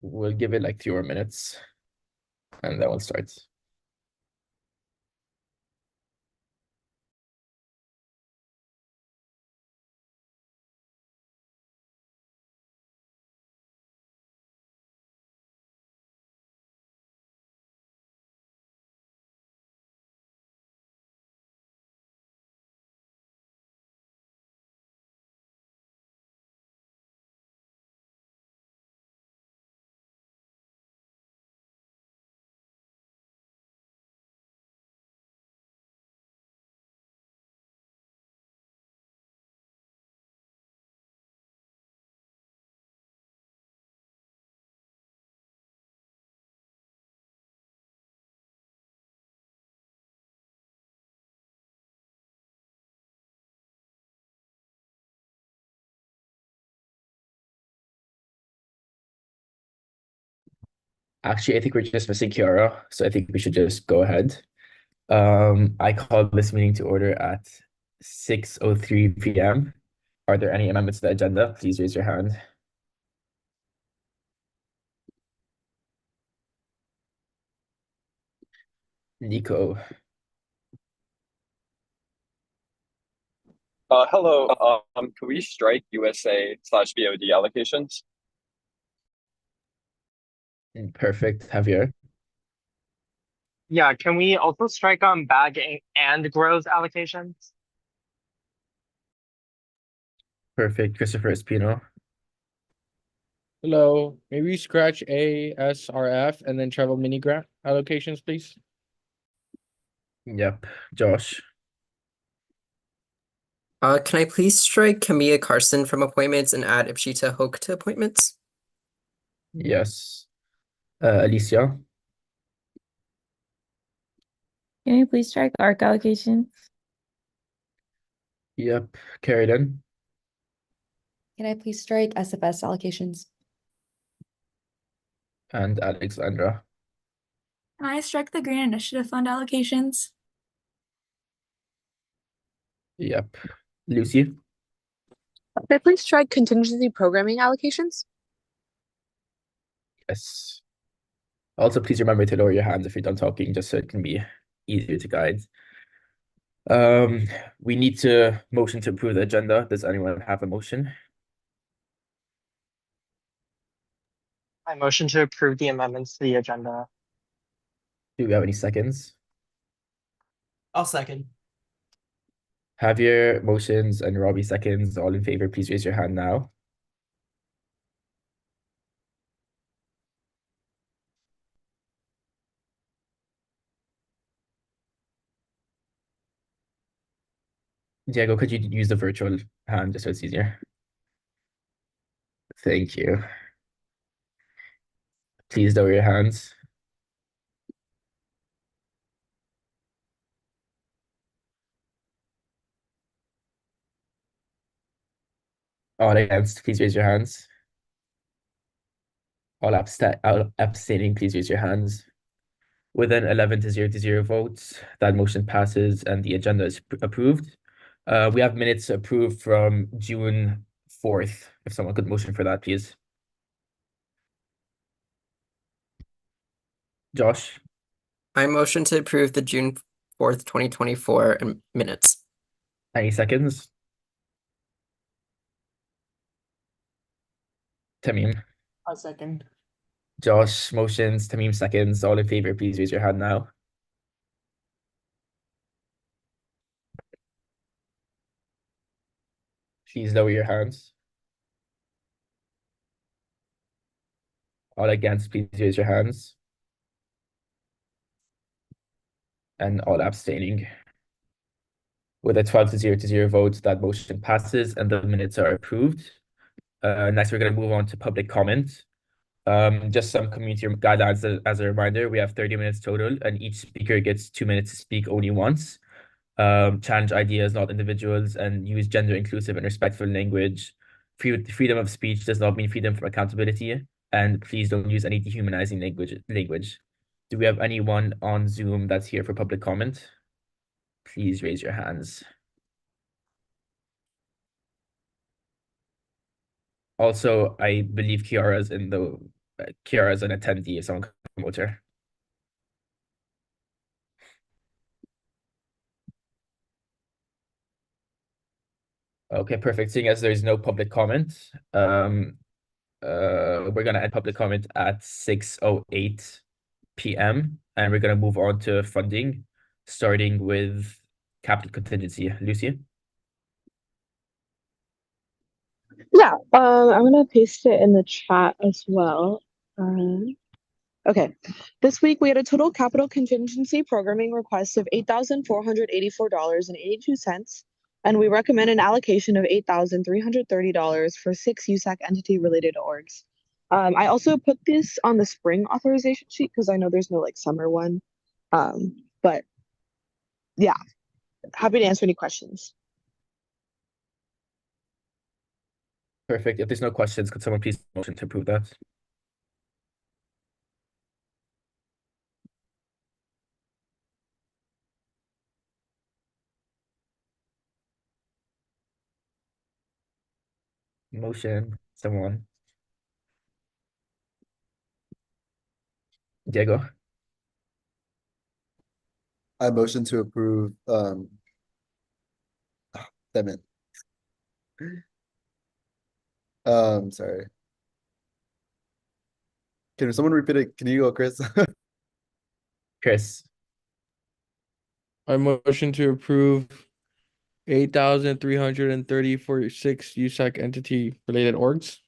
We'll give it like 2 more minutes and then we'll start. Actually, I think we're just missing Kiara, so I think we should just go ahead. I called this meeting to order at 6:03 p.m. Are there any amendments to the agenda? Please raise your hand. Nico. Hello. Can we strike USA/BOD allocations? Perfect. Javier. Yeah, can we also strike on bag and growth allocations? Perfect. Christopher Espino. Hello, maybe we scratch ASRF and then travel mini grant allocations, please. Yep. Josh. Can I please strike Camilla Carson from appointments and add Ipshita Hoke to appointments? Yes. Alicia. Can you please strike ARC allocations? Yep. Carried. Can I please strike SFS allocations? And Alexandra. Can I strike the Green Initiative Fund allocations? Yep. Lucy. Can I please strike contingency programming allocations? Yes. Also, please remember to lower your hands if you're done talking, just so it can be easier to guide. We need to motion to approve the agenda. Does anyone have a motion? I motion to approve the amendments to the agenda. Do we have any seconds? I'll second. Javier motions and Robbie seconds. All in favor, please raise your hand now. Diego, could you use the virtual hand just so it's easier? Thank you. Please lower your hands. All against, please raise your hands. All abstaining, please raise your hands. With an 11-0 votes, that motion passes and the agenda is approved. We have minutes approved from June 4th. If someone could motion for that, please. Josh. I motion to approve the June 4th, 2024 minutes. Any seconds? Tamim. A second. Josh motions, Tamim seconds. All in favor, please raise your hand now. Please lower your hands. All against, please raise your hands. And all abstaining. With a 12-0 vote, that motion passes and the minutes are approved. Next, we're going to move on to public comment. Just some community guidelines as a reminder. We have 30 minutes total, and each speaker gets 2 minutes to speak only once. Challenge ideas, not individuals, and use gender inclusive and respectful language. Freedom of speech does not mean freedom from accountability, and please don't use any dehumanizing language. Do we have anyone on Zoom that's here for public comment? Please raise your hands. Also, I believe Kiara's in the Kiara as an attendee if someone can promote her. Okay, perfect. Seeing as there's no public comment, we're gonna end public comment at 6:08 p.m. and we're gonna move on to funding, starting with capital contingency. Lucy? Yeah, I'm gonna paste it in the chat as well. Okay, this week we had a total capital contingency programming request of $8,484.82, and we recommend an allocation of $8,330 for 6 USAC entity-related orgs. I also put this on the spring authorization sheet because I know there's no like summer one. But yeah, happy to answer any questions. Perfect. If there's no questions, could someone please motion to approve that? Motion, someone. Diego? I motion to approve, damn it. Sorry. Can someone repeat it? Can you go, Chris? Chris? I motion to approve 8,330 for 6 USAC entity related orgs.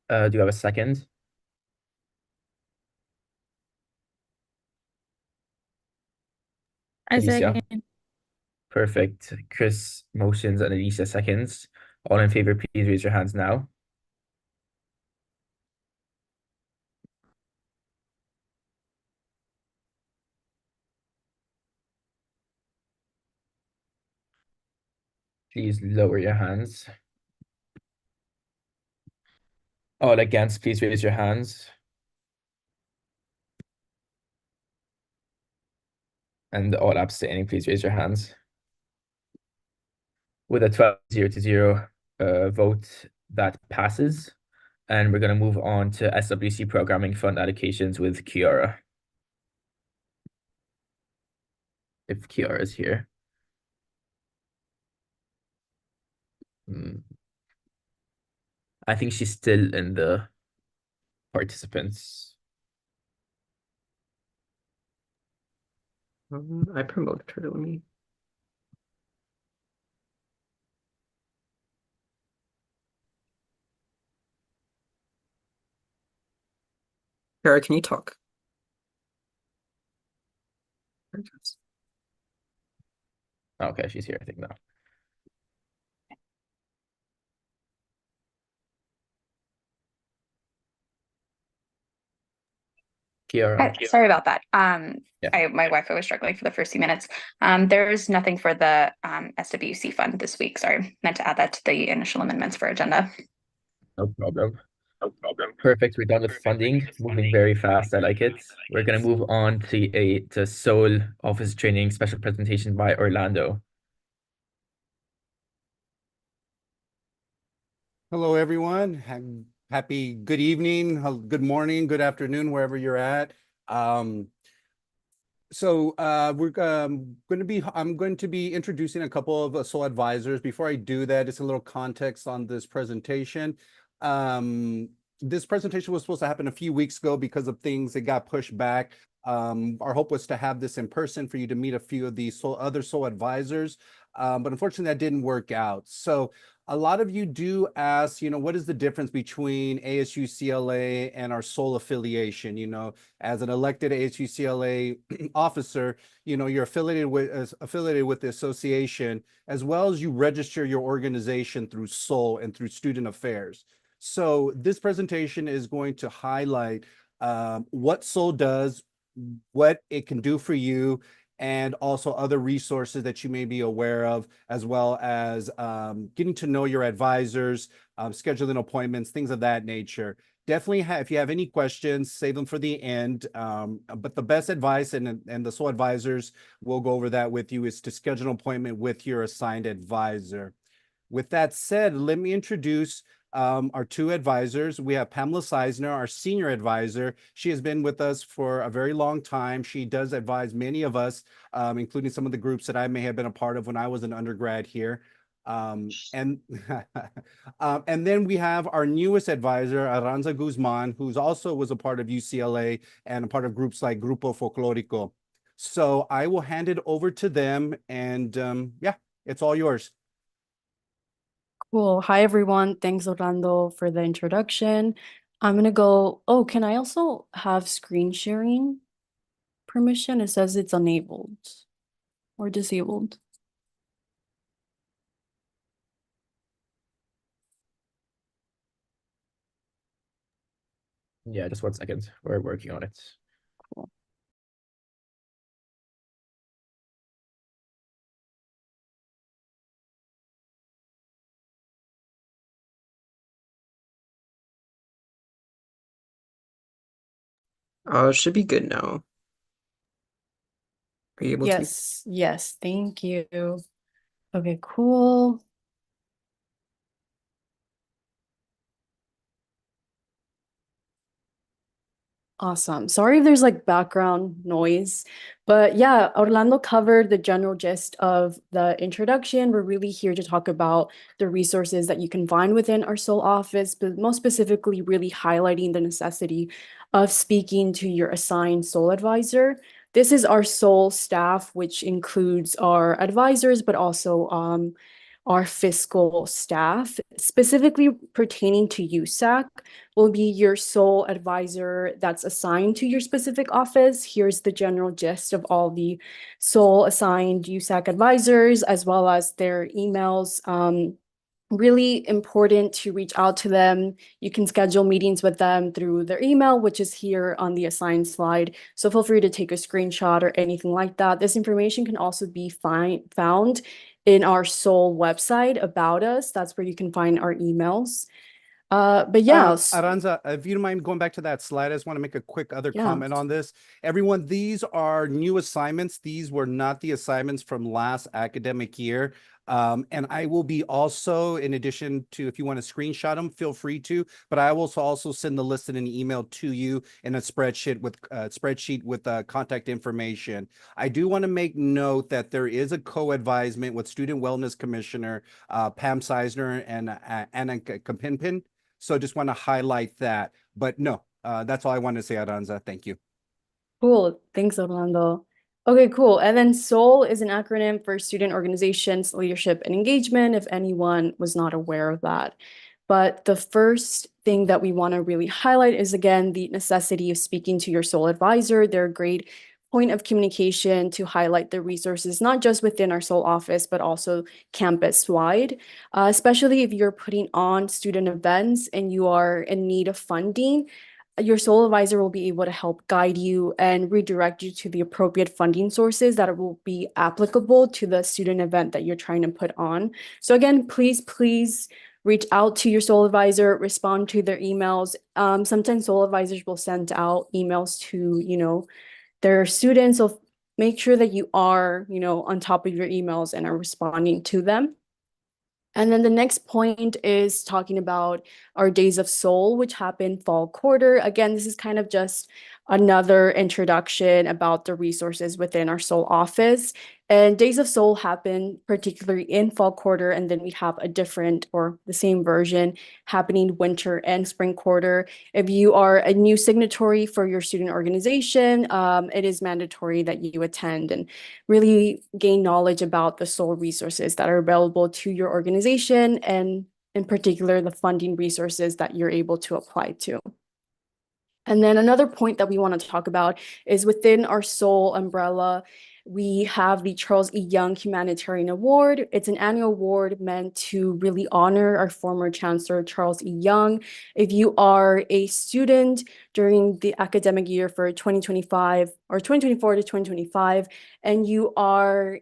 Do you have a second? I Alicia? second. Perfect. Chris motions and Alicia seconds. All in favor, please raise your hands now. Please lower your hands. All against, please raise your hands. And all abstaining, please raise your hands. With a 12-0 vote, that passes. And we're going to move on to SWC programming fund allocations with Kiara. If Kiara is here. I think she's still in the participants. I promoted her. Let me. Kara, can you talk? Okay, she's here, I think now. Kiara. Sorry about that. Yeah. My Wi-Fi was struggling for the first few minutes. There's nothing for the SWC fund this week. Sorry, meant to add that to the initial amendments for agenda. No problem. Perfect. We're done with funding. Moving very fast. I like it. We're gonna move on to Seoul office training special presentation by Orlando. Hello, everyone. Happy good evening, good morning, good afternoon, wherever you're at. I'm going to be introducing a couple of Seoul advisors. Before I do that, just a little context on this presentation. This presentation was supposed to happen a few weeks ago because of things that got pushed back. Our hope was to have this in person for you to meet a few of the other Seoul advisors, but unfortunately that didn't work out. So a lot of you do ask, what is the difference between ASU CLA and our Seoul affiliation? As an elected ASU CLA officer, you're affiliated with the association, as well as you register your organization through Seoul and through student affairs. So this presentation is going to highlight what Seoul does, what it can do for you, and also other resources that you may be aware of, as well as getting to know your advisors, scheduling appointments, things of that nature. Definitely, if you have any questions, save them for the end. But the best advice, and the Seoul advisors will go over that with you, is to schedule an appointment with your assigned advisor. With that said, let me introduce our two advisors. We have Pamela Seisner, our senior advisor. She has been with us for a very long time. She does advise many of us, including some of the groups that I may have been a part of when I was an undergrad here. And then we have our newest advisor, Aranza Guzman, who's also was a part of UCLA and a part of groups like Grupo Folklorico. So I will hand it over to them, and yeah, it's all yours. Cool. Hi, everyone. Thanks, Orlando, for the introduction. I'm gonna go. Oh, can I also have screen sharing permission? It says it's enabled or disabled. Yeah, just 1 second. We're working on it. Cool. Should be good now. Are you able to? Yes, thank you. Okay, cool. Awesome. Sorry if there's like background noise, but yeah, Orlando covered the general gist of the introduction. We're really here to talk about the resources that you can find within our SOL office, but most specifically, really highlighting the necessity of speaking to your assigned SOL advisor. This is our SOL staff, which includes our advisors, but also our fiscal staff, specifically pertaining to USAC, will be your SOL advisor that's assigned to your specific office. Here's the general gist of all the SOL assigned USAC advisors, as well as their emails. Really important to reach out to them. You can schedule meetings with them through their email, which is here on the assigned slide. So feel free to take a screenshot or anything like that. This information can also be found in our SOL website about us. That's where you can find our emails. But yeah. Aranza, if you don't mind going back to that slide, I just want to make a quick other comment on this. Everyone, these are new assignments. These were not the assignments from last academic year. And I will be also, in addition to, if you want to screenshot them, feel free to, but I will also send the list in an email to you in a spreadsheet with contact information. I do want to make note that there is a co-advisement with Student Wellness Commissioner Pam Seisner and Anna Kapinpin. So just want to highlight that. But no, that's all I wanted to say, Aranza. Thank you. Cool. Thanks, Orlando. Okay, cool. And then SOL is an acronym for Student Organizations, Leadership, and Engagement, if anyone was not aware of that. But the first thing that we want to really highlight is, again, the necessity of speaking to your SOL advisor. They're a great point of communication to highlight the resources, not just within our SOL office, but also campus-wide, especially if you're putting on student events and you are in need of funding. Your SOL advisor will be able to help guide you and redirect you to the appropriate funding sources that will be applicable to the student event that you're trying to put on. So again, please reach out to your SOL advisor, respond to their emails. Sometimes SOL advisors will send out emails to, their students. So make sure that you are, on top of your emails and are responding to them. And then the next point is talking about our Days of SOL, which happen fall quarter. Again, this is kind of just another introduction about the resources within our SOL office. And Days of SOL happen particularly in fall quarter, and then we have a different or the same version happening winter and spring quarter. If you are a new signatory for your student organization, it is mandatory that you attend and really gain knowledge about the SOL resources that are available to your organization, and in particular, the funding resources that you're able to apply to. And then another point that we want to talk about is within our SOL umbrella, we have the Charles E. Young Humanitarian Award. It's an annual award meant to really honor our former Chancellor, Charles E. Young. If you are a student during the academic year for 2025 or 2024 to 2025, and you are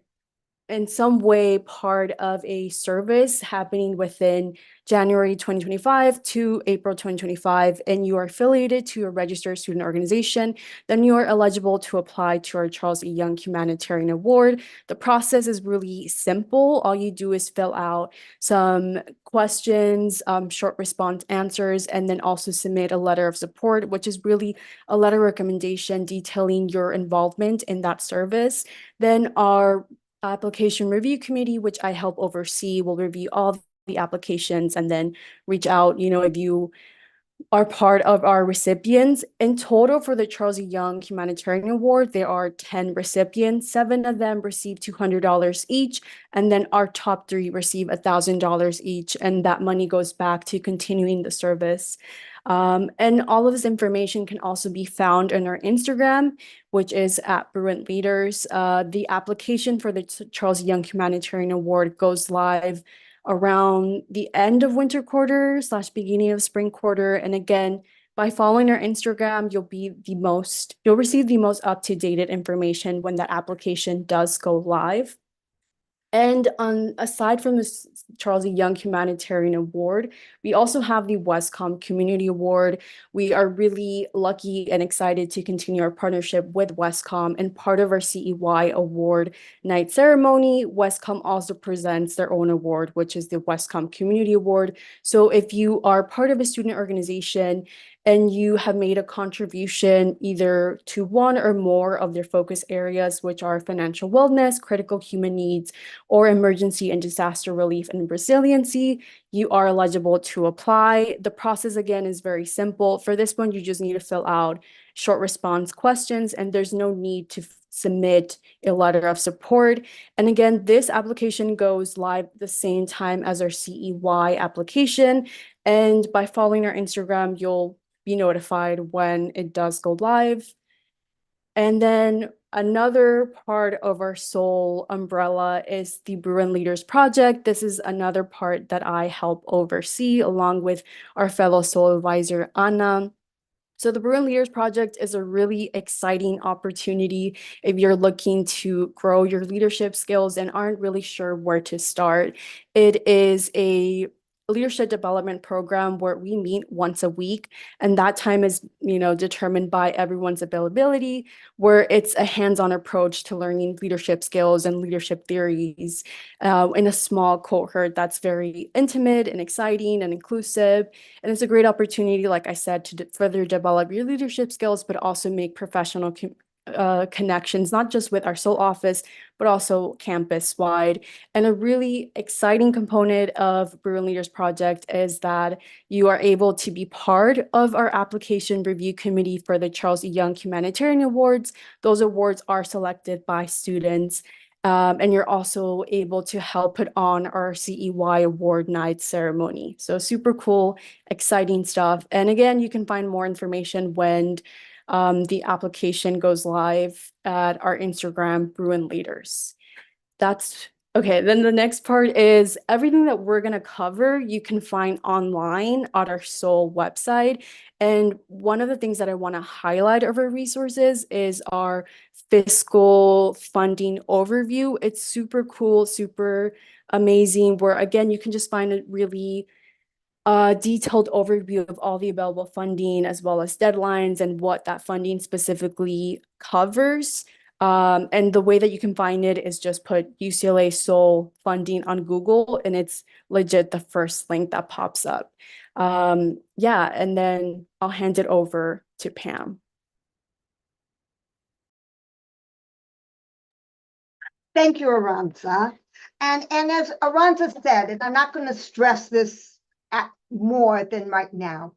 in some way part of a service happening within January 2025 to April 2025, and you are affiliated to a registered student organization, then you are eligible to apply to our Charles E. Young Humanitarian Award. The process is really simple. All you do is fill out some questions, short response answers, and then also submit a letter of support, which is really a letter of recommendation detailing your involvement in that service. Then our application review committee, which I help oversee, will review all the applications and then reach out, if you are part of our recipients. In total, for the Charles E. Young Humanitarian Award, there are 10 recipients. 7 of them receive $200 each, and then our top 3 receive $1,000 each, and that money goes back to continuing the service. And all of this information can also be found on our Instagram, which is at Bruin Leaders. The application for the Charles E. Young Humanitarian Award goes live around the end of winter quarter / beginning of spring quarter. And again, by following our Instagram, you'll receive the most up-to-date information when that application does go live. And aside from this Charles E. Young Humanitarian Award, we also have the WESCOM Community Award. We are really lucky and excited to continue our partnership with WESCOM, and part of our CEY Award night ceremony, WESCOM also presents their own award, which is the WESCOM Community Award. So if you are part of a student organization and you have made a contribution either to one or more of their focus areas, which are financial wellness, critical human needs, or emergency and disaster relief and resiliency, you are eligible to apply. The process, again, is very simple. For this one, you just need to fill out short response questions, and there's no need to submit a letter of support. And again, this application goes live the same time as our CEY application. And by following our Instagram, you'll be notified when it does go live. And then another part of our SOUL umbrella is the Bruin Leaders Project. This is another part that I help oversee along with our fellow SOUL advisor, Anna. So the Bruin Leaders Project is a really exciting opportunity if you're looking to grow your leadership skills and aren't really sure where to start. It is a leadership development program where we meet once a week, and that time is determined by everyone's availability, where it's a hands-on approach to learning leadership skills and leadership theories in a small cohort that's very intimate and exciting and inclusive. And it's a great opportunity, like I said, to further develop your leadership skills, but also make professional connections, not just with our SOUL office, but also campus-wide. And a really exciting component of Bruin Leaders Project is that you are able to be part of our application review committee for the Charles E. Young Humanitarian Awards. Those awards are selected by students. And you're also able to help put on our CEY award night ceremony. So super cool, exciting stuff. And again, you can find more information when the application goes live at our Instagram, Bruin Leaders. That's okay. Then the next part is everything that we're going to cover, you can find online on our SOUL website. And one of the things that I want to highlight of our resources is our fiscal funding overview. It's super cool, super amazing, where again, you can just find a really detailed overview of all the available funding, as well as deadlines and what that funding specifically covers. And the way that you can find it is just put UCLA SOUL funding on Google, and it's legit the first link that pops up. Yeah, and then I'll hand it over to Pam. Thank you, Aranza. And as Aranza said, and I'm not going to stress this more than right now,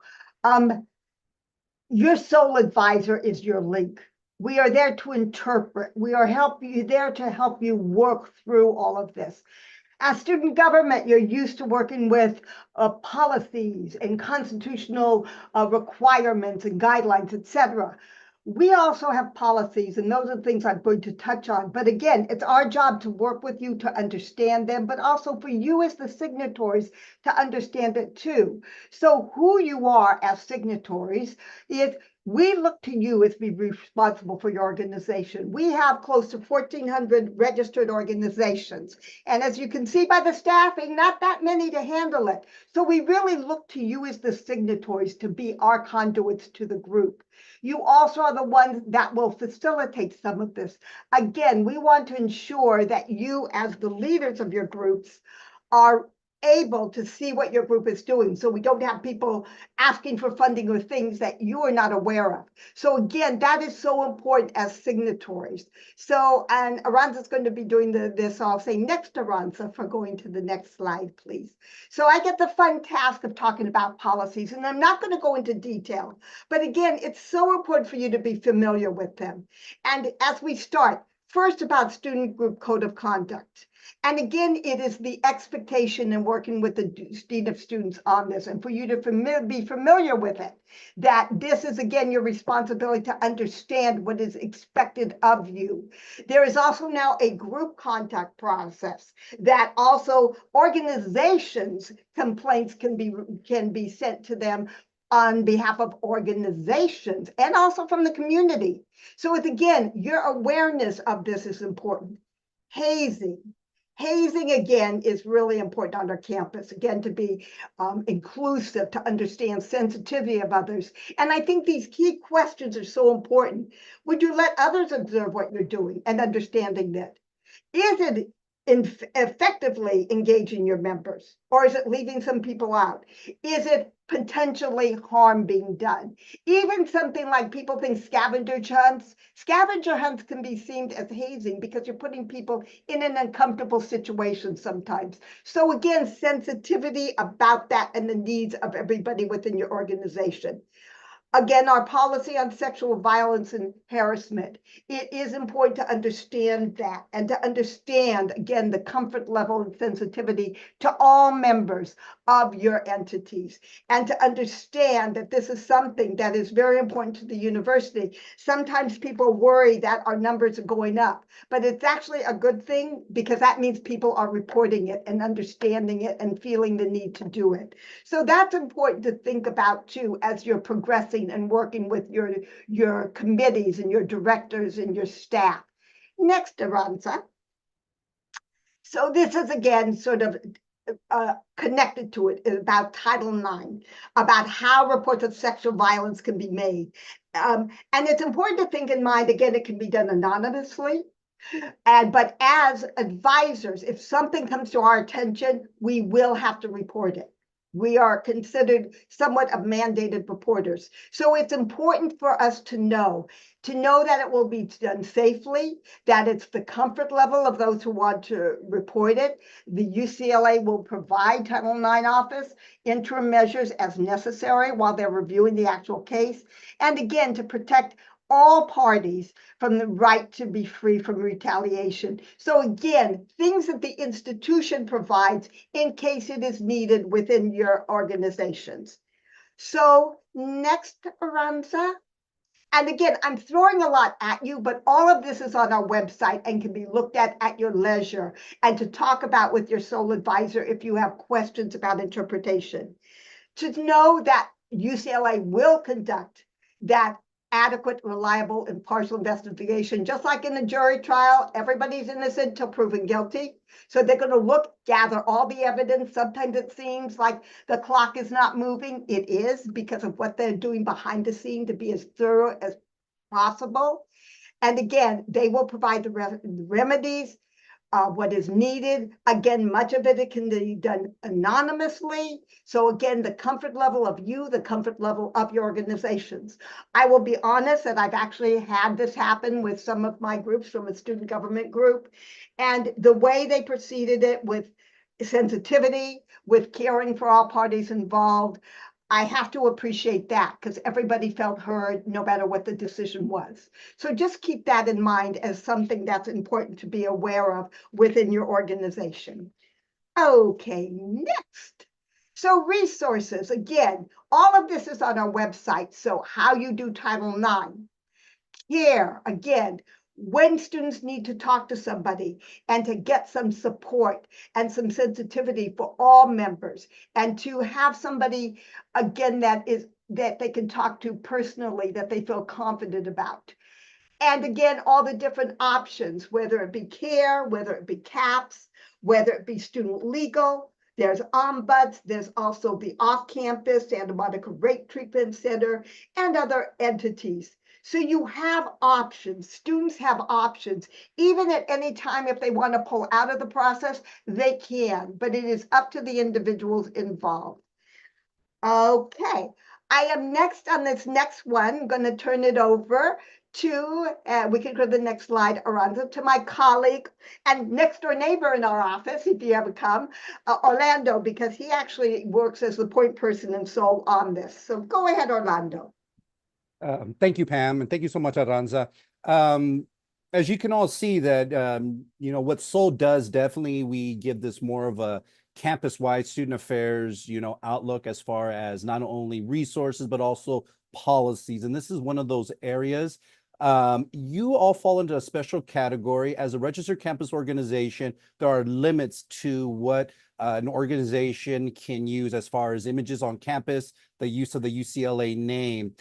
your SOUL advisor is your link. We are there to interpret. We are there to help you work through all of this. As student government, you're used to working with policies and constitutional requirements and guidelines, etc. We also have policies, and those are things I'm going to touch on. But again, it's our job to work with you to understand them, but also for you as the signatories to understand it too. So who you are as signatories is We look to you as being responsible for your organization. We have close to 1,400 registered organizations. And as you can see by the staffing, not that many to handle it. So we really look to you as the signatories to be our conduits to the group. You also are the ones that will facilitate some of this. Again, we want to ensure that you, as the leaders of your groups, are able to see what your group is doing, so we don't have people asking for funding or things that you are not aware of. So again, that is so important as signatories. So, and Aranza's going to be doing this, so I'll say next to Aranza for going to the next slide, please. So I get the fun task of talking about policies, and I'm not going to go into detail, but again, it's so important for you to be familiar with them. And as we start, first about student group code of conduct. And again, it is the expectation in working with the dean of students on this, and for you to be familiar with it, that this is, again, your responsibility to understand what is expected of you. There is also now a group contact process that also organizations' complaints can be sent to them on behalf of organizations and also from the community. So it's, again, your awareness of this is important. Hazing. Hazing, again, is really important on our campus, again, to be inclusive, to understand sensitivity of others. And I think these key questions are so important. Would you let others observe what you're doing and understanding that? Is it effectively engaging your members, or is it leaving some people out? Is it potentially harm being done? Even something like people think scavenger hunts can be seen as hazing because you're putting people in an uncomfortable situation sometimes. So again, sensitivity about that and the needs of everybody within your organization. Again, our policy on sexual violence and harassment. It is important to understand that and to understand, again, the comfort level and sensitivity to all members of your entities, and to understand that this is something that is very important to the university. Sometimes people worry that our numbers are going up, but it's actually a good thing because that means people are reporting it and understanding it and feeling the need to do it. So that's important to think about too as you're progressing and working with your committees and your directors and your staff. Next, Aranza. So this is, again, sort of connected to it, about Title IX, about how reports of sexual violence can be made. And it's important to think in mind, again, it can be done anonymously. But as advisors, if something comes to our attention, we will have to report it. We are considered somewhat of mandated reporters. So it's important for us to know that it will be done safely, that it's the comfort level of those who want to report it. The UCLA will provide Title IX office interim measures as necessary while they're reviewing the actual case. And again, to protect all parties from the right to be free from retaliation. So again, things that the institution provides in case it is needed within your organizations. So next, Aranza. And again, I'm throwing a lot at you, but all of this is on our website and can be looked at your leisure and to talk about with your sole advisor if you have questions about interpretation. To know that UCLA will conduct that adequate, reliable, impartial investigation. Just like in a jury trial, everybody's innocent until proven guilty. So they're going to gather all the evidence. Sometimes it seems like the clock is not moving. It is, because of what they're doing behind the scene to be as thorough as possible. And again, they will provide the remedies, what is needed. Again, much of it can be done anonymously. So again, the comfort level of you, the comfort level of your organizations. I will be honest that I've actually had this happen with some of my groups from a student government group. And the way they proceeded it with sensitivity, with caring for all parties involved, I have to appreciate that because everybody felt heard no matter what the decision was. So just keep that in mind as something that's important to be aware of within your organization. Okay, next. So resources, again, all of this is on our website. So how you do Title IX. Care, again, when students need to talk to somebody and to get some support and some sensitivity for all members, and to have somebody, again, that is that they can talk to personally, that they feel confident about. And again, all the different options, whether it be care, whether it be CAPS, whether it be student legal, there's ombuds, there's also the off-campus Monica Rape Treatment Center, and other entities. So you have options. Students have options. Even at any time, if they want to pull out of the process, they can, but it is up to the individuals involved. Okay, I am next on this next one. I'm going to turn it over to, we can go to the next slide, Aranza, to my colleague and next door neighbor in our office, if you ever come, Orlando, because he actually works as the point person and so on this. So go ahead, Orlando. Thank you, Pam, and thank you so much, Aranza. As you can all see that, you know, what Soul does, definitely we give this more of a campus-wide student affairs, you know, outlook as far as not only resources, but also policies. And this is one of those areas. You all fall into a special category. As a registered campus organization, there are limits to what an organization can use as far as images on campus, the use of the UCLA name.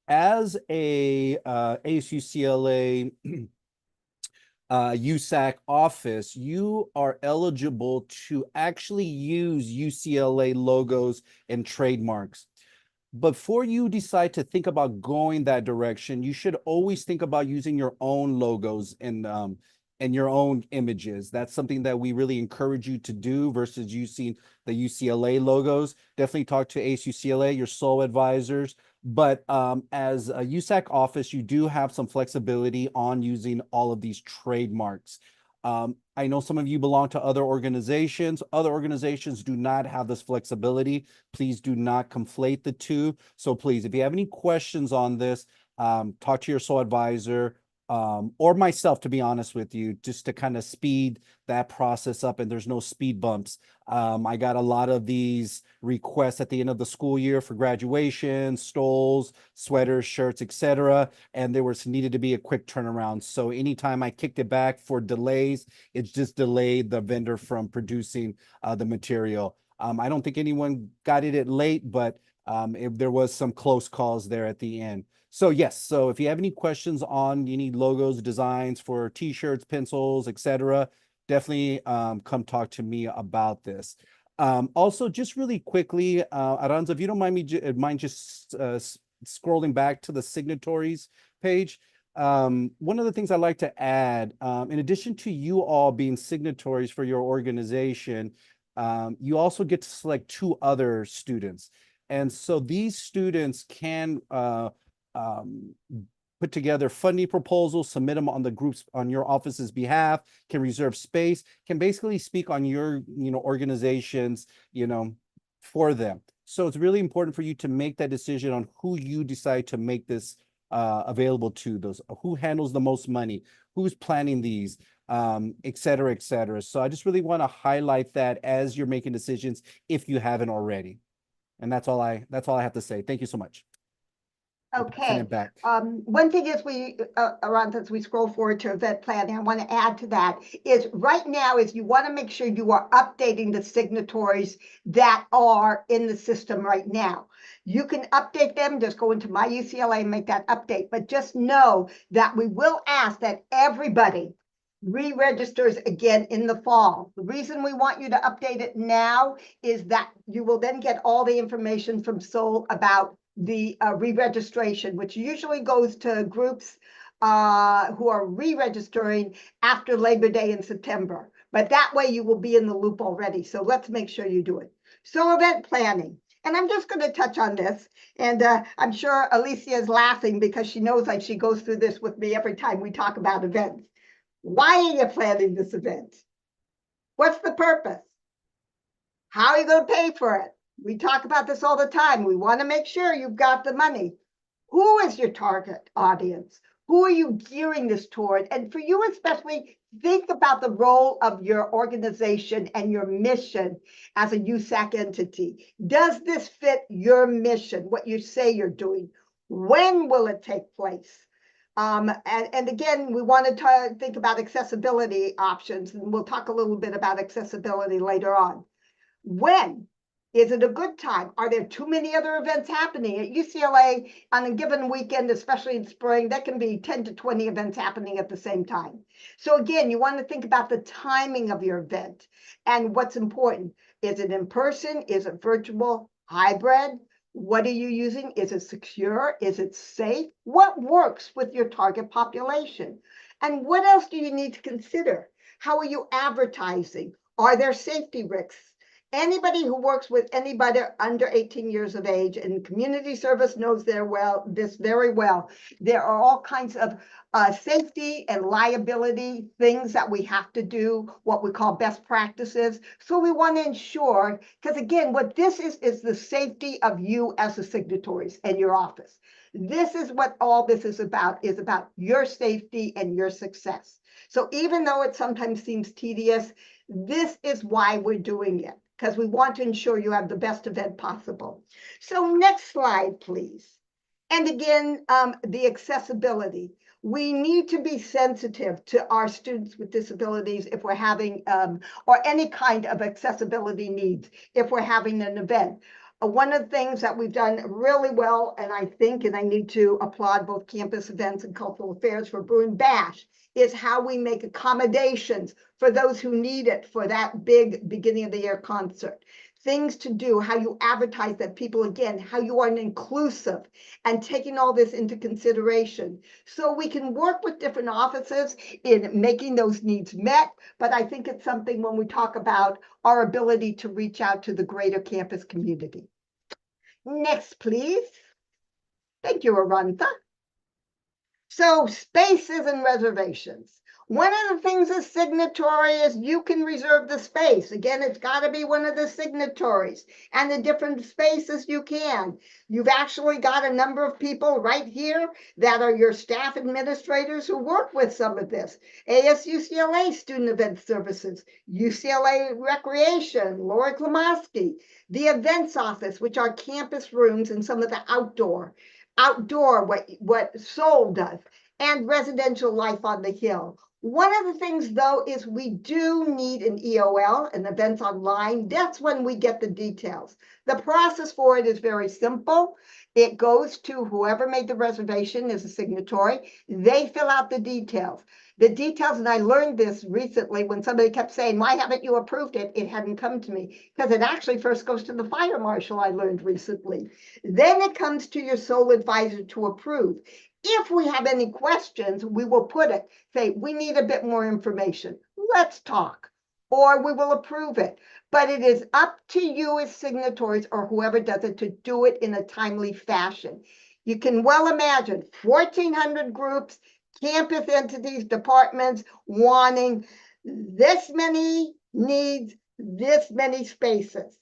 As a ASUCLA USAC office, you are eligible to actually use UCLA logos and trademarks. Before you decide to think about going that direction, you should always think about using your own logos and your own images. That's something that we really encourage you to do versus using the UCLA logos. Definitely talk to ASUCLA, your sole advisors. But as a USAC office, you do have some flexibility on using all of these trademarks. I know some of you belong to other organizations. Other organizations do not have this flexibility. Please do not conflate the two. So please, if you have any questions on this, talk to your sole advisor or myself, to be honest with you, just to kind of speed that process up and there's no speed bumps. I got a lot of these requests at the end of the school year for graduation, stoles, sweaters, shirts, etc. And there was needed to be a quick turnaround. So anytime I kicked it back for delays, it's just delayed the vendor from producing the material. I don't think anyone got it late, but if there was some close calls there at the end. So yes, so if you have any questions on you need logos, designs for t-shirts, pencils, etc., definitely come talk to me about this. Also, just really quickly, Aranza, if you don't mind just scrolling back to the signatories page. One of the things I'd like to add, in addition to you all being signatories for your organization, you also get to select 2 other students. And so these students can put together funding proposals, submit them on the groups on your office's behalf, can reserve space, can basically speak on your, organizations, for them. So it's really important for you to make that decision on who you decide to make this available to, those who handles the most money, who's planning these, et cetera, et cetera. So I just really want to highlight that as you're making decisions, if you haven't already. And that's all I have to say. Thank you so much. Okay. One thing is around as we scroll forward to event planning, I want to add to that is right now is you want to make sure you are updating the signatories that are in the system right now. You can update them, just go into My UCLA and make that update, but just know that we will ask that everybody re-registers again in the fall. The reason we want you to update it now is that you will then get all the information from Soul about the re-registration, which usually goes to groups who are re-registering after Labor Day in September. But that way you will be in the loop already. So let's make sure you do it. So event planning. And I'm just going to touch on this. And I'm sure Alicia is laughing because she knows like she goes through this with me every time we talk about events. Why are you planning this event? What's the purpose? How are you going to pay for it? We talk about this all the time. We want to make sure you've got the money. Who is your target audience? Who are you gearing this toward? And for you especially, think about the role of your organization and your mission as a USAC entity. Does this fit your mission, what you say you're doing? When will it take place? And again, we want to think about accessibility options, and we'll talk a little bit about accessibility later on. When? Is it a good time? Are there too many other events happening? At UCLA on a given weekend, especially in spring, there can be 10 to 20 events happening at the same time. So again, you want to think about the timing of your event and what's important. Is it in person? Is it virtual? Hybrid? What are you using? Is it secure? Is it safe? What works with your target population? And what else do you need to consider? How are you advertising? Are there safety risks? Anybody who works with anybody under 18 years of age and community service knows this very well. There are all kinds of safety and liability things that we have to do, what we call best practices. So we want to ensure, because again, what this is the safety of you as the signatories and your office. This is what all this is about your safety and your success. So even though it sometimes seems tedious, this is why we're doing it, because we want to ensure you have the best event possible. So next slide, please. And again, the accessibility. We need to be sensitive to our students with disabilities if we're having, or any kind of accessibility needs if we're having an event. One of the things that we've done really well, and I need to applaud both campus events and cultural affairs for Bruin Bash, is how we make accommodations for those who need it for that big beginning of the year concert. Things to do, how you advertise that people, again, how you are inclusive and taking all this into consideration. So we can work with different offices in making those needs met, but I think it's something when we talk about our ability to reach out to the greater campus community. Next, please. Thank you, Arantha. So spaces and reservations. One of the things as signatory is you can reserve the space. Again, it's got to be one of the signatories and the different spaces you can. You've actually got a number of people right here that are your staff administrators who work with some of this. ASUCLA Student Event Services, UCLA Recreation, Lori Klamoski, the Events Office, which are campus rooms and some of the outdoor, what Soul does, and residential life on the Hill. One of the things, though, is we do need an EOL, an events online. That's when we get the details. The process for it is very simple. It goes to whoever made the reservation as a signatory. They fill out the details. And I learned this recently when somebody kept saying, why haven't you approved it? It hadn't come to me, because it actually first goes to the fire marshal, I learned recently. Then it comes to your sole advisor to approve. If we have any questions, we will say, we need a bit more information. Let's talk, or we will approve it. But it is up to you as signatories or whoever does it to do it in a timely fashion. You can well imagine 1,400 groups, campus entities, departments wanting this many needs, this many spaces.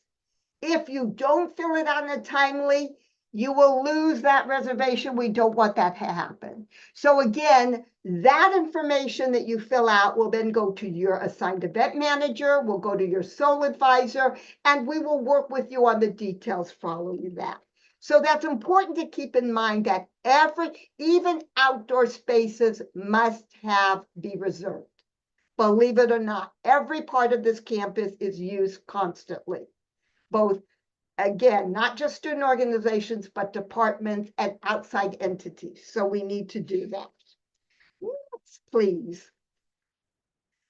If you don't fill it out in a timely, you will lose that reservation. We don't want that to happen. So again, that information that you fill out will then go to your assigned event manager, will go to your sole advisor, and we will work with you on the details following that. So that's important to keep in mind that even outdoor spaces must be reserved. Believe it or not, every part of this campus is used constantly. Both, again, not just student organizations, but departments and outside entities. So we need to do that. Next, please.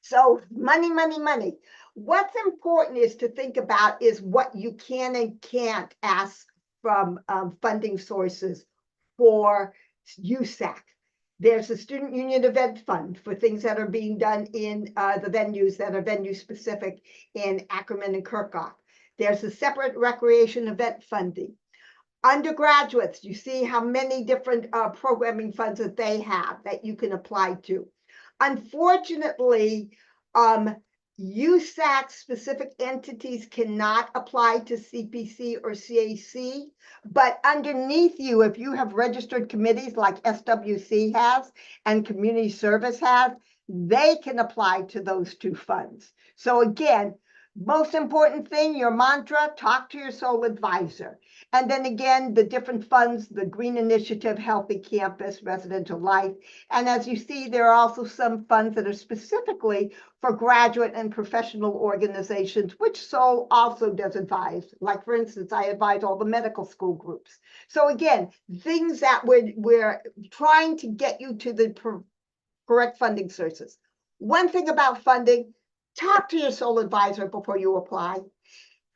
So money, money, money. What's important is to think about is what you can and can't ask from funding sources for USAC. There's a student union event fund for things that are being done in the venues that are venue specific in Ackerman and Kirkhoff. There's a separate recreation event funding. Undergraduates, you see how many different programming funds that they have that you can apply to. Unfortunately, USAC specific entities cannot apply to CPC or CAC, but underneath you, if you have registered committees like SWC has and community service has, they can apply to those two funds. So again, Most important thing, your mantra, talk to your sole advisor. And then again, the different funds, the Green Initiative, Healthy Campus, Residential Life. And as you see, there are also some funds that are specifically for graduate and professional organizations, which SOL also does advise. Like for instance, I advise all the medical school groups. So again, things that we're trying to get you to the correct funding sources. One thing about funding, talk to your sole advisor before you apply.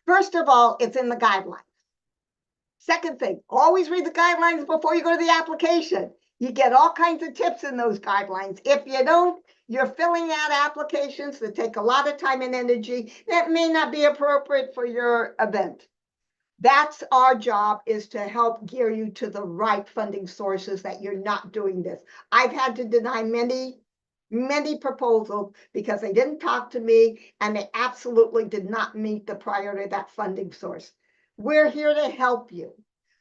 First of all, it's in the guidelines. Second thing, always read the guidelines before you go to the application. You get all kinds of tips in those guidelines. If you don't, you're filling out applications that take a lot of time and energy that may not be appropriate for your event. That's our job, is to help gear you to the right funding sources, that you're not doing this. I've had to deny many proposals because they didn't talk to me and they absolutely did not meet the priority of that funding source. We're here to help you.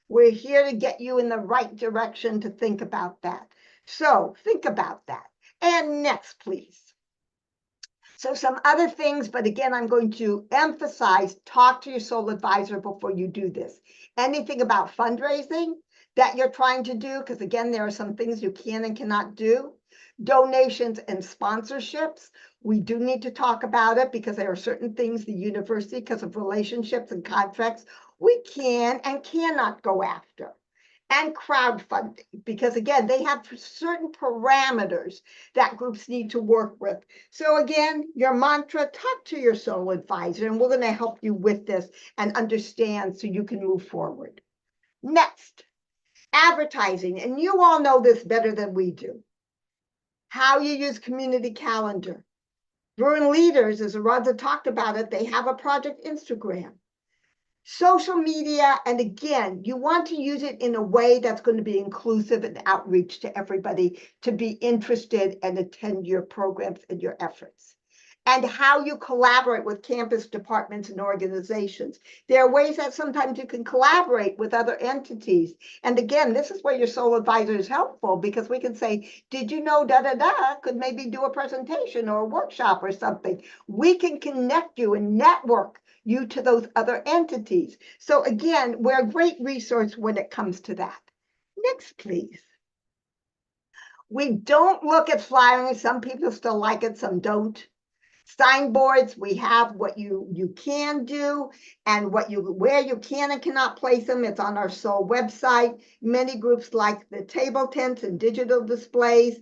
We're here to get you in the right direction to think about that. So think about that. And next, please. So some other things, but again, I'm going to emphasize, talk to your sole advisor before you do this. Anything about fundraising that you're trying to do, because again, there are some things you can and cannot do. Donations and sponsorships, we do need to talk about it, because there are certain things the university, because of relationships and contracts, we can and cannot go after. And crowdfunding, because again, they have certain parameters that groups need to work with. So again, your mantra, talk to your sole advisor, and we're going to help you with this and understand so you can move forward. Next, advertising, and you all know this better than we do. How you use community calendar. Bruin Leaders, as Aradza talked about it, they have a project Instagram. Social media, and again, you want to use it in a way that's going to be inclusive and outreach to everybody to be interested and attend your programs and your efforts. And how you collaborate with campus departments and organizations. There are ways that sometimes you can collaborate with other entities. And again, this is where your sole advisor is helpful, because we can say, did you know da-da-da could maybe do a presentation or a workshop or something. We can connect you and network you to those other entities. So again, we're a great resource when it comes to that. Next, please. We don't look at flyering. Some people still like it, some don't. Signboards, we have what you can do and where you can and cannot place them. It's on our SOL website. Many groups like the table tents and digital displays.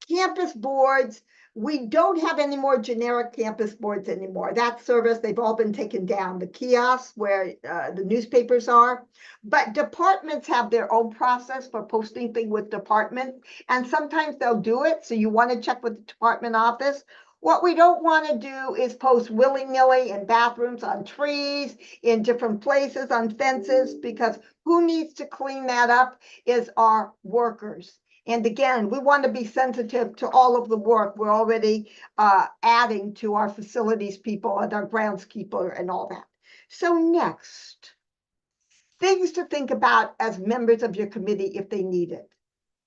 Campus boards, we don't have any more generic campus boards anymore. That service, they've all been taken down. The kiosks where the newspapers are. But departments have their own process for posting things with departments. And sometimes they'll do it. So you want to check with the department office. What we don't want to do is post willy-nilly in bathrooms, on trees, in different places, on fences, because who needs to clean that up is our workers. And again, we want to be sensitive to all of the work we're already adding to our facilities people and our groundskeeper and all that. So next, things to think about as members of your committee if they need it.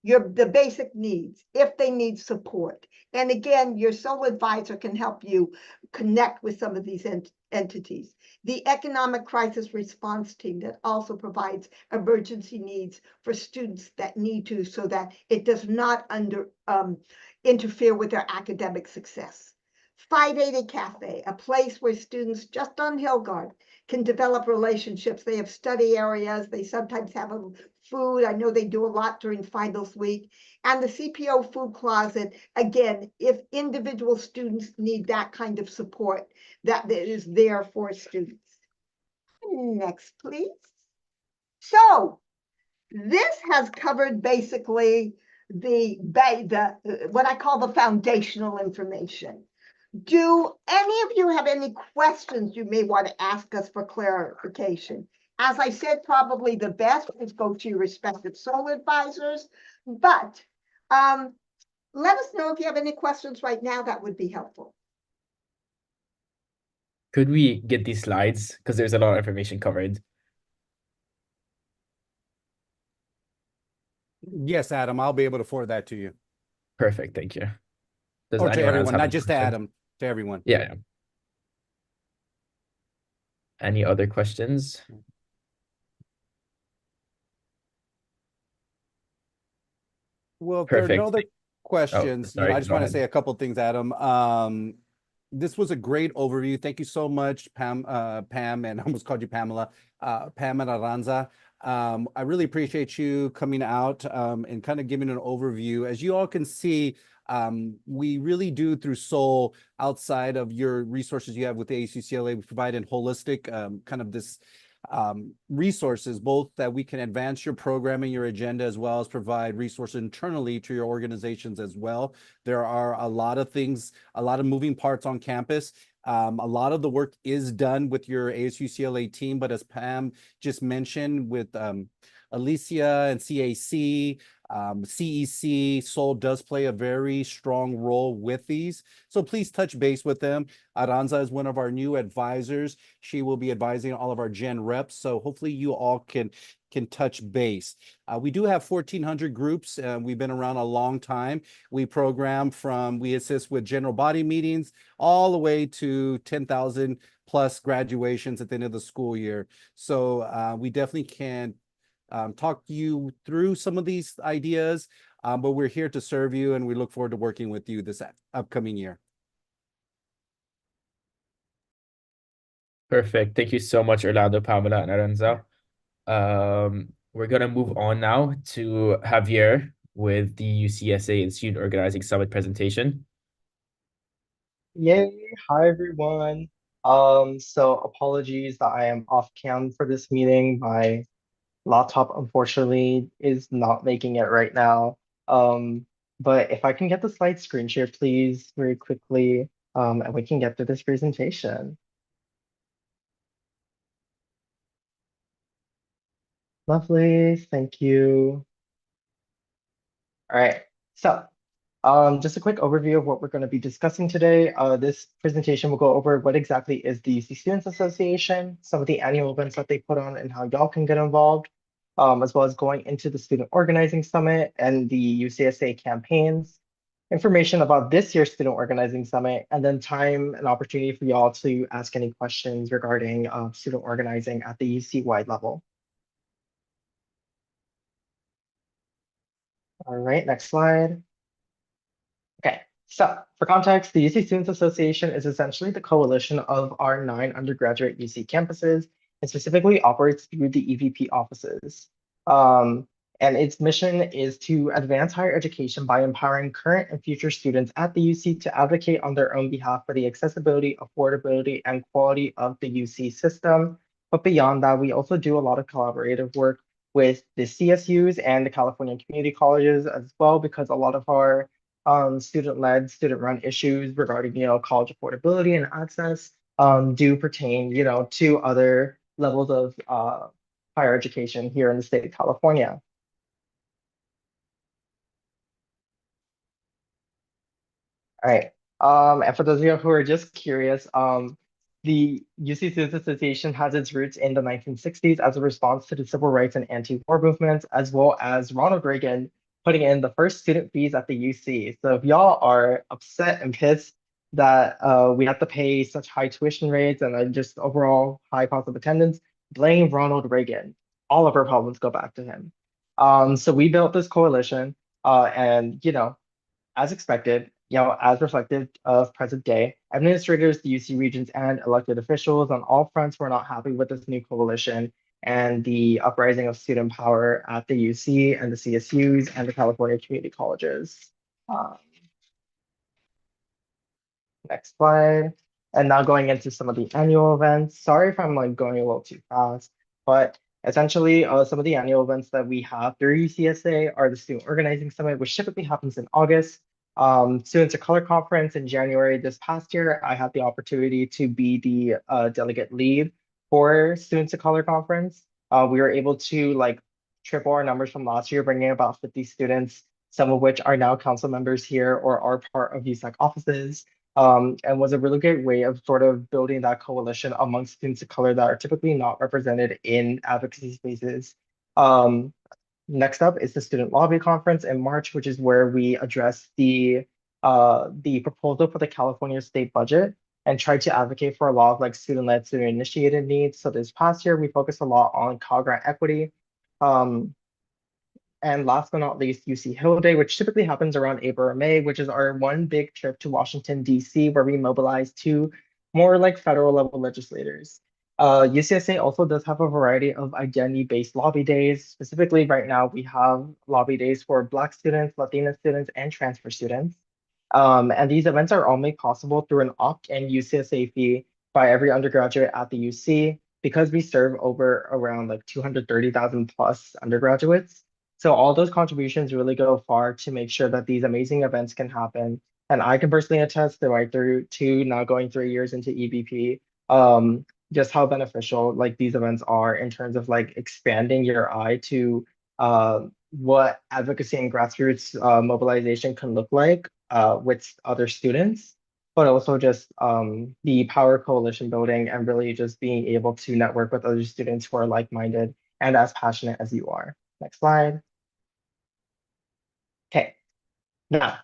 The basic needs, if they need support. And again, your sole advisor can help you connect with some of these entities. The economic crisis response team that also provides emergency needs for students that need to, so that it does not interfere with their academic success. 580 Cafe, a place where students just on Hillgard can develop relationships. They have study areas. They sometimes have a food. I know they do a lot during finals week. And the CPO food closet, again, if individual students need that kind of support, that is there for students. Next, please. So this has covered basically what I call the foundational information. Do any of you have any questions you may want to ask us for clarification? As I said, probably the best is go to your respective SOL advisors, but let us know if you have any questions right now. That would be helpful. Could we get these slides? Because there's a lot of information covered. Yes, Adam, I'll be able to forward that to you. Perfect, thank you. Does Or to anyone else everyone, have not any just to questions? Adam, to everyone. Yeah. Any other questions? Well, if there are no Perfect. other questions, sorry, I just go want to ahead. say a couple things, Adam. This was a great overview. Thank you so much, Pam, and I almost called you Pamela, Pam and Aranza. I really appreciate you coming out and kind of giving an overview. As you all can see, we really do through Soul, outside of your resources you have with the ACCLA, we provide in holistic kind of this resources, both that we can advance your programming, your agenda, as well as provide resources internally to your organizations as well. There are a lot of things, a lot of moving parts on campus. A lot of the work is done with your ASUCLA team, but as Pam just mentioned with Alicia and CAC, CEC, Soul does play a very strong role with these. So please touch base with them. Aranza is one of our new advisors. She will be advising all of our Gen reps. So hopefully you all can touch base. We do have 1,400 groups. We've been around a long time. We assist with general body meetings all the way to 10,000 plus graduations at the end of the school year. So we definitely can talk you through some of these ideas, but we're here to serve you and we look forward to working with you this upcoming year. Perfect. Thank you so much, Orlando, Pamela, and Aranza. We're gonna move on now to Javier with the UCSA and Student Organizing Summit presentation. Yay! Hi everyone. So apologies that I am off cam for this meeting. My laptop unfortunately is not making it right now. But if I can get the slide screen share, please, very quickly, and we can get through this presentation. Lovely, thank you. All right, so just a quick overview of what we're going to be discussing today. This presentation will go over what exactly is the UC Students Association, some of the annual events that they put on and how y'all can get involved, as well as going into the Student Organizing Summit and the UCSA campaigns, information about this year's Student Organizing Summit, and then time and opportunity for y'all to ask any questions regarding student organizing at the UC-wide level. All right, next slide. Okay, so for context, the UC Students Association is essentially the coalition of our 9 undergraduate UC campuses and specifically operates through the EVP offices. And its mission is to advance higher education by empowering current and future students at the UC to advocate on their own behalf for the accessibility, affordability, and quality of the UC system. But beyond that, we also do a lot of collaborative work with the CSUs and the California community colleges as well, because a lot of our student-led, student-run issues regarding, college affordability and access do pertain, to other levels of higher education here in the state of California. All right. And for those of you who are just curious, the UC Students Association has its roots in the 1960s as a response to the civil rights and anti-war movements, as well as Ronald Reagan putting in the first student fees at the UC. So if y'all are upset and pissed that we have to pay such high tuition rates and just overall high cost of attendance, blame Ronald Reagan. All of our problems go back to him. So we built this coalition, and as expected, as reflective of present day, administrators, the UC regions, and elected officials on all fronts were not happy with this new coalition and the uprising of student power at the UC and the CSUs and the California community colleges. Next slide. And now going into some of the annual events. Sorry if I'm going a little too fast, but essentially some of the annual events that we have through UCSA are the Student Organizing Summit, which typically happens in August. Students of Color Conference in January this past year. I had the opportunity to be the delegate lead for Students of Color Conference. We were able to triple our numbers from last year, bringing about 50 students, some of which are now council members here or are part of USAC offices. And was a really great way of sort of building that coalition amongst students of color that are typically not represented in advocacy spaces. Next up is the Student Lobby Conference in March, which is where we address the proposal for the California state budget and try to advocate for a lot of like student-led, student-initiated needs. So this past year, we focused a lot on Cal Grant equity. And last but not least, UC Hill Day, which typically happens around April or May, which is our one big trip to Washington, D.C., where we mobilize two more like federal level legislators. UCSA also does have a variety of identity-based lobby days. Specifically, right now, we have lobby days for Black students, Latina students, and transfer students. And these events are all made possible through an opt-in UCSA fee by every undergraduate at the UC because we serve over around like 230,000 plus undergraduates. So all those contributions really go far to make sure that these amazing events can happen. And I can personally attest that right through to now going 3 years into EBP, just how beneficial like these events are in terms of like expanding your eye to what advocacy and grassroots mobilization can look like with other students, but also just the power coalition building and really just being able to network with other students who are like-minded and as passionate as you are. Next slide. Okay, now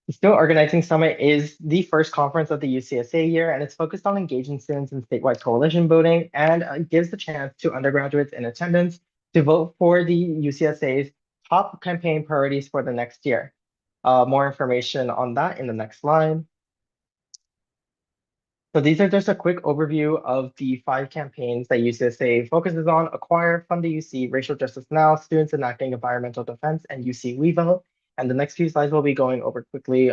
the Student Organizing Summit is the first conference of the UCSA year, and it's focused on engaging students in statewide coalition building, and it gives the chance to undergraduates in attendance to vote for the UCSA's top campaign priorities for the next year. More information on that in the next slide. So these are just a quick overview of the 5 campaigns that UCSA focuses on: Acquire, Fund the UC, Racial Justice Now, Students Enacting Environmental Defense, and UC We Vote. And the next few slides we'll be going over quickly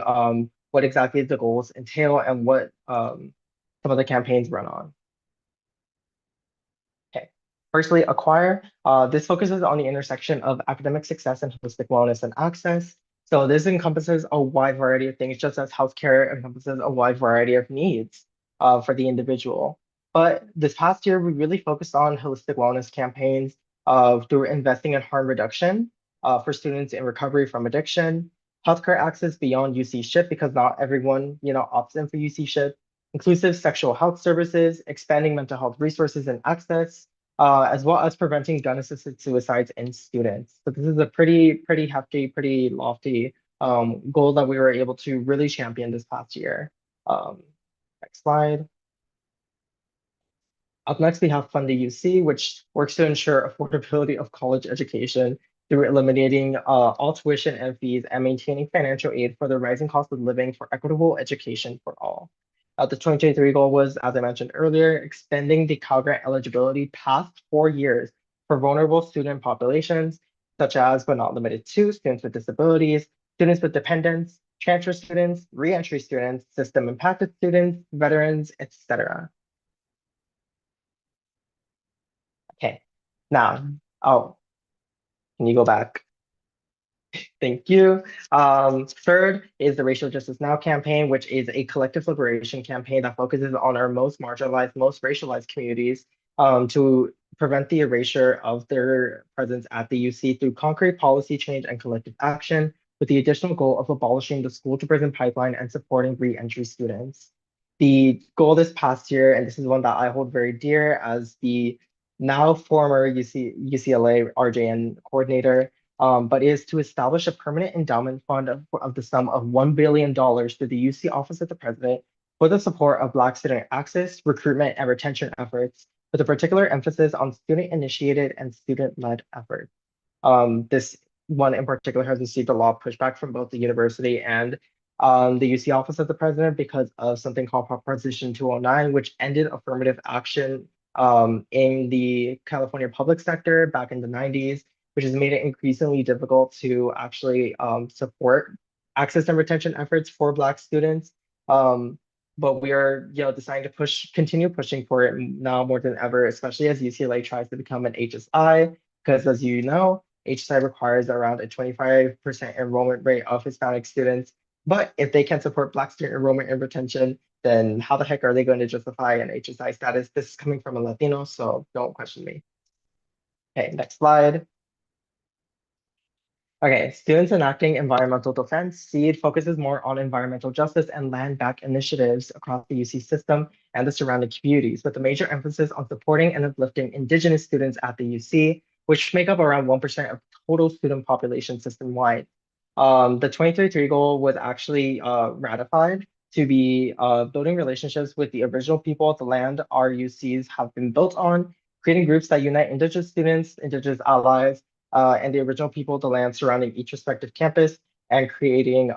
what exactly the goals entail and what some of the campaigns run on. Okay, firstly, Acquire. This focuses on the intersection of academic success and holistic wellness and access. So this encompasses a wide variety of things, just as healthcare encompasses a wide variety of needs for the individual. But this past year, we really focused on holistic wellness campaigns through investing in harm reduction for students in recovery from addiction, healthcare access beyond UC SHIP, because not everyone, opts in for UC SHIP, inclusive sexual health services, expanding mental health resources and access, as well as preventing gun-assisted suicides in students. So this is a pretty hefty, pretty lofty goal that we were able to really champion this past year. Next slide. Up next, we have Fund the UC, which works to ensure affordability of college education through eliminating all tuition and fees and maintaining financial aid for the rising cost of living for equitable education for all. The 2023 goal was, as I mentioned earlier, extending the Cal Grant eligibility past 4 years for vulnerable student populations, such as, but not limited to, students with disabilities, students with dependents, transfer students, reentry students, system impacted students, veterans, etc. Okay, now, can you go back? Thank you. Third is the Racial Justice Now campaign, which is a collective liberation campaign that focuses on our most marginalized, most racialized communities to prevent the erasure of their presence at the UC through concrete policy change and collective action, with the additional goal of abolishing the school to prison pipeline and supporting re-entry students. The goal this past year, and this is one that I hold very dear as the now former UCLA RJN coordinator, but is to establish a permanent endowment fund of the sum of $1 billion through the UC Office of the President for the support of Black student access, recruitment, and retention efforts, with a particular emphasis on student-initiated and student-led efforts. This one in particular has received a lot of pushback from both the university and the UC Office of the President because of something called Proposition 209, which ended affirmative action in the California public sector back in the 90s, which has made it increasingly difficult to actually support access and retention efforts for Black students. But we are, deciding to continue pushing for it now more than ever, especially as UCLA tries to become an HSI, because as you know, HSI requires around a 25% enrollment rate of Hispanic students. But if they can support Black student enrollment and retention, then how the heck are they going to justify an HSI status? This is coming from a Latino, so don't question me. Okay, next slide. Okay, Students Enacting Environmental Defense, SEED, focuses more on environmental justice and land back initiatives across the UC system and the surrounding communities, with a major emphasis on supporting and uplifting Indigenous students at the UC, which make up around 1% of total student population system-wide. The 2033 goal was actually ratified to be building relationships with the original people of the land our UCs have been built on, creating groups that unite Indigenous students, Indigenous allies, and the original people of the land surrounding each respective campus, and creating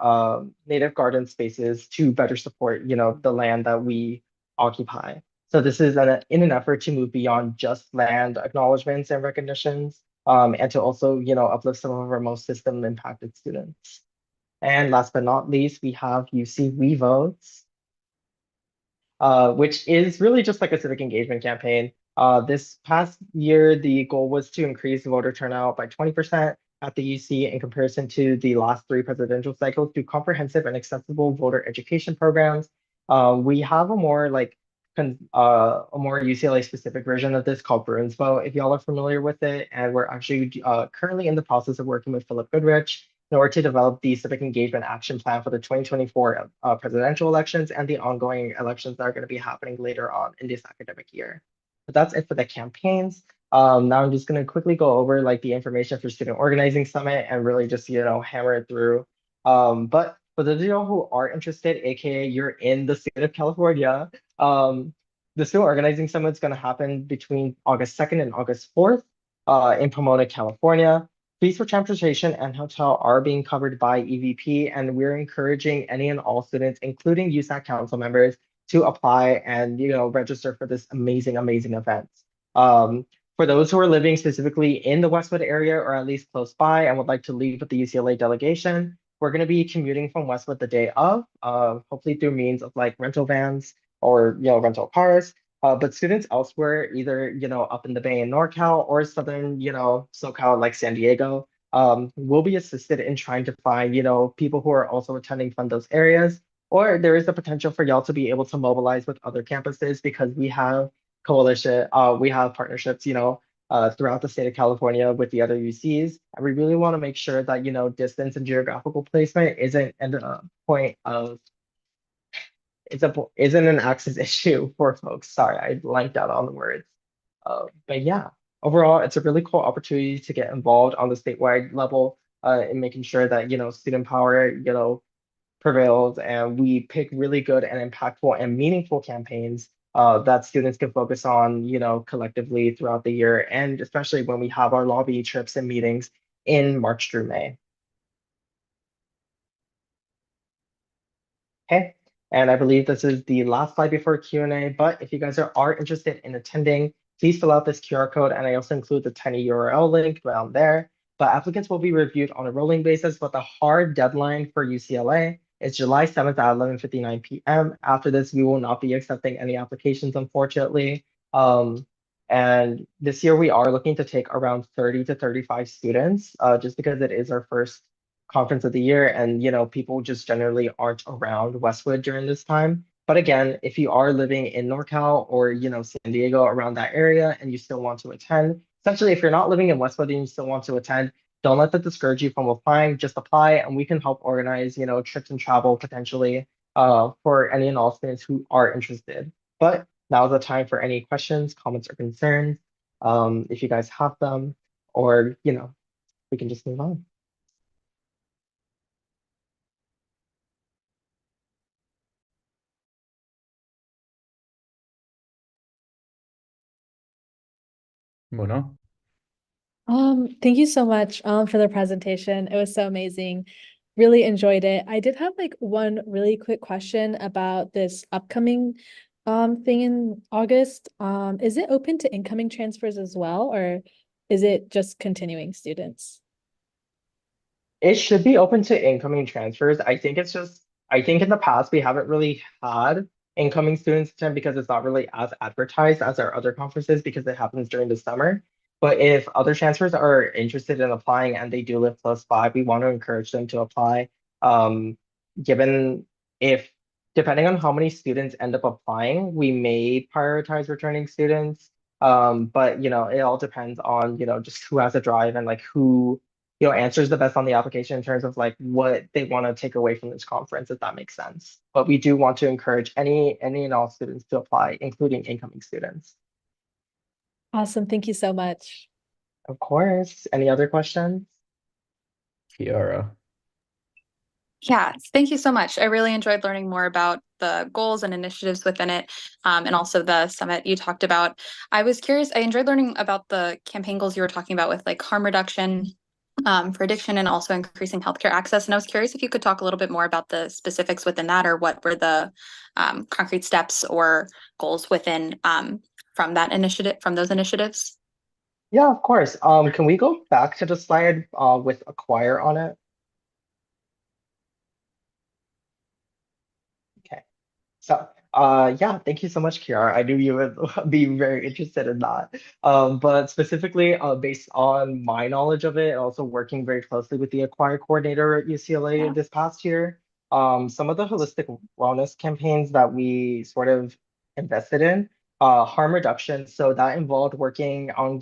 native garden spaces to better support, the land that we occupy. So this is in an effort to move beyond just land acknowledgements and recognitions, and to also, uplift some of our most system impacted students. And last but not least, we have UC We Votes, which is really just like a civic engagement campaign. This past year, the goal was to increase voter turnout by 20% at the UC in comparison to the last 3 presidential cycles through comprehensive and accessible voter education programs. We have a more UCLA specific version of this called Bruins Vote, if y'all are familiar with it. And we're actually currently in the process of working with Philip Goodrich in order to develop the civic engagement action plan for the 2024 presidential elections and the ongoing elections that are going to be happening later on in this academic year. But that's it for the campaigns. Now I'm just going to quickly go over like the information for Student Organizing Summit and really just, hammer it through. But for those of you who are interested, aka you're in the state of California, the Student Organizing Summit is going to happen between August 2nd and August 4th in Pomona, California. Fees for transportation and hotel are being covered by EVP, and we're encouraging any and all students, including USAC council members, to apply and register for this amazing, amazing event. For those who are living specifically in the Westwood area or at least close by and would like to leave with the UCLA delegation, we're going to be commuting from Westwood the day of, hopefully through means of like rental vans or rental cars. But students elsewhere, either up in the Bay in NorCal or Southern SoCal like San Diego, will be assisted in trying to find people who are also attending from those areas. Or there is the potential for y'all to be able to mobilize with other campuses because we have we have partnerships throughout the state of California with the other UCs, and we really want to make sure that distance and geographical placement isn't a point of isn't an access issue for folks. Sorry, I blanked out on the words. But yeah, overall, it's a really cool opportunity to get involved on the statewide level in making sure that student power prevails, and we pick really good and impactful and meaningful campaigns that students can focus on collectively throughout the year, and especially when we have our lobby trips and meetings in March through May. Okay, and I believe this is the last slide before Q&A, but if you guys are interested in attending, please fill out this QR code, and I also include the tiny URL link down there. But applicants will be reviewed on a rolling basis, but the hard deadline for UCLA is July 7th at 11:59 p.m. After this, we will not be accepting any applications, unfortunately. And this year we are looking to take around 30 to 35 students, just because it is our first conference of the year, and people just generally aren't around Westwood during this time. But again, if you are living in NorCal or San Diego, around that area, and you still want to attend, essentially if you're not living in Westwood and you still want to attend, don't let that discourage you from applying. Just apply and we can help organize trips and travel potentially for any and all students who are interested. But now is the time for any questions, comments, or concerns, if you guys have them, or we can just move on. Mona? Thank you so much for the presentation. It was so amazing. Really enjoyed it. I did have like one really quick question about this upcoming thing in August. Is it open to incoming transfers as well, or is it just continuing students? It should be open to incoming transfers. I think in the past we haven't really had incoming students attend because it's not really as advertised as our other conferences because it happens during the summer. But if other transfers are interested in applying and they do live close by, we want to encourage them to apply. Given if depending on how many students end up applying, we may prioritize returning students. But it all depends on just who has a drive and like who answers the best on the application in terms of like what they want to take away from this conference, if that makes sense. But we do want to encourage any and all students to apply, including incoming students. Awesome. Thank you so much. Of course. Any other questions? Kiara. Yeah, thank you so much. I really enjoyed learning more about the goals and initiatives within it, and also the summit you talked about. I was curious, I enjoyed learning about the campaign goals you were talking about with like harm reduction, for addiction and also increasing healthcare access. And I was curious if you could talk a little bit more about the specifics within that, or what were the concrete steps or goals within from that initiative, from those initiatives? Yeah, of course. Can we go back to the slide with acquire on it? Okay. So, yeah, thank you so much, Kiara. I knew you would be very interested in that. But specifically, based on my knowledge of it, and also working very closely with the Acquire coordinator at UCLA this past year, some of the holistic wellness campaigns that we sort of invested in, harm reduction. So that involved working on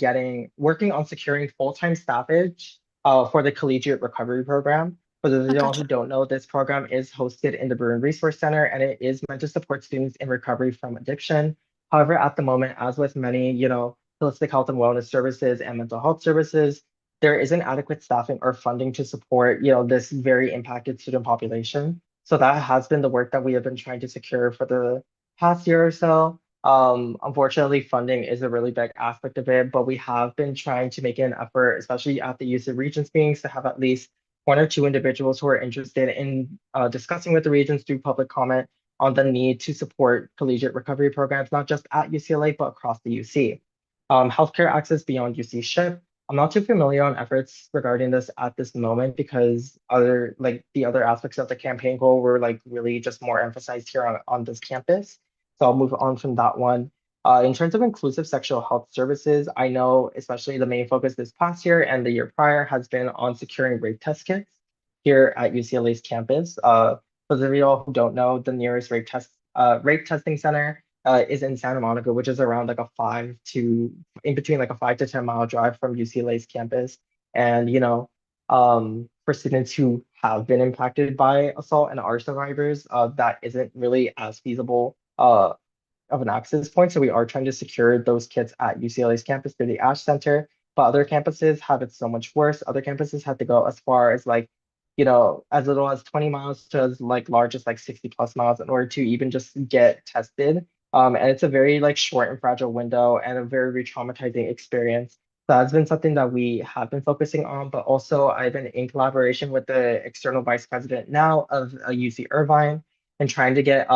securing full-time staffage, for the collegiate recovery program. For those of y'all who don't know, this program is hosted in the Bruin Resource Center, and it is meant to support students in recovery from addiction. However, at the moment, as with many, holistic health and wellness services and mental health services, there isn't adequate staffing or funding to support, this very impacted student population. So that has been the work that we have been trying to secure for the past year or so. Unfortunately, funding is a really big aspect of it, but we have been trying to make an effort, especially at the UC Regents meetings, to have at least one or two individuals who are interested in discussing with the regions through public comment on the need to support collegiate recovery programs, not just at UCLA, but across the UC. Healthcare access beyond UC SHIP. I'm not too familiar on efforts regarding this at this moment because the other aspects of the campaign goal were like really just more emphasized here on this campus. So I'll move on from that one. In terms of inclusive sexual health services, I know especially the main focus this past year and the year prior has been on securing rape test kits here at UCLA's campus. For those of you all who don't know, the nearest rape testing center is in Santa Monica, which is around like in between like a 5 to 10 mile drive from UCLA's campus. And for students who have been impacted by assault and are survivors, that isn't really as feasible of an access point. So we are trying to secure those kits at UCLA's campus through the Ash Center. But other campuses have it so much worse. Other campuses have to go as far as as little as 20 miles to as large as 60 plus miles in order to even just get tested. And it's a very short and fragile window and a very re-traumatizing experience. So that's been something that we have been focusing on, but also I've been in collaboration with the external vice president now of UC Irvine and trying to get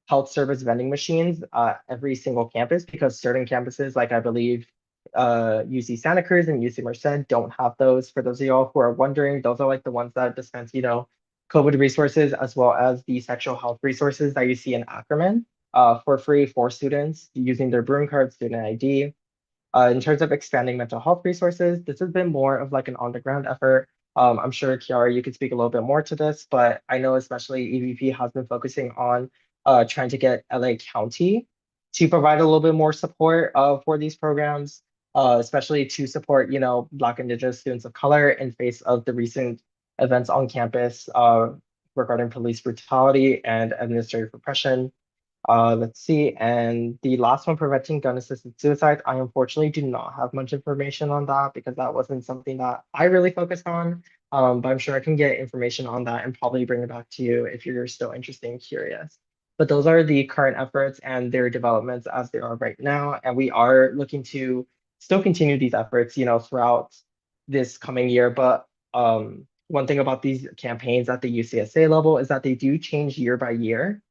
health service vending machines every single campus because certain campuses, like I believe UC Santa Cruz and UC Merced, don't have those. For those of y'all who are wondering, those are the ones that dispense, COVID resources as well as the sexual health resources that you see in Ackerman for free for students using their Bruin card, student ID. In terms of expanding mental health resources, this has been more of an on-the-ground effort. I'm sure Kiara, you could speak a little bit more to this, but I know especially EVP has been focusing on trying to get LA County to provide a little bit more support for these programs, especially to support, Black Indigenous students of color in face of the recent events on campus regarding police brutality and administrative repression. Let's see. And the last one, preventing gun-assisted suicide. I unfortunately do not have much information on that because that wasn't something that I really focused on. But I'm sure I can get information on that and probably bring it back to you if you're still interested and curious. But those are the current efforts and their developments as they are right now. And we are looking to still continue these efforts, throughout this coming year. But one thing about these campaigns at the UCSA level is that they do change year by year.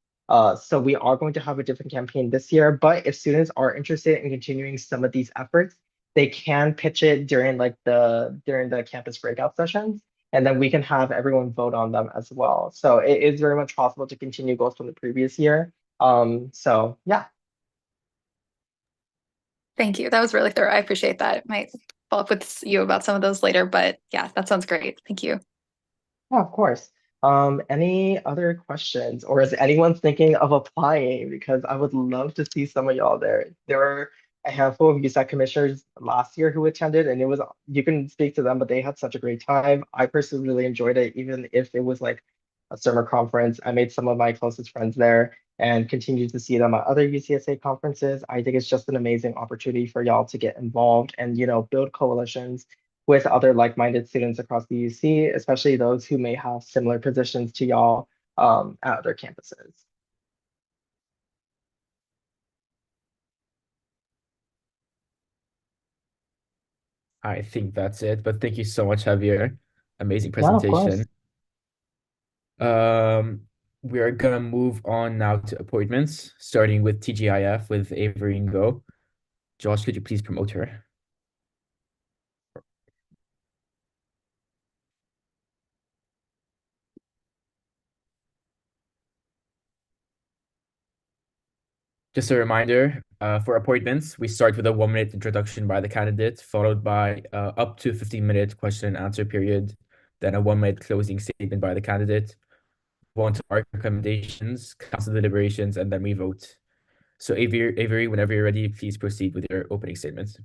So we are going to have a different campaign this year, but if students are interested in continuing some of these efforts, they can pitch it during the campus breakout sessions, and then we can have everyone vote on them as well. So it is very much possible to continue goals from the previous year. So yeah. Thank you. That was really thorough. I appreciate that. I might follow up with you about some of those later, but yeah, that sounds great. Thank you. Yeah, of course. Any other questions, or is anyone thinking of applying? Because I would love to see some of y'all there. There were a handful of USAC commissioners last year who attended, and you can speak to them, but they had such a great time. I personally really enjoyed it, even if it was a summer conference. I made some of my closest friends there and continue to see them at other UCSA conferences. I think it's just an amazing opportunity for y'all to get involved and build coalitions with other like-minded students across the UC, especially those who may have similar positions to y'all at other campuses. I think that's it, but thank you so much, Javier. Amazing Yeah, of course. presentation. We are gonna move on now to appointments, starting with TGIF with Avery Ngo. Josh, could you please promote her? Just a reminder, for appointments, we start with a 1-minute introduction by the candidate, followed by up to 15-minute question and answer period, then a 1-minute closing statement by the candidate, on to our recommendations, council deliberations, and then we vote. So Avery, whenever you're ready, please proceed with your opening statements.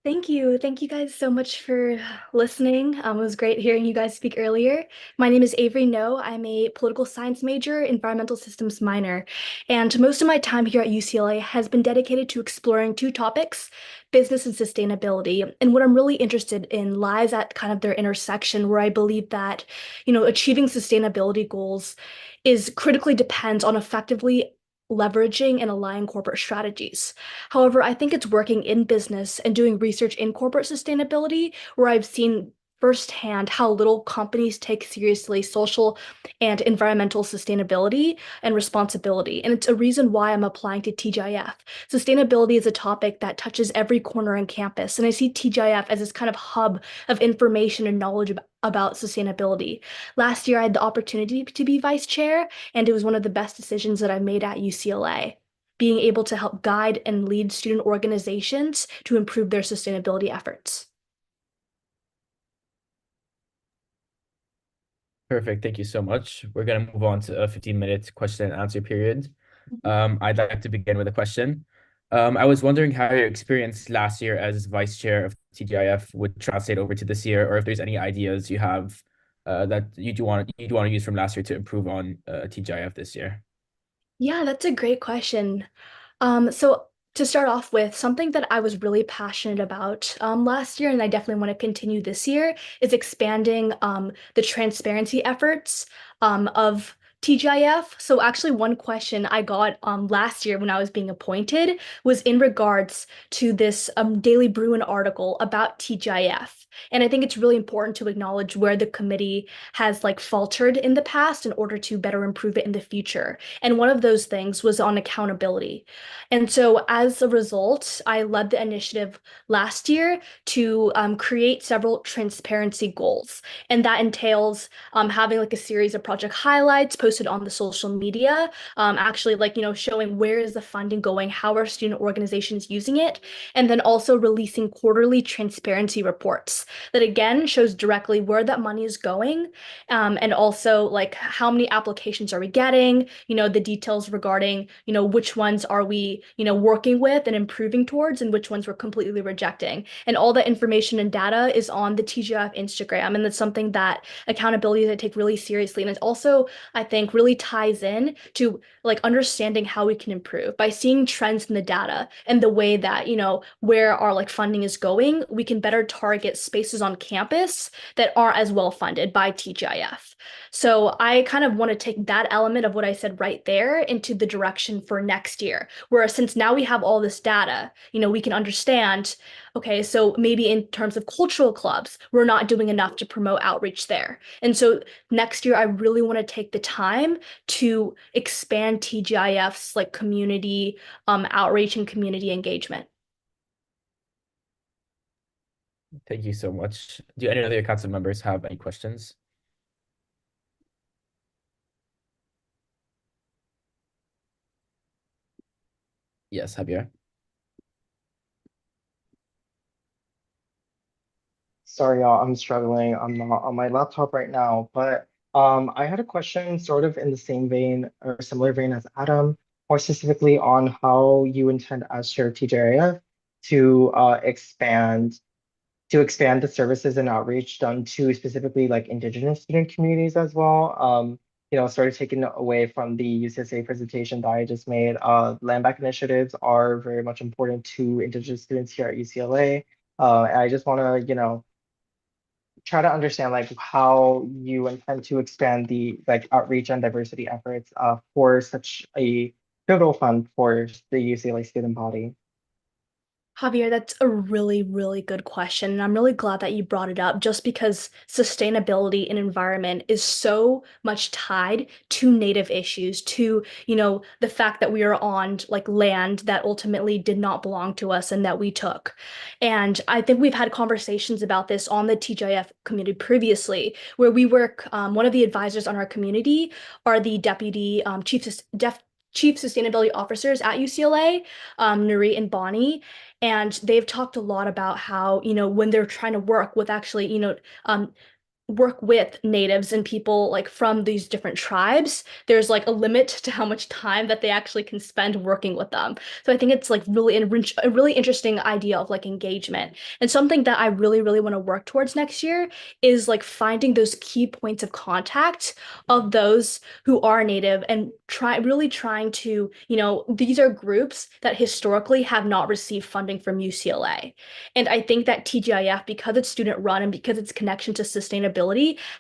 Thank you. Thank you guys so much for listening. It was great hearing you guys speak earlier. My name is Avery No. I'm a political science major, environmental systems minor, and most of my time here at UCLA has been dedicated to exploring two topics, business and sustainability. And what I'm really interested in lies at kind of their intersection, where I believe that, achieving sustainability goals is critically depends on effectively leveraging and aligning corporate strategies. However, I think it's working in business and doing research in corporate sustainability where I've seen firsthand how little companies take seriously social and environmental sustainability and responsibility. And it's a reason why I'm applying to TGIF. Sustainability is a topic that touches every corner on campus, and I see TGIF as this kind of hub of information and knowledge about sustainability. Last year, I had the opportunity to be vice chair, and it was one of the best decisions that I've made at UCLA, being able to help guide and lead student organizations to improve their sustainability efforts. Perfect. Thank you so much. We're going to move on to a 15-minute question and answer period. I'd like to begin with a question. I was wondering how your experience last year as vice chair of TGIF would translate over to this year, or if there's any ideas you have that you'd want to use from last year to improve on TGIF this year. Yeah, that's a great question. So to start off with, something that I was really passionate about last year, and I definitely want to continue this year, is expanding the transparency efforts of TGIF. So actually, one question I got last year when I was being appointed was in regards to this Daily Bruin article about TGIF. And I think it's really important to acknowledge where the committee has faltered in the past in order to better improve it in the future. And one of those things was on accountability. And so as a result, I led the initiative last year to create several transparency goals. And that entails having a series of project highlights posted on the social media, actually showing where is the funding going, how are student organizations using it, and then also releasing quarterly transparency reports that again shows directly where that money is going, and also how many applications are we getting, the details regarding, which ones are we, working with and improving towards, and which ones we're completely rejecting. And all that information and data is on the TGIF Instagram, and that's something that accountability I take really seriously. And it also, I think, really ties in to understanding how we can improve by seeing trends in the data and the way that, where our funding is going, we can better target spaces on campus that aren't as well funded by TGIF. So I kind of want to take that element of what I said right there into the direction for next year, where since now we have all this data, we can understand, okay, so maybe in terms of cultural clubs, we're not doing enough to promote outreach there. And so next year, I really want to take the time to expand TGIF's community outreach and community engagement. Thank you so much. Do any other council members have any questions? Yes, Javier. Sorry, y'all, I'm struggling. I'm not on my laptop right now, but I had a question sort of in the same vein or similar vein as Adam, more specifically on how you intend as chair of TGIF to expand the services and outreach done to specifically Indigenous student communities as well. Sort of taken away from the UCSA presentation that I just made. Land back initiatives are very much important to Indigenous students here at UCLA. And I just want to, try to understand like how you intend to expand the like outreach and diversity efforts for such a pivotal fund for the UCLA student body. Javier, that's a really, really good question. And I'm really glad that you brought it up just because sustainability and environment is so much tied to native issues, to, the fact that we are on like land that ultimately did not belong to us and that we took. And I think we've had conversations about this on the TGIF community previously, where we work, one of the advisors on our community are the deputy chief sustainability officers at UCLA, Nuri and Bonnie. And they've talked a lot about how, when they're trying to work with actually, work with natives and people like from these different tribes, there's like a limit to how much time that they actually can spend working with them. So I think it's like really a really interesting idea of like engagement. And something that I really, really want to work towards next year is like finding those key points of contact of those who are native and trying to, these are groups that historically have not received funding from UCLA. And I think that TGIF, because it's student run and because its connection to sustainability,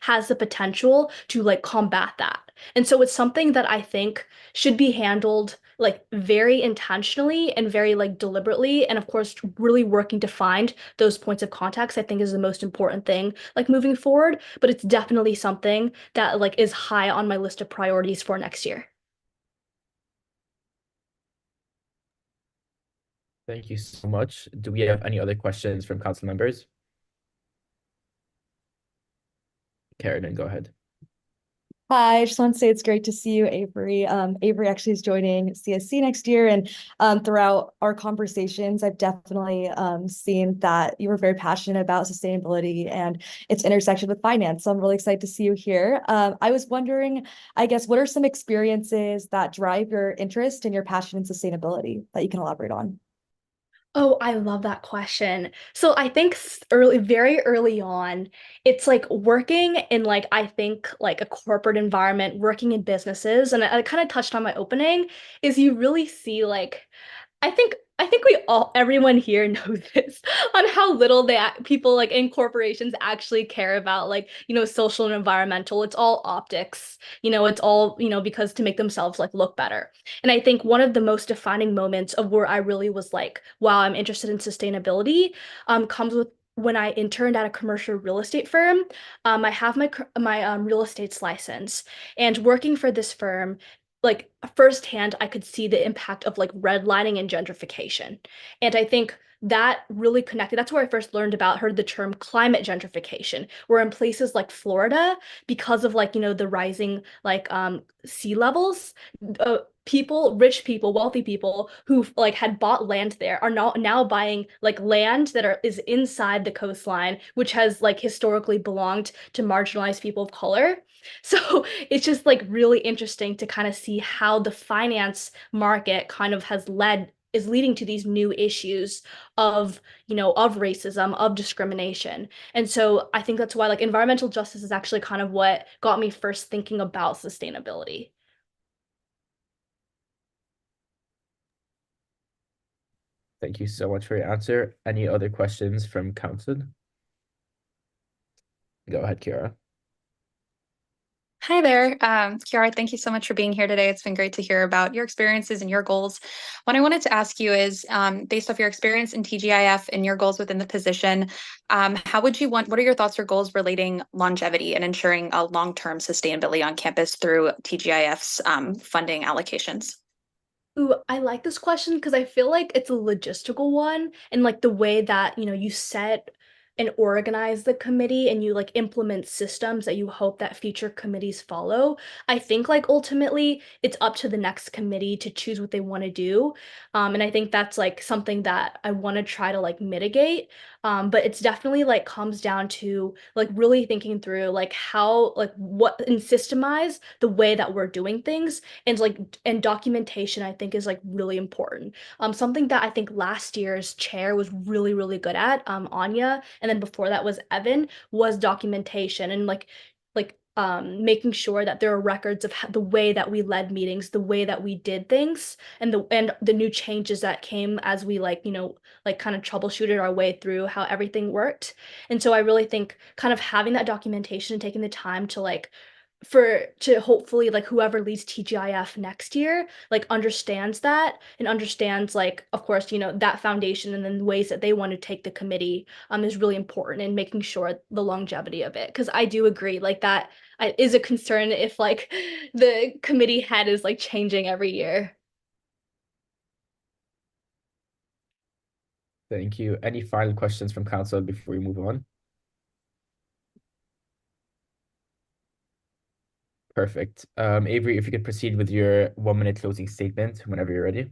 has the potential to like combat that. And so it's something that I think should be handled like very intentionally and very like deliberately. And of course, really working to find those points of contacts, I think is the most important thing like moving forward. But it's definitely something that like is high on my list of priorities for next year. Thank you so much. Do we have any other questions from council members? Karen, go ahead. Hi, I just want to say it's great to see you, Avery. Avery actually is joining CSC next year, and throughout our conversations, I've definitely seen that you were very passionate about sustainability and its intersection with finance. So I'm really excited to see you here. I was wondering, I guess, what are some experiences that drive your interest and your passion in sustainability that you can elaborate on? Oh, I love that question. So I think very early on, it's like working in like I think like a corporate environment, working in businesses, and I kind of touched on my opening, is you really see like I think everyone here knows this on how little people like in corporations actually care about like, social and environmental. It's all optics. It's all, because to make themselves like look better. And I think one of the most defining moments of where I really was like, wow, I'm interested in sustainability, comes with when I interned at a commercial real estate firm. I have my real estate's license, and working for this firm, like firsthand, I could see the impact of like redlining and gentrification. And I think that really connected. That's where I first heard the term climate gentrification, where in places like Florida, because of like, the rising like sea levels, rich people, wealthy people who like had bought land there are now buying like land that is inside the coastline, which has like historically belonged to marginalized people of color. So it's just like really interesting to kind of see how the finance market kind of is leading to these new issues of, of racism, of discrimination. And so I think that's why like environmental justice is actually kind of what got me first thinking about sustainability. Thank you so much for your answer. Any other questions from council? Go ahead, Kira. Hi there, Kiara, thank you so much for being here today. It's been great to hear about your experiences and your goals. What I wanted to ask you is, based off your experience in TGIF and your goals within the position, what are your thoughts or goals relating longevity and ensuring a long-term sustainability on campus through TGIF's funding allocations? Ooh, I like this question because I feel like it's a logistical one, and like the way that, you set and organize the committee and you like implement systems that you hope that future committees follow. I think like ultimately it's up to the next committee to choose what they want to do. And I think that's like something that I want to try to like mitigate. But it's definitely like comes down to like really thinking through like how like what and systemize the way that we're doing things, and documentation I think is like really important. Something that I think last year's chair was really, really good at, Anya, and then before that was Evan, was documentation and like making sure that there are records of the way that we led meetings, the way that we did things, and the new changes that came as we kind of troubleshooted our way through how everything worked. And so I really think kind of having that documentation and taking the time to hopefully whoever leads TGIF next year understands that and understands of course that foundation and then the ways that they want to take the committee is really important in making sure the longevity of it, because I do agree that is a concern if the committee head is changing every year. Thank you. Any final questions from council before we move on? Perfect. Avery, if you could proceed with your 1-minute closing statement whenever you're ready.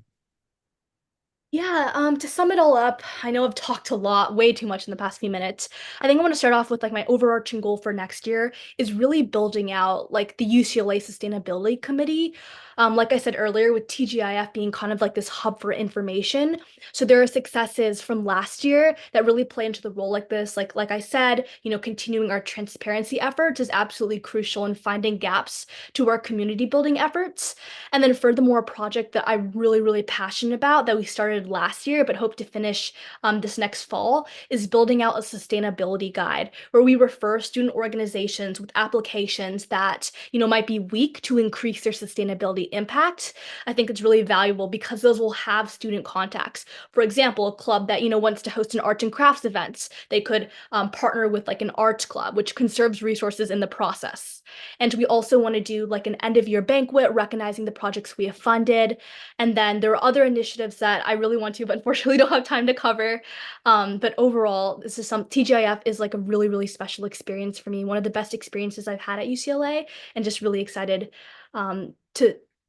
Yeah, to sum it all up, I know I've talked a lot, way too much in the past few minutes. I think I want to start off with my overarching goal for next year is really building out the UCLA Sustainability Committee. Like I said earlier, with TGIF being kind of this hub for information. So there are successes from last year that really play into the role like this. Like I said, continuing our transparency efforts is absolutely crucial in finding gaps to our community building efforts. And then furthermore, a project that I'm really, really passionate about that we started last year but hope to finish this next fall is building out a sustainability guide where we refer student organizations with applications that might be weak to increase their sustainability impact. I think it's really valuable because those will have student contacts. For example, a club that wants to host an arts and crafts events, they could partner with an arts club, which conserves resources in the process. And we also want to do an end of year banquet recognizing the projects we have funded. And then there are other initiatives that I really want to, but unfortunately don't have time to cover. But overall, this is TGIF is a really, really special experience for me. One of the best experiences I've had at UCLA, and just really excited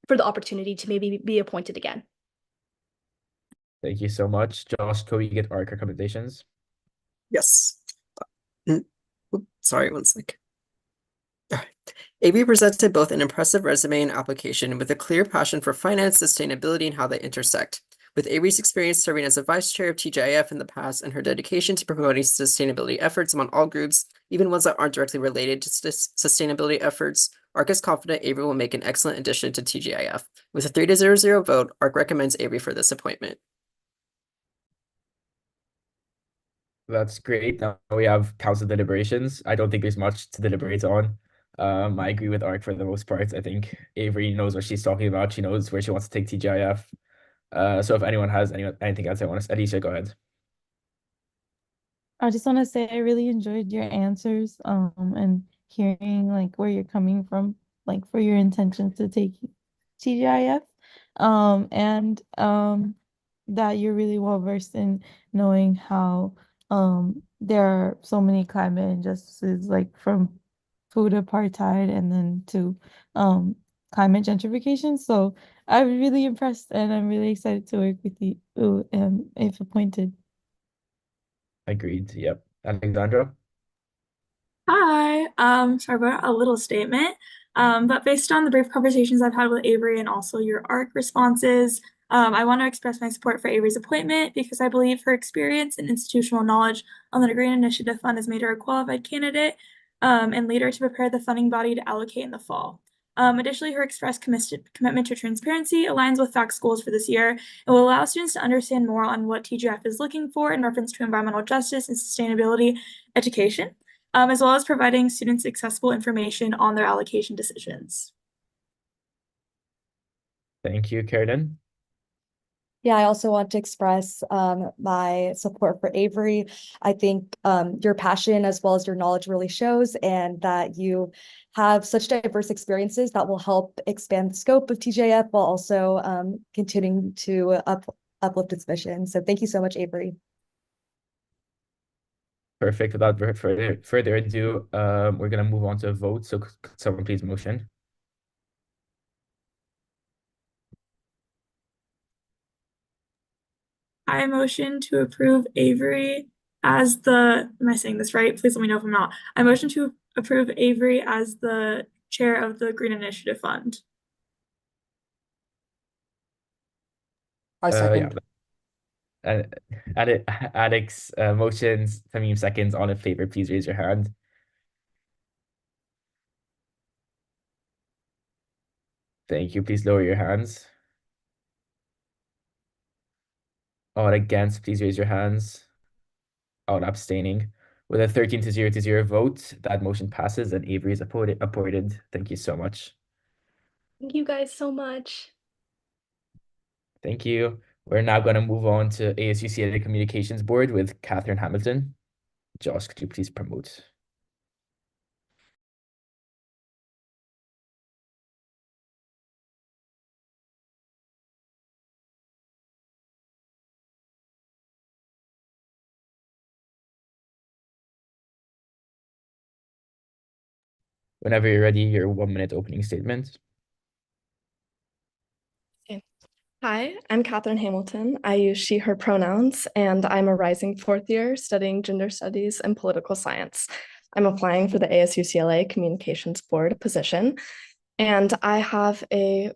for the opportunity to maybe be appointed again. Thank you so much. Josh, can we get our recommendations? Yes. Sorry, one sec. All right. Avery presented both an impressive resume and application with a clear passion for finance, sustainability, and how they intersect. With Avery's experience serving as a vice chair of TGIF in the past and her dedication to promoting sustainability efforts among all groups, even ones that aren't directly related to sustainability efforts, ARC is confident Avery will make an excellent addition to TGIF. With a 3-0 vote, ARC recommends Avery for this appointment. That's great. Now we have council deliberations. I don't think there's much to deliberate on. I agree with ARC for the most part. I think Avery knows what she's talking about. She knows where she wants to take TGIF. So if anyone has anything else, Alicia, go ahead. I just want to say I really enjoyed your answers, and hearing where you're coming from, for your intentions to take TGIF, and that you're really well versed in knowing how there are so many climate injustices, from food apartheid and then to climate gentrification. So I'm really impressed and I'm really excited to work with you, if appointed. Agreed. Yep. Alexandra? Hi. Sorry about a little statement. But based on the brief conversations I've had with Avery and also your ARC responses, I want to express my support for Avery's appointment because I believe her experience and institutional knowledge on the Green Initiative Fund has made her a qualified candidate and leader to prepare the funding body to allocate in the fall. Additionally, her expressed commitment to transparency aligns with FACT's goals for this year and will allow students to understand more on what TGIF is looking for in reference to environmental justice and sustainability education, as well as providing students accessible information on their allocation decisions. Thank you, Karen. Yeah, I also want to express my support for Avery. I think your passion as well as your knowledge really shows, and that you have such diverse experiences that will help expand the scope of TJF while also continuing to uplift its mission. So thank you so much, Avery. Perfect. Without further ado, we're gonna move on to a vote. So could someone please motion? I motion to approve Avery as the, am I saying this right? Please let me know if I'm not. I motion to approve Avery as the chair of the Green Initiative Fund. I second. Yeah. Alex motions, Tamim seconds. All in favor, please raise your hand. Thank you. Please lower your hands. All against, please raise your hands. All abstaining. With a 13-0 vote, that motion passes and Avery is appointed. Thank you so much. Thank you guys so much. Thank you. We're now going to move on to ASUCLA Communications Board with Catherine Hamilton. Josh, could you please promote? Whenever you're ready, your 1-minute opening statement. Okay. Hi, I'm Catherine Hamilton. I use she, her pronouns, and I'm a rising fourth year studying gender studies and political science. I'm applying for the ASUCLA Communications Board position, and I have a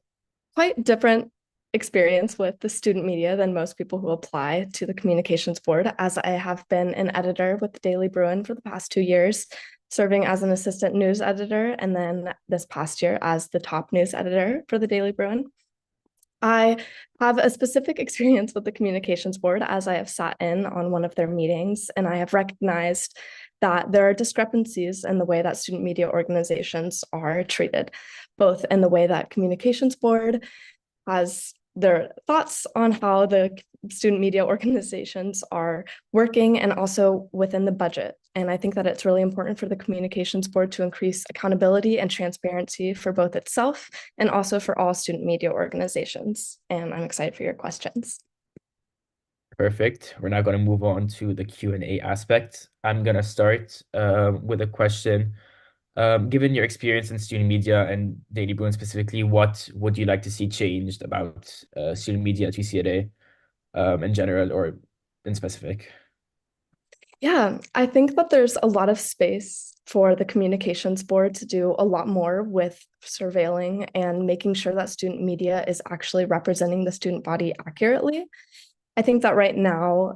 quite different experience with the student media than most people who apply to the Communications Board, as I have been an editor with the Daily Bruin for the past 2 years, serving as an assistant news editor, and then this past year as the top news editor for the Daily Bruin. I have a specific experience with the Communications Board as I have sat in on one of their meetings, and I have recognized that there are discrepancies in the way that student media organizations are treated, both in the way that Communications Board has their thoughts on how the student media organizations are working and also within the budget. And I think that it's really important for the Communications Board to increase accountability and transparency for both itself and also for all student media organizations. And I'm excited for your questions. Perfect. We're now going to move on to the Q&A aspect. I'm going to start with a question. Given your experience in student media and Daily Bruin specifically, what would you like to see changed about student media at UCLA in general or in specific? Yeah, I think that there's a lot of space for the Communications Board to do a lot more with surveilling and making sure that student media is actually representing the student body accurately. I think that right now,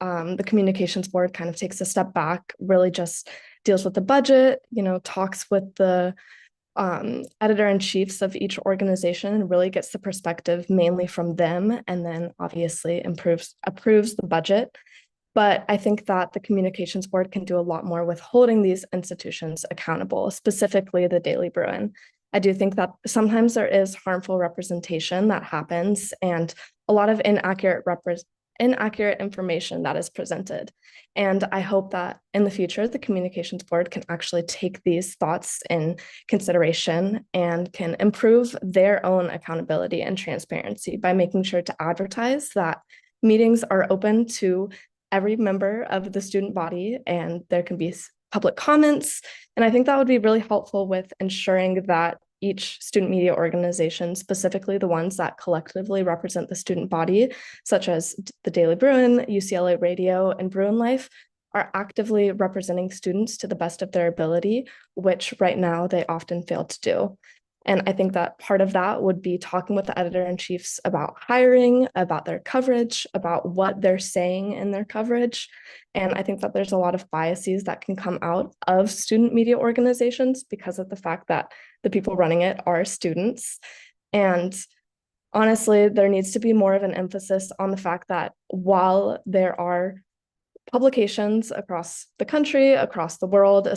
the Communications Board kind of takes a step back, really just deals with the budget, talks with the editor-in-chiefs of each organization and really gets the perspective mainly from them, and then obviously approves the budget. But I think that the Communications Board can do a lot more with holding these institutions accountable, specifically the Daily Bruin. I do think that sometimes there is harmful representation that happens and a lot of inaccurate information that is presented. And I hope that in the future, the Communications Board can actually take these thoughts in consideration and can improve their own accountability and transparency by making sure to advertise that meetings are open to every member of the student body and there can be public comments. And I think that would be really helpful with ensuring that each student media organization, specifically the ones that collectively represent the student body, such as the Daily Bruin, UCLA Radio, and Bruin Life, are actively representing students to the best of their ability, which right now they often fail to do. And I think that part of that would be talking with the editor-in-chiefs about hiring, about their coverage, about what they're saying in their coverage. And I think that there's a lot of biases that can come out of student media organizations because of the fact that the people running it are students. And honestly, there needs to be more of an emphasis on the fact that while there are publications across the country, across the world,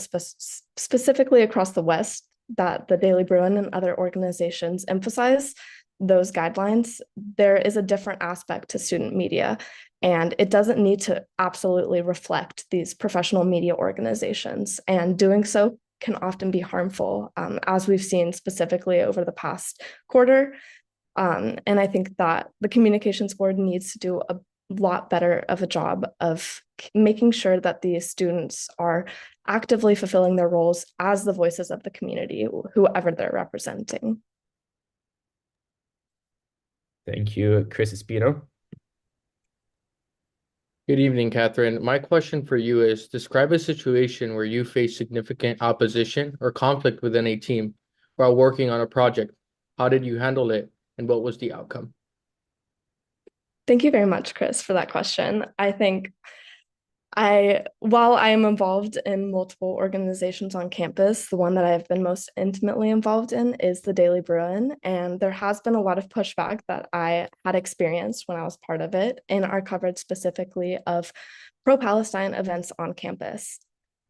specifically across the West, that the Daily Bruin and other organizations emphasize those guidelines, there is a different aspect to student media, and it doesn't need to absolutely reflect these professional media organizations. And doing so can often be harmful, as we've seen specifically over the past quarter. And I think that the Communications Board needs to do a lot better of a job of making sure that these students are actively fulfilling their roles as the voices of the community, whoever they're representing. Thank you, Chris Espino. Good evening, Catherine. My question for you is, describe a situation where you face significant opposition or conflict within a team while working on a project. How did you handle it, and what was the outcome? Thank you very much, Chris, for that question. I think While I am involved in multiple organizations on campus, the one that I've been most intimately involved in is the Daily Bruin, and there has been a lot of pushback that I had experienced when I was part of it in our coverage specifically of pro-Palestine events on campus.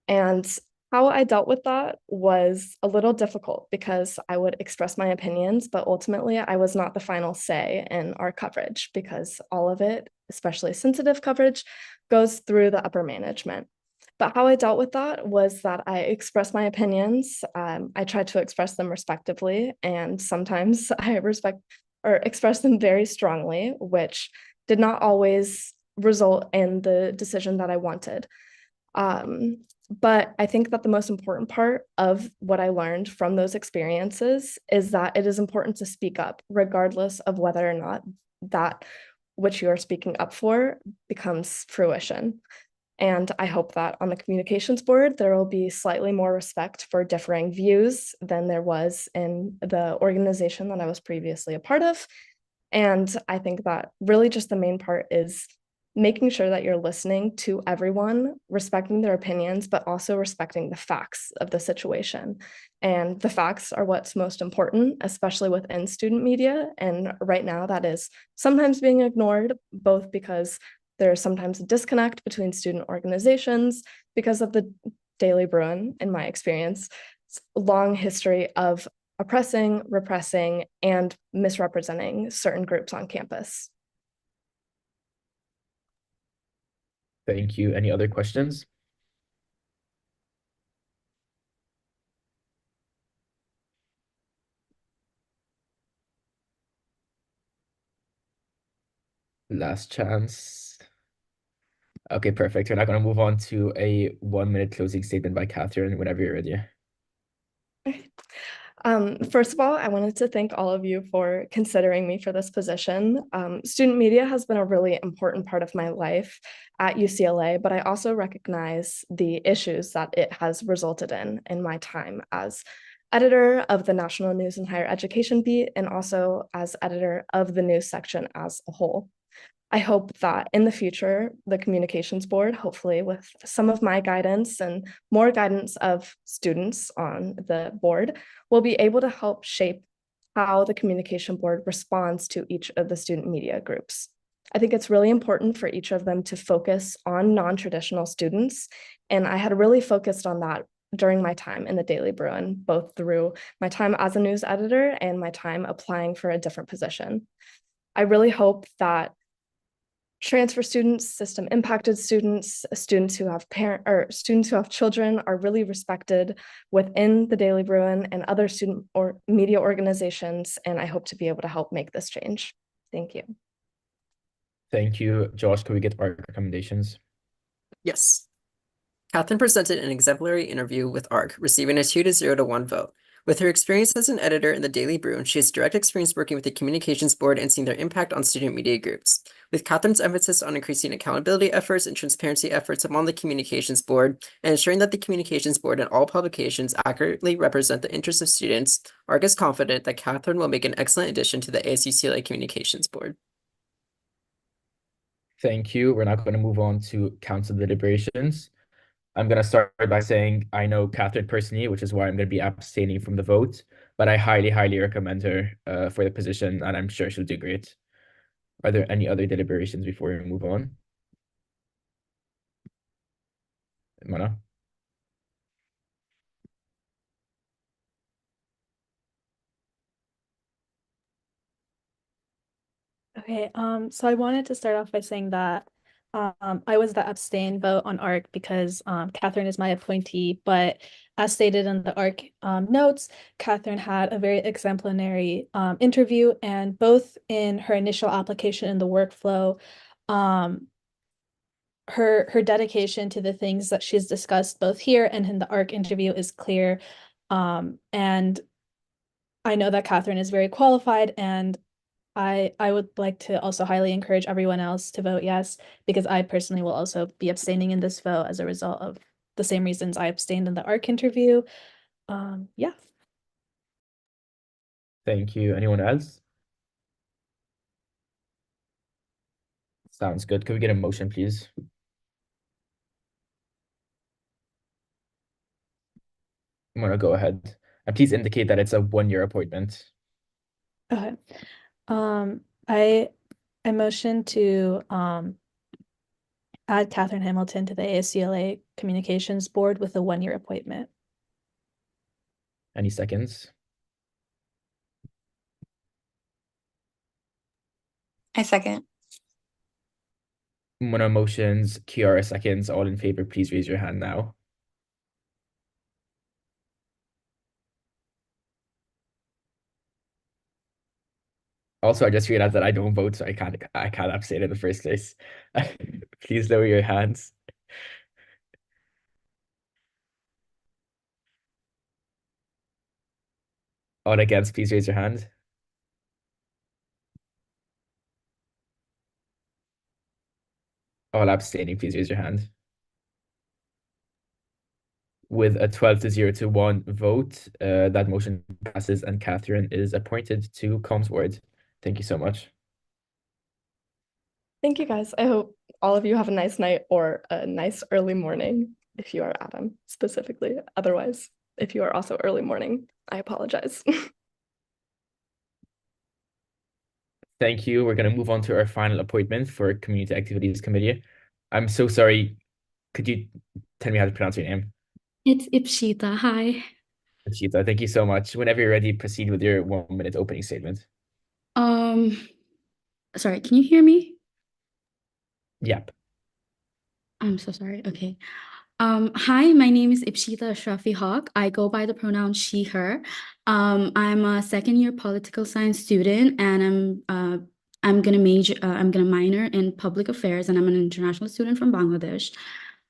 And how I dealt with that was a little difficult because I would express my opinions, but ultimately I was not the final say in our coverage because all of it, especially sensitive coverage, goes through the upper management. But how I dealt with that was that I expressed my opinions. I tried to express them respectively, and sometimes I respect or express them very strongly, which did not always result in the decision that I wanted. But I think that the most important part of what I learned from those experiences is that it is important to speak up, regardless of whether or not that which you are speaking up for becomes fruition. And I hope that on the communications board, there will be slightly more respect for differing views than there was in the organization that I was previously a part of. And I think that really just the main part is making sure that you're listening to everyone, respecting their opinions, but also respecting the facts of the situation. And the facts are what's most important, especially within student media. And right now, that is sometimes being ignored, both because there's sometimes a disconnect between student organizations because of the Daily Bruin, in my experience, long history of oppressing, repressing, and misrepresenting certain groups on campus. Thank you. Any other questions? Last chance. Okay, perfect. We're now going to move on to a 1-minute closing statement by Catherine whenever you're ready. First of all, I wanted to thank all of you for considering me for this position. Student media has been a really important part of my life at UCLA, but I also recognize the issues that it has resulted in my time as editor of the National News and Higher Education beat, and also as editor of the news section as a whole. I hope that in the future, the communications board, hopefully with some of my guidance and more guidance of students on the board, will be able to help shape how the communication board responds to each of the student media groups. I think it's really important for each of them to focus on non-traditional students. And I had really focused on that during my time in the Daily Bruin, both through my time as a news editor and my time applying for a different position. I really hope that transfer students, system impacted students, students who have students who have children are really respected within the Daily Bruin and other student or media organizations. And I hope to be able to help make this change. Thank you. Thank you. Josh, can we get our recommendations? Yes. Catherine presented an exemplary interview with ARC, receiving a 2-0 to 1 vote. With her experience as an editor in the Daily Bruin, she has direct experience working with the communications board and seeing their impact on student media groups. With Catherine's emphasis on increasing accountability efforts and transparency efforts among the communications board and ensuring that the communications board and all publications accurately represent the interests of students, ARC is confident that Catherine will make an excellent addition to the ASUCLA communications board. Thank you. We're now going to move on to council deliberations. I'm going to start by saying I know Catherine personally, which is why I'm going to be abstaining from the vote, but I highly, highly recommend her for the position, and I'm sure she'll do great. Are there any other deliberations before we move on? Mana? Okay, so I wanted to start off by saying that I was the abstain vote on ARC because Catherine is my appointee, but as stated in the ARC notes, Catherine had a very exemplary interview, and both in her initial application and the workflow, her dedication to the things that she's discussed both here and in the ARC interview is clear. And I know that Catherine is very qualified, and I would like to also highly encourage everyone else to vote yes, because I personally will also be abstaining in this vote as a result of the same reasons I abstained in the ARC interview. Yeah. Thank you. Anyone else? Sounds good. Could we get a motion, please? I'm gonna go ahead. And please indicate that it's a 1-year appointment. Okay. I motion to add Catherine Hamilton to the ASCLA Communications Board with a 1-year appointment. Any seconds? I second. Mona motions, Kiara seconds. All in favor, please raise your hand now. Also, I just realized that I don't vote, so I can't abstain in the first place. Please lower your hands. All against, please raise your hand. All abstaining, please raise your hand. With a 12-0 to 1 vote, that motion passes and Catherine is appointed to Comms Board. Thank you so much. Thank you guys. I hope all of you have a nice night or a nice early morning if you are Adam specifically. Otherwise, if you are also early morning, I apologize. Thank you. We're going to move on to our final appointment for Community Activities Committee. I'm so sorry. Could you tell me how to pronounce your name? It's Ipshita. Hi. Cheetah, thank you so much. Whenever you're ready, proceed with your 1-minute opening statement. Um, Sorry, can you hear me? Yep. I'm so sorry. Okay. Hi, my name is Ipshita Ashrafi Haq. I go by the pronoun she, her. I'm a second-year political science student, and I'm gonna minor in public affairs, and I'm an international student from Bangladesh.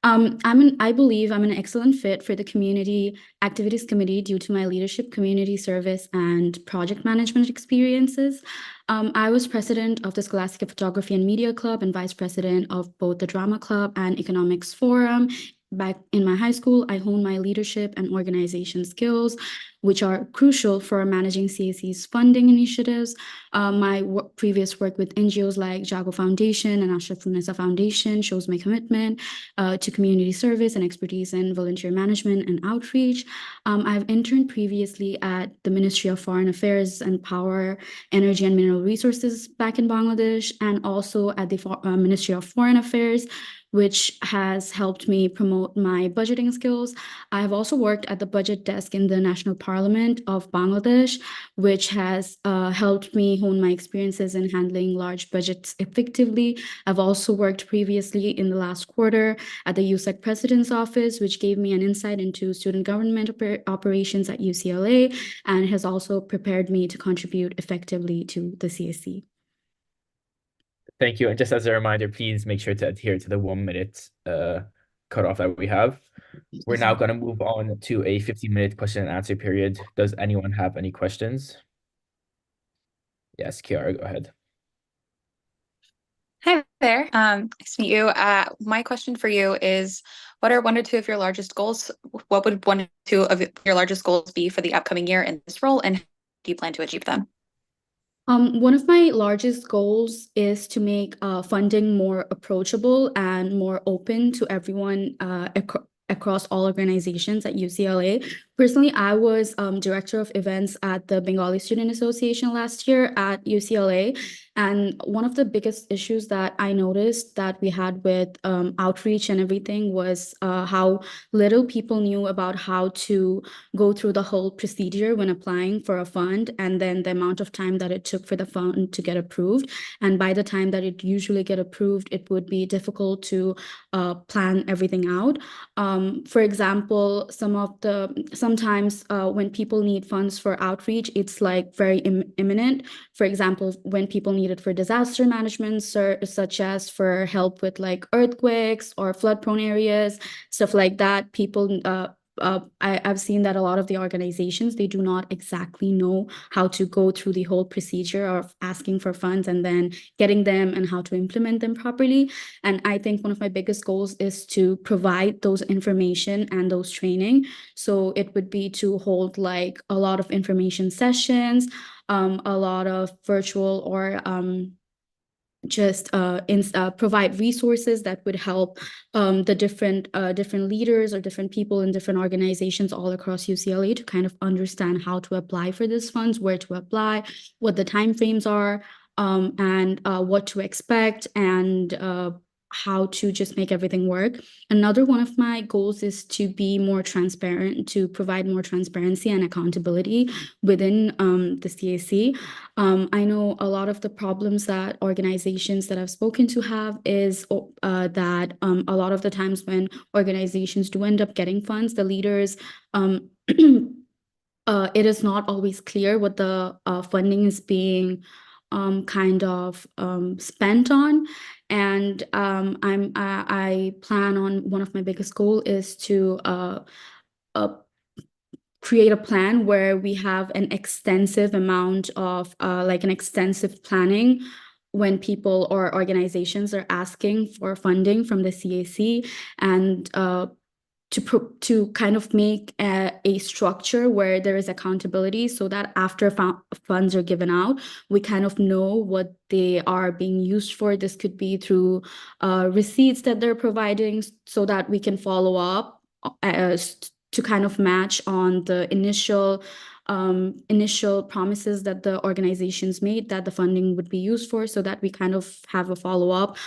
I believe I'm an excellent fit for the Community Activities Committee due to my leadership, community service, and project management experiences. I was president of the Scholastic Photography and Media Club and vice president of both the Drama Club and Economics Forum. Back in my high school, I honed my leadership and organization skills, which are crucial for managing CAC's funding initiatives. My previous work with NGOs like Jago Foundation and Ashraf Funesa Foundation shows my commitment to community service and expertise in volunteer management and outreach. I've interned previously at the Ministry of Foreign Affairs and Power, Energy and Mineral Resources back in Bangladesh, and also at the Ministry of Foreign Affairs, which has helped me promote my budgeting skills. I have also worked at the budget desk in the National Parliament of Bangladesh, which has helped me hone my experiences in handling large budgets effectively. I've also worked previously in the last quarter at the USAC President's Office, which gave me an insight into student government operations at UCLA and has also prepared me to contribute effectively to the CSC. Thank you. And just as a reminder, please make sure to adhere to the 1-minute cutoff that we have. We're now going to move on to a 15-minute question and answer period. Does anyone have any questions? Yes, Kiara, go ahead. Hi there. Nice to meet you. My question for you is, what are 1 or 2 of your largest goals? What would 1 or 2 of your largest goals be for the upcoming year in this role, and how do you plan to achieve them? One of my largest goals is to make funding more approachable and more open to everyone across all organizations at UCLA. Personally, I was director of events at the Bengali Student Association last year at UCLA. And one of the biggest issues that I noticed that we had with outreach and everything was how little people knew about how to go through the whole procedure when applying for a fund, and then the amount of time that it took for the fund to get approved. And by the time that it usually get approved, it would be difficult to plan everything out. For example, sometimes when people need funds for outreach, it's like very imminent. For example, when people need it for disaster management, such as for help with like earthquakes or flood-prone areas, stuff like that, people I've seen that a lot of the organizations, they do not exactly know how to go through the whole procedure of asking for funds and then getting them and how to implement them properly. And I think one of my biggest goals is to provide those information and those training. So it would be to hold like a lot of information sessions, a lot of virtual or just provide resources that would help the different leaders or different people in different organizations all across UCLA to kind of understand how to apply for these funds, where to apply, what the timeframes are, and what to expect, and how to just make everything work. Another one of my goals is to be more transparent, to provide more transparency and accountability within the CAC. I know a lot of the problems that organizations that I've spoken to have is that a lot of the times when organizations do end up getting funds, the leaders it is not always clear what the funding is being kind of spent on. And I plan on, one of my biggest goal is to create a plan where we have an extensive amount of like an extensive planning when people or organizations are asking for funding from the CAC, and to kind of make a structure where there is accountability, so that after funds are given out, we kind of know what they are being used for. This could be through receipts that they're providing, so that we can follow up to kind of match on the initial promises that the organizations made that the funding would be used for, so that we kind of have a follow-up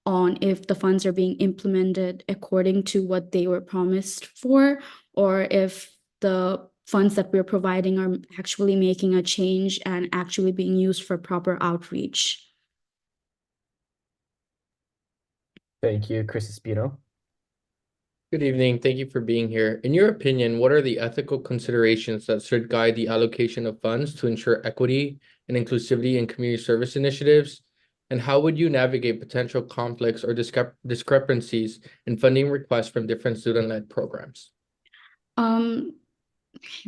on if the funds are being implemented according to what they were promised for, or if the funds that we're providing are actually making a change and actually being used for proper outreach. Thank you, Chris Espino. Good evening. Thank you for being here. In your opinion, what are the ethical considerations that should guide the allocation of funds to ensure equity and inclusivity in community service initiatives? And how would you navigate potential conflicts or discrepancies in funding requests from different student-led programs? That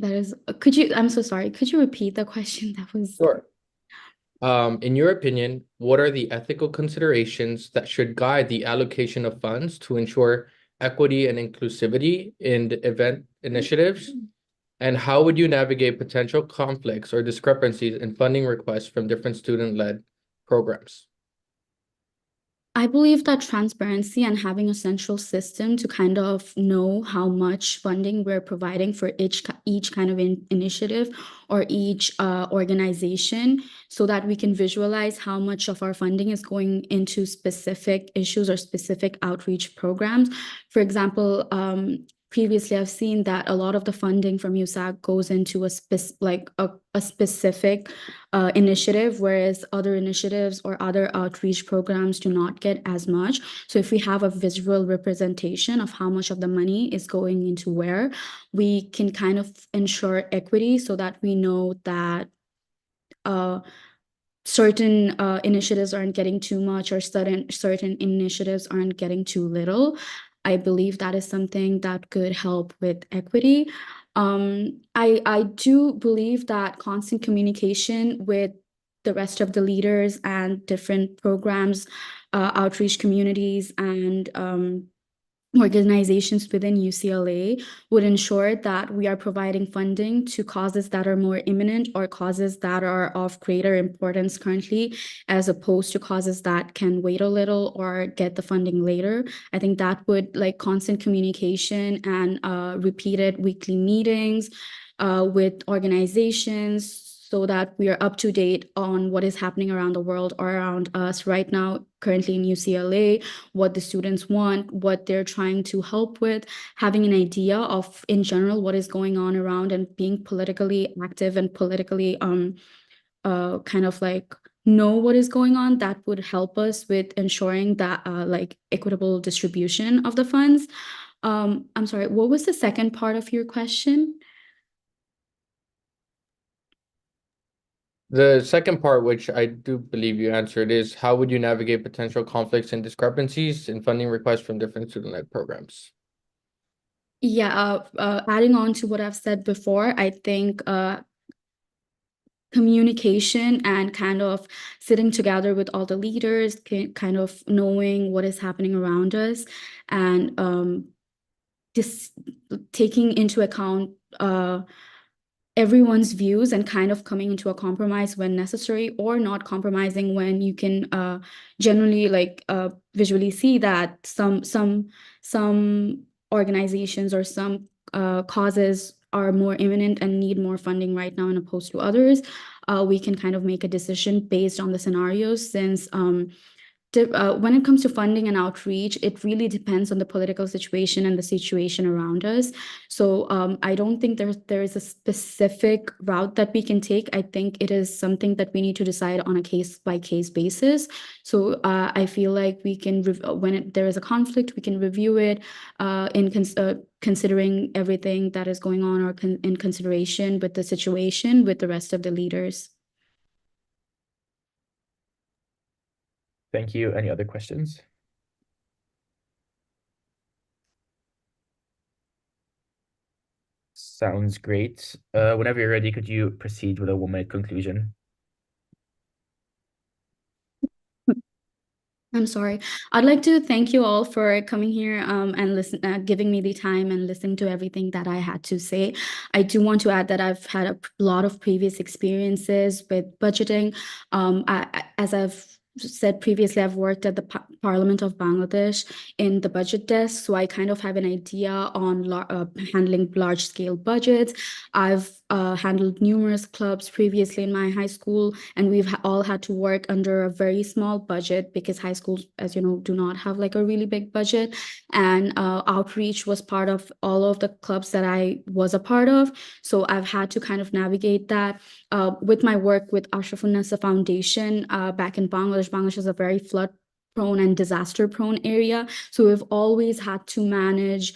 is, I'm so sorry, could you repeat the question? That was... Sure. In your opinion, what are the ethical considerations that should guide the allocation of funds to ensure equity and inclusivity in the event initiatives? And how would you navigate potential conflicts or discrepancies in funding requests from different student-led programs? I believe that transparency and having a central system to kind of know how much funding we're providing for each kind of initiative or each organization, so that we can visualize how much of our funding is going into specific issues or specific outreach programs. For example, previously I've seen that a lot of the funding from USAC goes into a specific initiative, whereas other initiatives or other outreach programs do not get as much. So if we have a visual representation of how much of the money is going into where, we can kind of ensure equity, so that we know that certain initiatives aren't getting too much, or certain initiatives aren't getting too little. I believe that is something that could help with equity. I do believe that constant communication with the rest of the leaders and different programs, outreach communities, and organizations within UCLA would ensure that we are providing funding to causes that are more imminent, or causes that are of greater importance currently, as opposed to causes that can wait a little or get the funding later. I think that would, like, constant communication and repeated weekly meetings with organizations, so that we are up to date on what is happening around the world or around us right now, currently in UCLA, what the students want, what they're trying to help with, having an idea of, in general, what is going on around, and being politically active and politically kind of like know what is going on. That would help us with ensuring that like equitable distribution of the funds. I'm sorry, what was the second part of your question? The second part, which I do believe you answered, is how would you navigate potential conflicts and discrepancies in funding requests from different student-led programs? Yeah, adding on to what I've said before, I think communication and kind of sitting together with all the leaders, kind of knowing what is happening around us, and just taking into account everyone's views and kind of coming into a compromise when necessary, or not compromising when you can generally visually see that some organizations or some causes are more imminent and need more funding right now, and opposed to others. We can kind of make a decision based on the scenarios, since when it comes to funding and outreach, it really depends on the political situation and the situation around us. So I don't think there is a specific route that we can take. I think it is something that we need to decide on a case by case basis. So I feel like we can, when there is a conflict, we can review it considering everything that is going on, or in consideration with the situation with the rest of the leaders. Thank you. Any other questions? Sounds great. Whenever you're ready, could you proceed with a 1-minute conclusion? I'm sorry. I'd like to thank you all for coming here and giving me the time and listening to everything that I had to say. I do want to add that I've had a lot of previous experiences with budgeting. As I've said previously, I've worked at the Parliament of Bangladesh in the budget desk, so I kind of have an idea on handling large scale budgets. I've handled numerous clubs previously in my high school, and we've all had to work under a very small budget because high schools, as you know, do not have like a really big budget. And outreach was part of all of the clubs that I was a part of. So I've had to kind of navigate that. With my work with Ashraful Nasa Foundation back in Bangladesh. Bangladesh is a very flood-prone and disaster-prone area. So we've always had to manage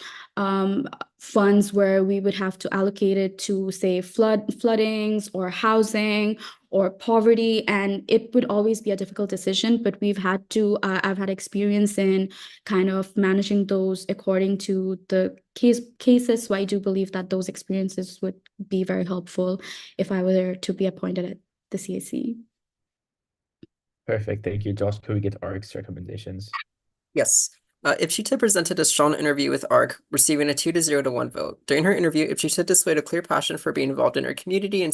funds where we would have to allocate it to, say, floodings or housing or poverty, and it would always be a difficult decision. But we've had to. I've had experience in kind of managing those according to the cases. So I do believe that those experiences would be very helpful if I were to be appointed at the CAC. Perfect. Thank you, Josh. Could we get ARC's recommendations? Yes. Ipshita presented a strong interview with ARC, receiving a 2-0 to 1 vote. During her interview, Ipshita displayed a clear passion for being involved in her community and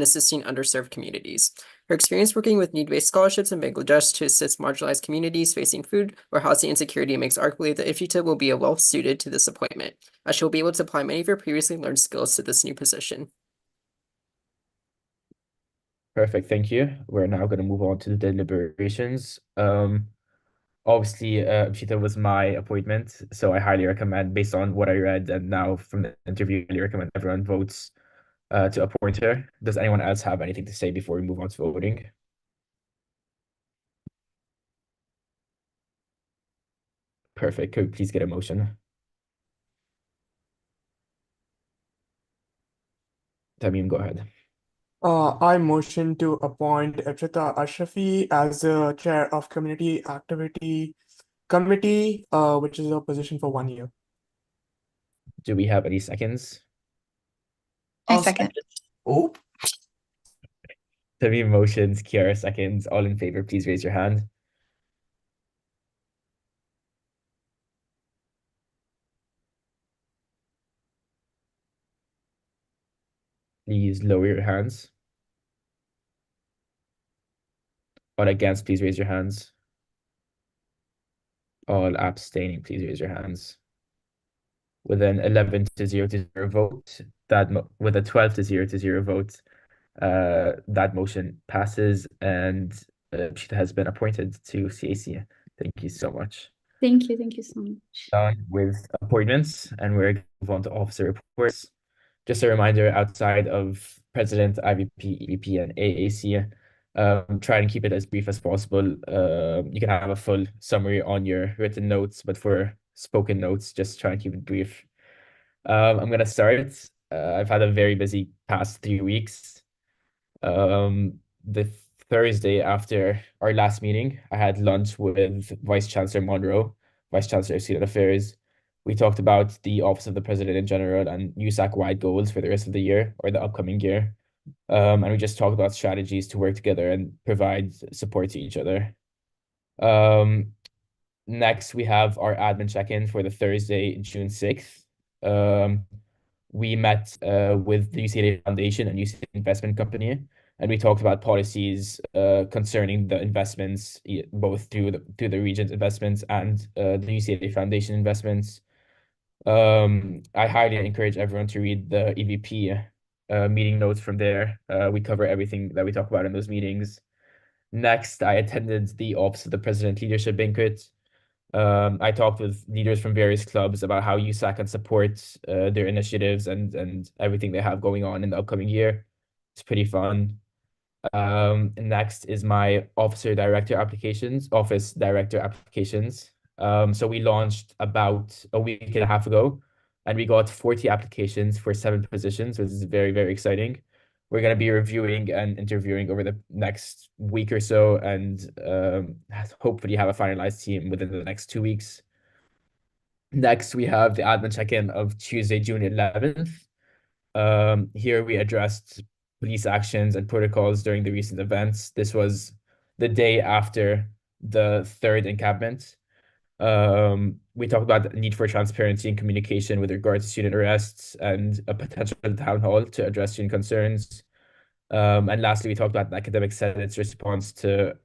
assisting underserved communities. Her experience working with need-based scholarships in Bangladesh to assist marginalized communities facing food or housing insecurity makes ARC believe that Ipshita will be well suited to this appointment, as she will be able to apply many of her previously learned skills to this new position. Perfect. Thank you. We're now going to move on to the deliberations. Obviously, Pshita was my appointment, so I highly recommend, based on what I read and now from the interview, I highly recommend everyone votes to appoint her. Does anyone else have anything to say before we move on to voting? Perfect. Could we please get a motion? Tamim, go ahead. I motion to appoint Ipshita Ashrafi as the chair of Community Activity Committee, which is a position for 1 year. Do we have any seconds? I second. Oh, Tamim motions, Kiara seconds. All in favor, please raise your hand. Please lower your hands. All against, please raise your hands. All abstaining, please raise your hands. With an 11 to 0 to 0 vote, with a 12 to 0 to 0 vote, that motion passes, and Pshita has been appointed to CAC. Thank you so much. Thank you so much. Done with appointments, and we're going to move on to officer reports. Just a reminder, outside of President, IVP, EVP, and AAC, try and keep it as brief as possible. You can have a full summary on your written notes, but for spoken notes, just try and keep it brief. I'm gonna start. I've had a very busy past 3 weeks. The Thursday after our last meeting, I had lunch with Vice Chancellor Monroe, Vice Chancellor of Student Affairs. We talked about the Office of the President in general and USAC-wide goals for the rest of the year or the upcoming year. And we just talked about strategies to work together and provide support to each other. Next, we have our admin check-in for the Thursday, June 6th. we met with the UCLA Foundation and UCLA Investment Company, and we talked about policies concerning the investments, both through the region's investments and the UCLA Foundation investments. I highly encourage everyone to read the EVP meeting notes from there. We cover everything that we talk about in those meetings. Next, I attended the Office of the President Leadership Banquet. I talked with leaders from various clubs about how USAC can support their initiatives and everything they have going on in the upcoming year. It's pretty fun. Next is my office director applications. So we launched about a week and a half ago, and we got 40 applications for 7 positions, which is very, very exciting. We're going to be reviewing and interviewing over the next week or so, and hopefully have a finalized team within the next 2 weeks. Next, we have the admin check-in of Tuesday, June 11th. Here we addressed police actions and protocols during the recent events. This was the day after the third encampment. We talked about the need for transparency and communication with regard to student arrests and a potential town hall to address student concerns. And lastly, we talked about the Academic Senate's response to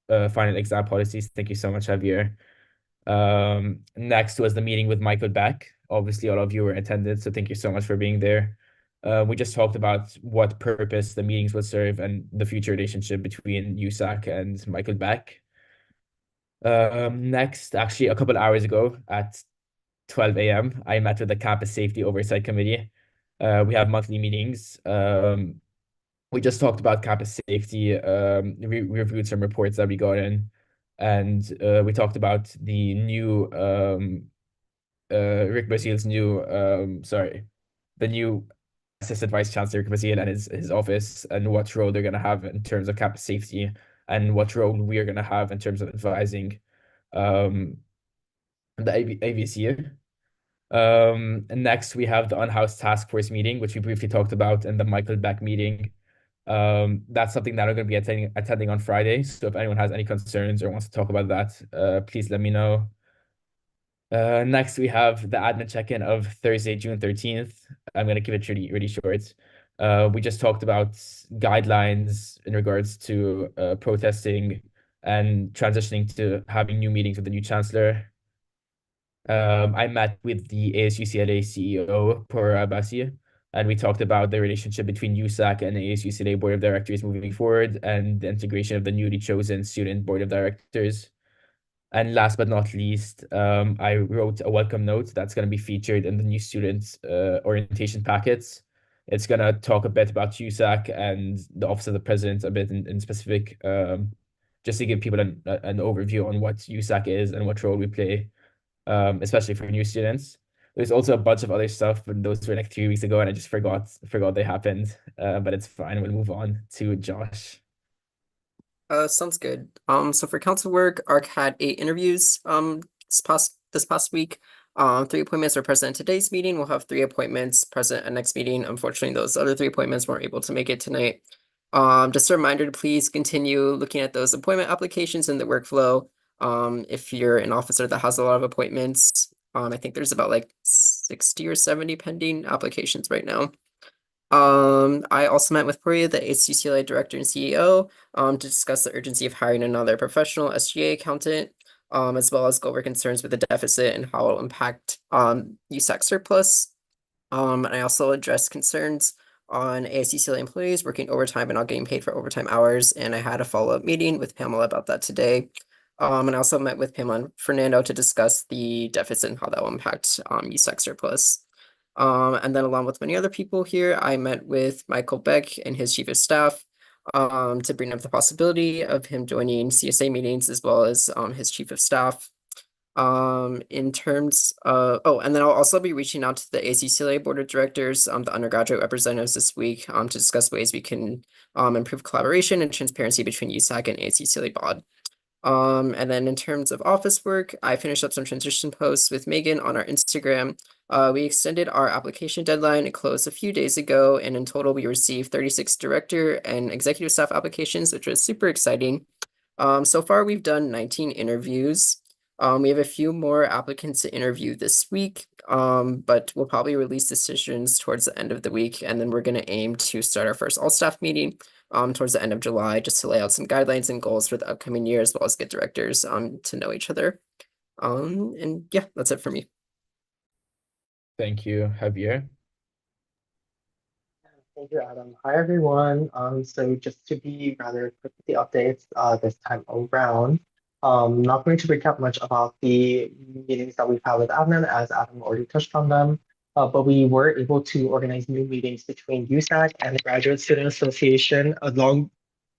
final exam policies. Thank you so much, Javier. Next was the meeting with Michael Beck. Obviously, all of you were attended, so thank you so much for being there. We just talked about what purpose the meetings would serve and the future relationship between USAC and Michael Beck. Next, actually, a couple hours ago at 12 a.m., I met with the Campus Safety Oversight Committee. We have monthly meetings. We just talked about campus safety. We reviewed some reports that we got in, and we talked about the new Rick Basil's new the new Assistant Vice Chancellor Rick Basil and his office, and what role they're gonna have in terms of campus safety, and what role we are gonna have in terms of advising the AVC. And next we have the Unhoused Task Force meeting, which we briefly talked about in the Michael Beck meeting. That's something that I'm going to be attending on Friday. So if anyone has any concerns or wants to talk about that, please let me know. Next, we have the admin check-in of Thursday, June 13th. I'm going to keep it really, really short. We just talked about guidelines in regards to protesting and transitioning to having new meetings with the new chancellor. I met with the ASUCLA CEO, Por Abbasi, and we talked about the relationship between USAC and the ASUCLA Board of Directors moving forward and the integration of the newly chosen student Board of Directors. And last but not least, I wrote a welcome note that's going to be featured in the new student orientation packets. It's going to talk a bit about USAC and the Office of the President a bit in specific, just to give people an overview on what USAC is and what role we play, especially for new students. There's also a bunch of other stuff, but those were like 3 weeks ago, and I just forgot they happened. But it's fine. We'll move on to Josh. Sounds good. So for council work, ARC had 8 interviews this past week. 3 appointments were present in today's meeting. We'll have 3 appointments present at next meeting. Unfortunately, those other 3 appointments weren't able to make it tonight. Just a reminder to please continue looking at those appointment applications in the workflow. If you're an officer that has a lot of appointments, I think there's about like 60 or 70 pending applications right now. I also met with Poria, the ASUCLA director and CEO, to discuss the urgency of hiring another professional SGA accountant, as well as go over concerns with the deficit and how it will impact USAC surplus. I also addressed concerns on ASUCLA employees working overtime and not getting paid for overtime hours, and I had a follow-up meeting with Pamela about that today. And I also met with Pamela and Fernando to discuss the deficit and how that will impact USAC surplus. And then along with many other people here, I met with Michael Beck and his chief of staff to bring up the possibility of him joining CSA meetings as well as his chief of staff. In terms of, and then I'll also be reaching out to the ACCLA board of directors, the undergraduate representatives this week to discuss ways we can improve collaboration and transparency between USAC and ACCLA bod. And then in terms of office work, I finished up some transition posts with Megan on our Instagram. We extended our application deadline. It closed a few days ago, and in total, we received 36 director and executive staff applications, which was super exciting. So far, we've done 19 interviews. We have a few more applicants to interview this week, but we'll probably release decisions towards the end of the week, and then we're going to aim to start our first all-staff meeting towards the end of July, just to lay out some guidelines and goals for the upcoming year, as well as get directors to know each other. And yeah, that's it for me. Thank you, Javier. Thank you, Adam. Hi, everyone. So just to be rather quick with the updates, this time around, not going to recap much about the meetings that we've had with admin, as Adam already touched on them. But we were able to organize new meetings between USAC and the Graduate Student Association, along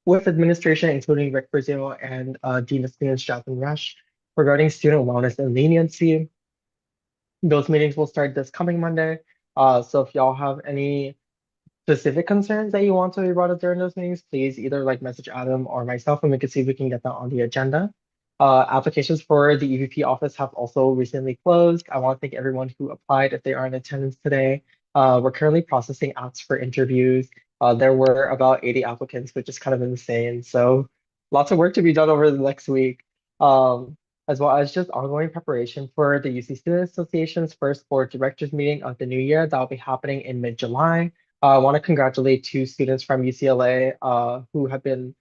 with administration, including Rick Brazil and Dean of Students Jasmine Rush, regarding student wellness and leniency. Those meetings will start this coming Monday. So if y'all have any specific concerns that you want to be brought up during those meetings, please either like message Adam or myself, and we can see if we can get that on the agenda. Applications for the EVP office have also recently closed. I want to thank everyone who applied if they are in attendance today. We're currently processing apps for interviews. There were about 80 applicants, which is kind of insane. So lots of work to be done over the next week. As well as just ongoing preparation for the UC Student Association's first board directors meeting of the new year. That'll be happening in mid-July. I want to congratulate two students from UCLA who have been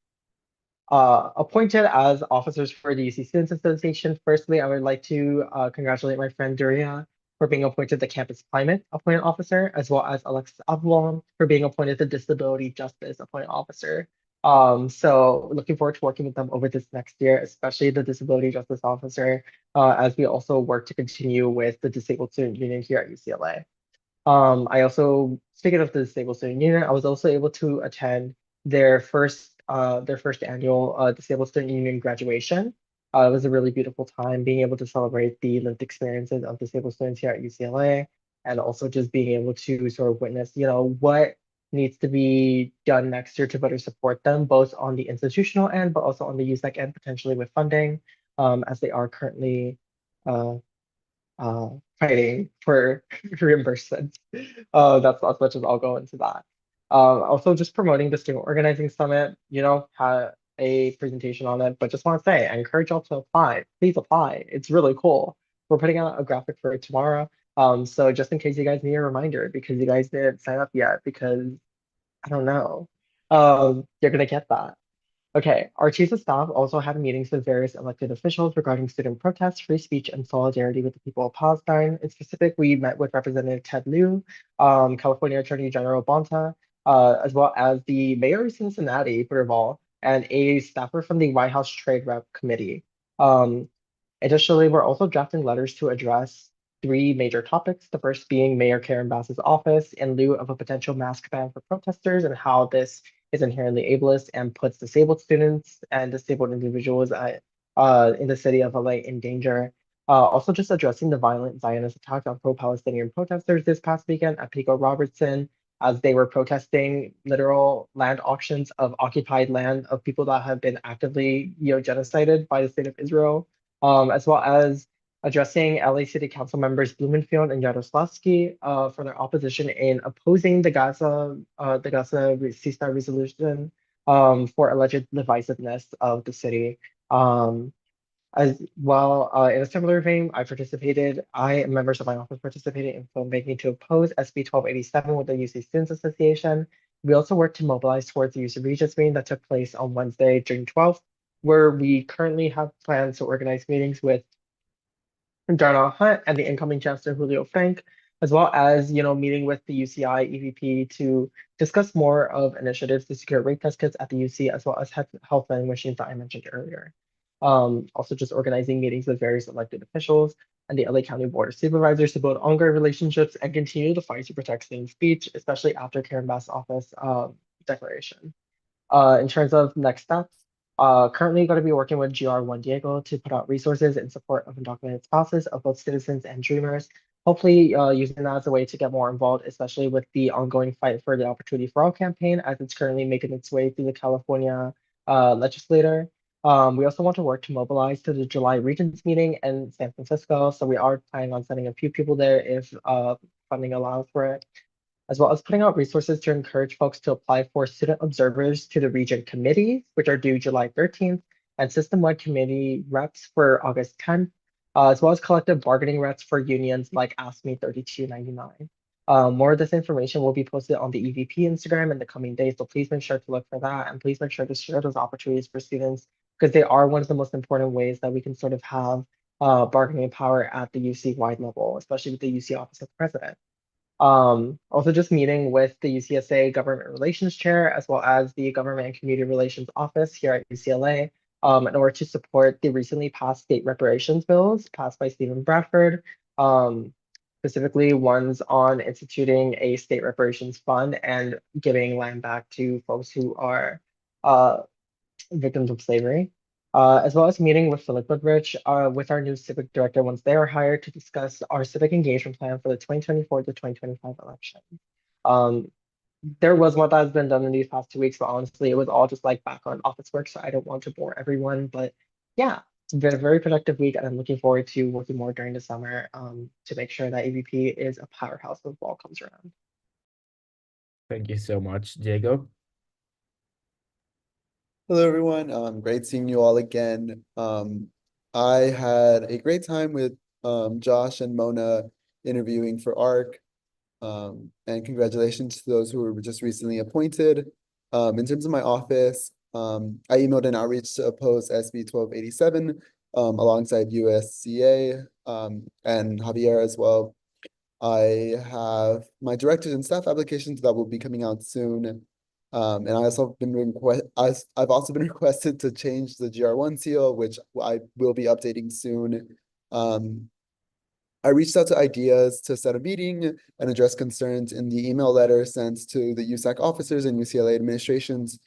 appointed as officers for the UC Students Association. Firstly, I would like to congratulate my friend Duria for being appointed the Campus Climate Appointment Officer, as well as Alexis Avalon for being appointed the Disability Justice Appointment Officer. So looking forward to working with them over this next year, especially the Disability Justice Officer, as we also work to continue with the Disabled Student Union here at UCLA. I also, speaking of the Disabled Student Union, I was also able to attend their first annual Disabled Student Union graduation. It was a really beautiful time being able to celebrate the lived experiences of disabled students here at UCLA, and also just being able to sort of witness, what needs to be done next year to better support them, both on the institutional end, but also on the USAC end, potentially with funding, as they are currently uh, fighting for reimbursement. That's as much as I'll go into that. Also just promoting the student organizing summit, had a presentation on it, but just want to say, I encourage y'all to apply. Please apply. It's really cool. We're putting out a graphic for it tomorrow. So just in case you guys need a reminder, because you guys didn't sign up yet, because I don't know, you're gonna get that. Okay, our chiefs of staff also had meetings with various elected officials regarding student protests, free speech, and solidarity with the people of Palestine. In specific, we met with Representative Ted Lieu, California Attorney General Bonta, as well as the mayor of Cincinnati, Butterball, and a staffer from the White House Trade Rep Committee. Additionally, we're also drafting letters to address three major topics. The first being Mayor Karen Bass's office in lieu of a potential mask ban for protesters, and how this is inherently ableist and puts disabled students and disabled individuals in the city of LA in danger. Also just addressing the violent Zionist attack on pro-Palestinian protesters this past weekend at Pico Robertson, as they were protesting literal land auctions of occupied land of people that have been actively, genocided by the state of Israel, as well as addressing LA City Council members Blumenfield and Yaroslavsky for their opposition in opposing the Gaza ceasefire resolution for alleged divisiveness of the city. As well, in a similar vein, I and members of my office participated in filmmaking to oppose SB 1287 with the UC Students Association. We also worked to mobilize towards the use of Regents meeting that took place on Wednesday, June 12th, where we currently have plans to organize meetings with Darnell Hunt and the incoming Chancellor Julio Frank, as well as, meeting with the UCI EVP to discuss more of initiatives to secure rate test kits at the UC, as well as health vending machines that I mentioned earlier. Also just organizing meetings with various elected officials and the LA County Board of Supervisors to build ongoing relationships and continue the fight to protect student speech, especially after Karen Bass' office declaration. In terms of next steps, currently going to be working with GR One Diego to put out resources in support of undocumented spouses of both citizens and dreamers. Hopefully using that as a way to get more involved, especially with the ongoing fight for the Opportunity for All campaign, as it's currently making its way through the California legislature. We also want to work to mobilize to the July Regents meeting in San Francisco. So we are planning on sending a few people there if funding allows for it, as well as putting out resources to encourage folks to apply for student observers to the region committees, which are due July 13th, and system-wide committee reps for August 10th. as well as collective bargaining rights for unions like ASME 3299. More of this information will be posted on the EVP Instagram in the coming days, so please make sure to look for that, and please make sure to share those opportunities for students because they are one of the most important ways that we can sort of have bargaining power at the UC wide level, especially with the UC Office of the President. Also just meeting with the UCSA Government Relations Chair, as well as the Government and Community Relations Office here at UCLA, in order to support the recently passed state reparations bills passed by Stephen Bradford, specifically ones on instituting a state reparations fund and giving land back to folks who are victims of slavery. As well as meeting with Philip Goodrich, with our new civic director once they are hired to discuss our civic engagement plan for the 2024 to 2025 election. There was what has been done in these past 2 weeks, but honestly, it was all just like background office work, so I don't want to bore everyone. But yeah, it's been a very productive week, and I'm looking forward to working more during the summer to make sure that AVP is a powerhouse when fall comes around. Thank you so much, Diego. Hello, everyone. Great seeing you all again. I had a great time with Josh and Mona interviewing for ARC. And congratulations to those who were just recently appointed. In terms of my office, I emailed an outreach to oppose SB 1287 alongside USCA and Javier as well. I have my directors and staff applications that will be coming out soon. And I've also been requested to change the GR1 seal, which I will be updating soon. I reached out to Ideas to set a meeting and address concerns in the email letter sent to the USAC officers and UCLA administrations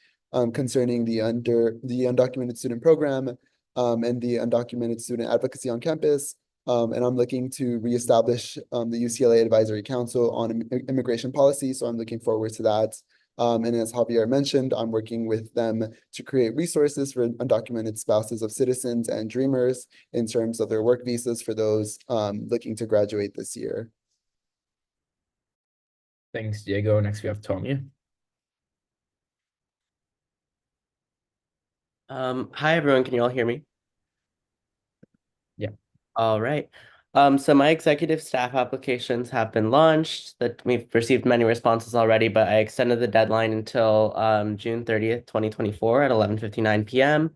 concerning the undocumented student program and the undocumented student advocacy on campus. And I'm looking to reestablish the UCLA Advisory Council on immigration policy, so I'm looking forward to that. And as Javier mentioned, I'm working with them to create resources for undocumented spouses of citizens and dreamers in terms of their work visas for those looking to graduate this year. Thanks, Diego. Next, we have Tommy. Hi, everyone. Can you all hear me? Yeah. All right. So my executive staff applications have been launched. That we've received many responses already, but I extended the deadline until June 30th, 2024 at 11:59 p.m.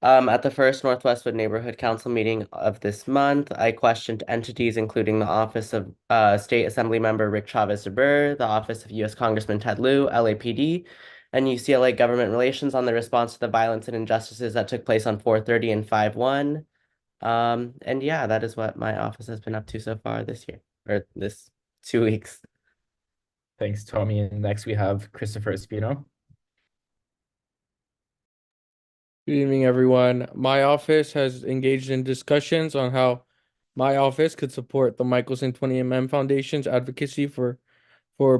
At the first Northwestwood Neighborhood Council meeting of this month, I questioned entities including the Office of State Assembly Member Rick Chavez-DeBur, the Office of U.S. Congressman Ted Lieu, LAPD, and UCLA Government Relations on the response to the violence and injustices that took place on 4/30 and 5/1. And yeah, that is what my office has been up to so far this year, or this 2 weeks. Thanks, Tommy. And next we have Christopher Espino. Good evening, everyone. My office has engaged in discussions on how my office could support the Michelson 20mm Foundation's advocacy for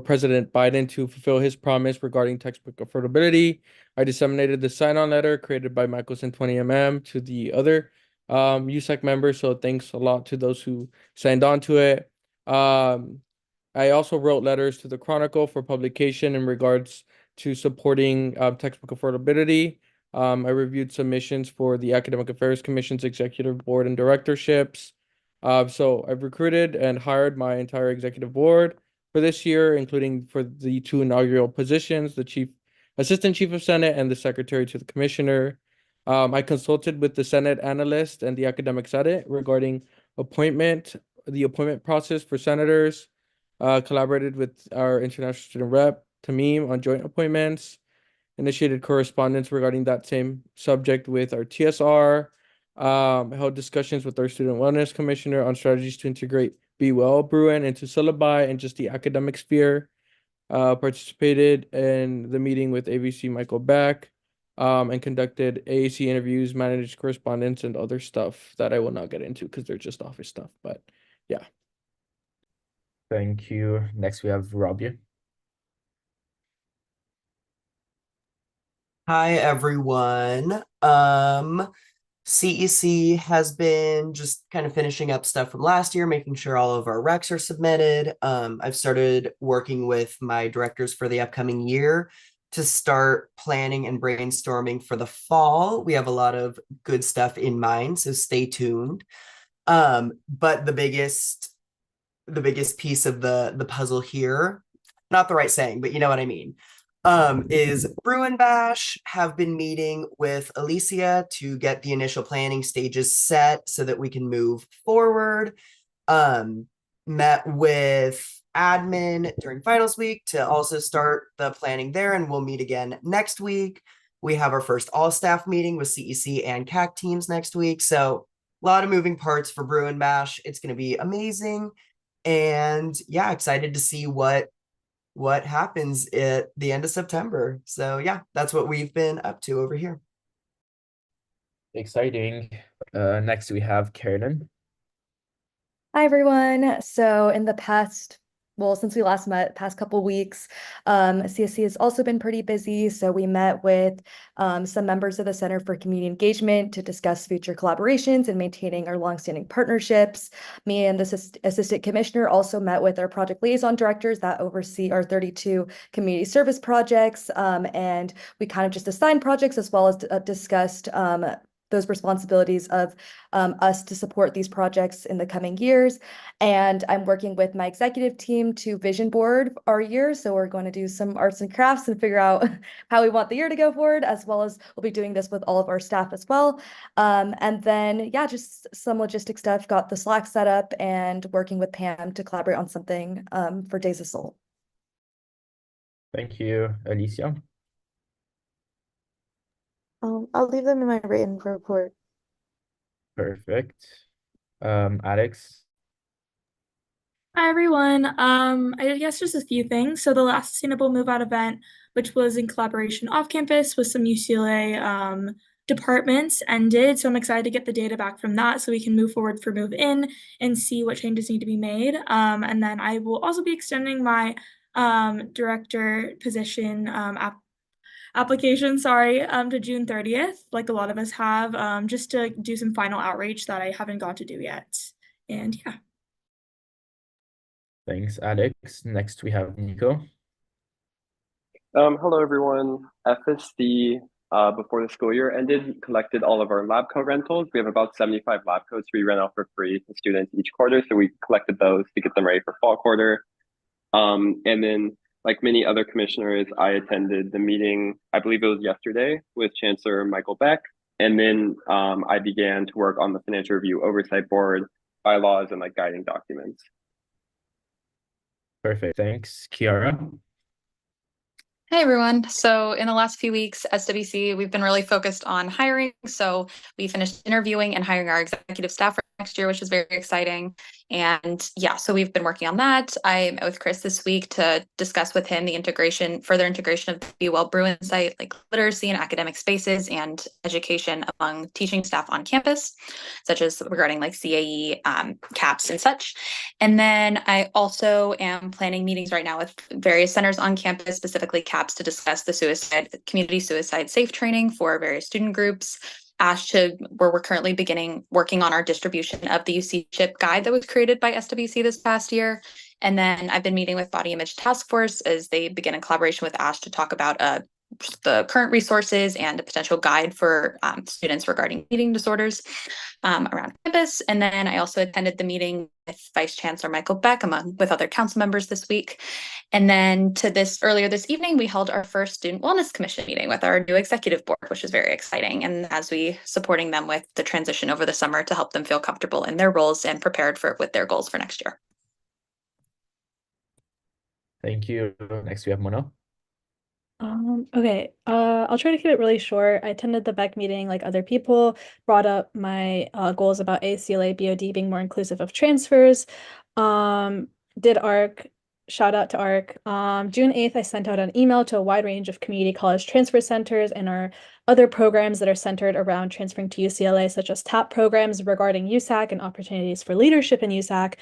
President Biden to fulfill his promise regarding textbook affordability. I disseminated the sign-on letter created by Michelson 20mm to the other USAC members, so thanks a lot to those who signed on to it. I also wrote letters to the Chronicle for publication in regards to supporting textbook affordability. I reviewed submissions for the Academic Affairs Commission's Executive Board and Directorships. So I've recruited and hired my entire executive board for this year, including for the 2 inaugural positions, the Assistant Chief of Senate and the Secretary to the Commissioner. I consulted with the Senate analyst and the Academic Senate regarding the appointment process for senators, collaborated with our international student rep, Tamim, on joint appointments, initiated correspondence regarding that same subject with our TSR, held discussions with our Student Wellness Commissioner on strategies to integrate Be Well Bruin into syllabi and just the academic sphere, participated in the meeting with AVC Michael Beck, and conducted AAC interviews, managed correspondence, and other stuff that I will not get into because they're just office stuff, but yeah. Thank you. Next, we have Robbie. Hi, everyone. CEC has been just kind of finishing up stuff from last year, making sure all of our recs are submitted. I've started working with my directors for the upcoming year to start planning and brainstorming for the fall. We have a lot of good stuff in mind, so stay tuned. But the biggest piece of the puzzle here, not the right saying, but you know what I mean, is Brew and Bash have been meeting with Alicia to get the initial planning stages set so that we can move forward. Met with admin during finals week to also start the planning there, and we'll meet again next week. We have our first all staff meeting with CEC and CAC teams next week. So a lot of moving parts for Brew and Bash. It's going to be amazing. And yeah, excited to see what happens at the end of September. So yeah, that's what we've been up to over here. Exciting. Next we have Carolyn. Hi, everyone. So in the past, well, since we last met, past couple weeks, CSC has also been pretty busy. So we met with some members of the Center for Community Engagement to discuss future collaborations and maintaining our longstanding partnerships. Me and the Assistant Commissioner also met with our project liaison directors that oversee our 32 community service projects. And we kind of just assigned projects as well as discussed those responsibilities of us to support these projects in the coming years. And I'm working with my executive team to vision board our year. So we're going to do some arts and crafts and figure out how we want the year to go forward, as well as we'll be doing this with all of our staff as well. And then, yeah, just some logistic stuff, got the Slack set up and working with Pam to collaborate on something for Days of Soul. Thank you, Alicia. I'll leave them in my written report. Perfect. Alex. Hi everyone. I guess just a few things. So the last Sustainable Move Out event, which was in collaboration off campus with some UCLA departments, ended. So I'm excited to get the data back from that so we can move forward for move in and see what changes need to be made. And then I will also be extending my director position application, to June 30th, like a lot of us have, just to do some final outreach that I haven't got to do yet. And yeah. Thanks, Alex. Next we have Nico. Hello everyone. FSD, before the school year ended, collected all of our lab coat rentals. We have about 75 lab coats we rent out for free to students each quarter. So we collected those to get them ready for fall quarter. And then, like many other commissioners, I attended the meeting, I believe it was yesterday, with Chancellor Michael Beck. And then I began to work on the Financial Review Oversight Board, bylaws, and like guiding documents. Perfect. Thanks, Kiara. Hey everyone. So in the last few weeks, SWC, we've been really focused on hiring. So we finished interviewing and hiring our executive staff for next year, which is very exciting. And yeah, so we've been working on that. I met with Chris this week to discuss with him the further integration of the Be Well Bruin site, like literacy and academic spaces and education among teaching staff on campus, such as regarding like CAE, CAPS and such. And then I also am planning meetings right now with various centers on campus, specifically CAPS, to discuss the community suicide safe training for various student groups. ASH, where we're currently working on our distribution of the UC chip guide that was created by SWC this past year. And then I've been meeting with Body Image Task Force as they begin in collaboration with ASH to talk about the current resources and a potential guide for students regarding eating disorders around campus. And then I also attended the meeting with Vice Chancellor Michael Beck with other council members this week. And then earlier this evening, we held our first Student Wellness Commission meeting with our new executive board, which is very exciting. And as we supporting them with the transition over the summer to help them feel comfortable in their roles and prepared with their goals for next year. Thank you. Next we have Mona. Okay, I'll try to keep it really short. I attended the Beck meeting like other people, brought up my goals about ACLA BOD being more inclusive of transfers. Did ARC, shout out to ARC. June 8th, I sent out an email to a wide range of community college transfer centers and our other programs that are centered around transferring to UCLA, such as TAP programs regarding USAC and opportunities for leadership in USAC.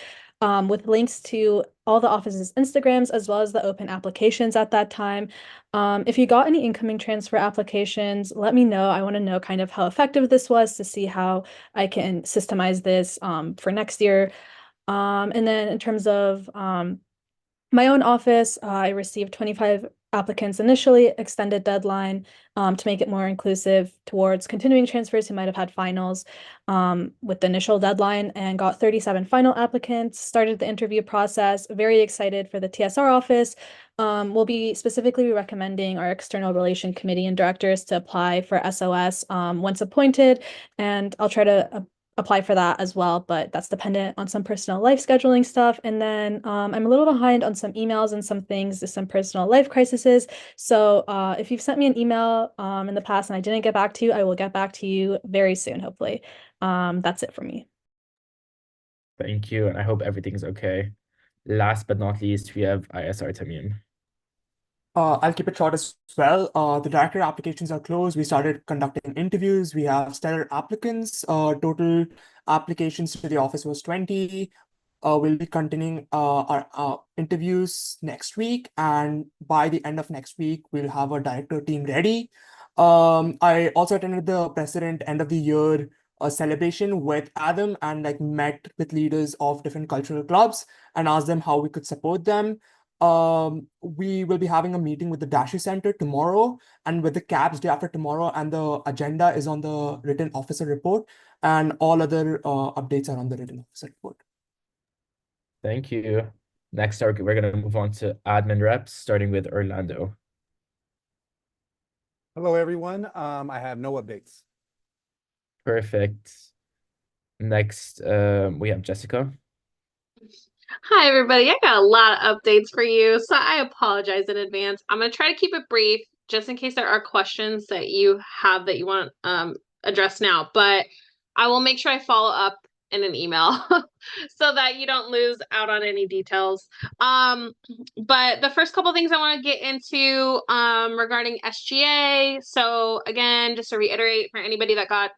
With links to all the offices' Instagrams as well as the open applications at that time. If you got any incoming transfer applications, let me know. I want to know kind of how effective this was to see how I can systemize this for next year. And then in terms of my own office, I received 25 applicants initially, extended deadline to make it more inclusive towards continuing transfers who might have had finals with the initial deadline, and got 37 final applicants, started the interview process. Very excited for the TSR office. We'll be specifically recommending our external relation committee and directors to apply for SOS once appointed, and I'll try to apply for that as well, but that's dependent on some personal life scheduling stuff. And then I'm a little behind on some emails and some things, some personal life crises. So if you've sent me an email in the past and I didn't get back to you, I will get back to you very soon, hopefully. That's it for me. Thank you, and I hope everything's okay. Last but not least, we have ISR Tamim. I'll keep it short as well. The director applications are closed. We started conducting interviews. We have stellar applicants. Total applications to the office was 20. We'll be continuing our interviews next week, and by the end of next week, we'll have a director team ready. I also attended the president end of the year celebration with Adam, and like met with leaders of different cultural clubs and asked them how we could support them. We will be having a meeting with the Dashi Center tomorrow and with the CAPS day after tomorrow, and the agenda is on the written officer report, and all other updates are on the written officer report. Thank you. Next, we're going to move on to admin reps, starting with Orlando. Hello, everyone. I have no updates. Perfect. Next, we have Jessica. Hi, everybody. I got a lot of updates for you, so I apologize in advance. I'm going to try to keep it brief, just in case there are questions that you have that you want addressed now, but I will make sure I follow up in an email so that you don't lose out on any details. But the first couple things I want to get into regarding SGA. So again, just to reiterate for anybody that got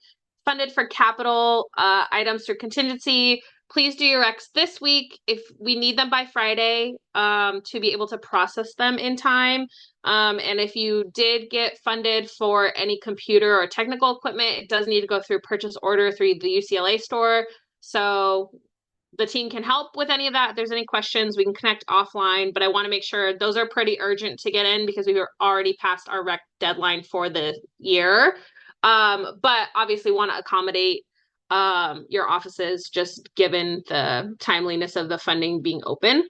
funded for capital items through contingency, please do your recs this week if we need them by Friday to be able to process them in time. And if you did get funded for any computer or technical equipment, it does need to go through purchase order through the UCLA store. So the team can help with any of that. If there's any questions, we can connect offline, but I want to make sure those are pretty urgent to get in because we were already past our rec deadline for the year. But obviously want to accommodate your offices just given the timeliness of the funding being open.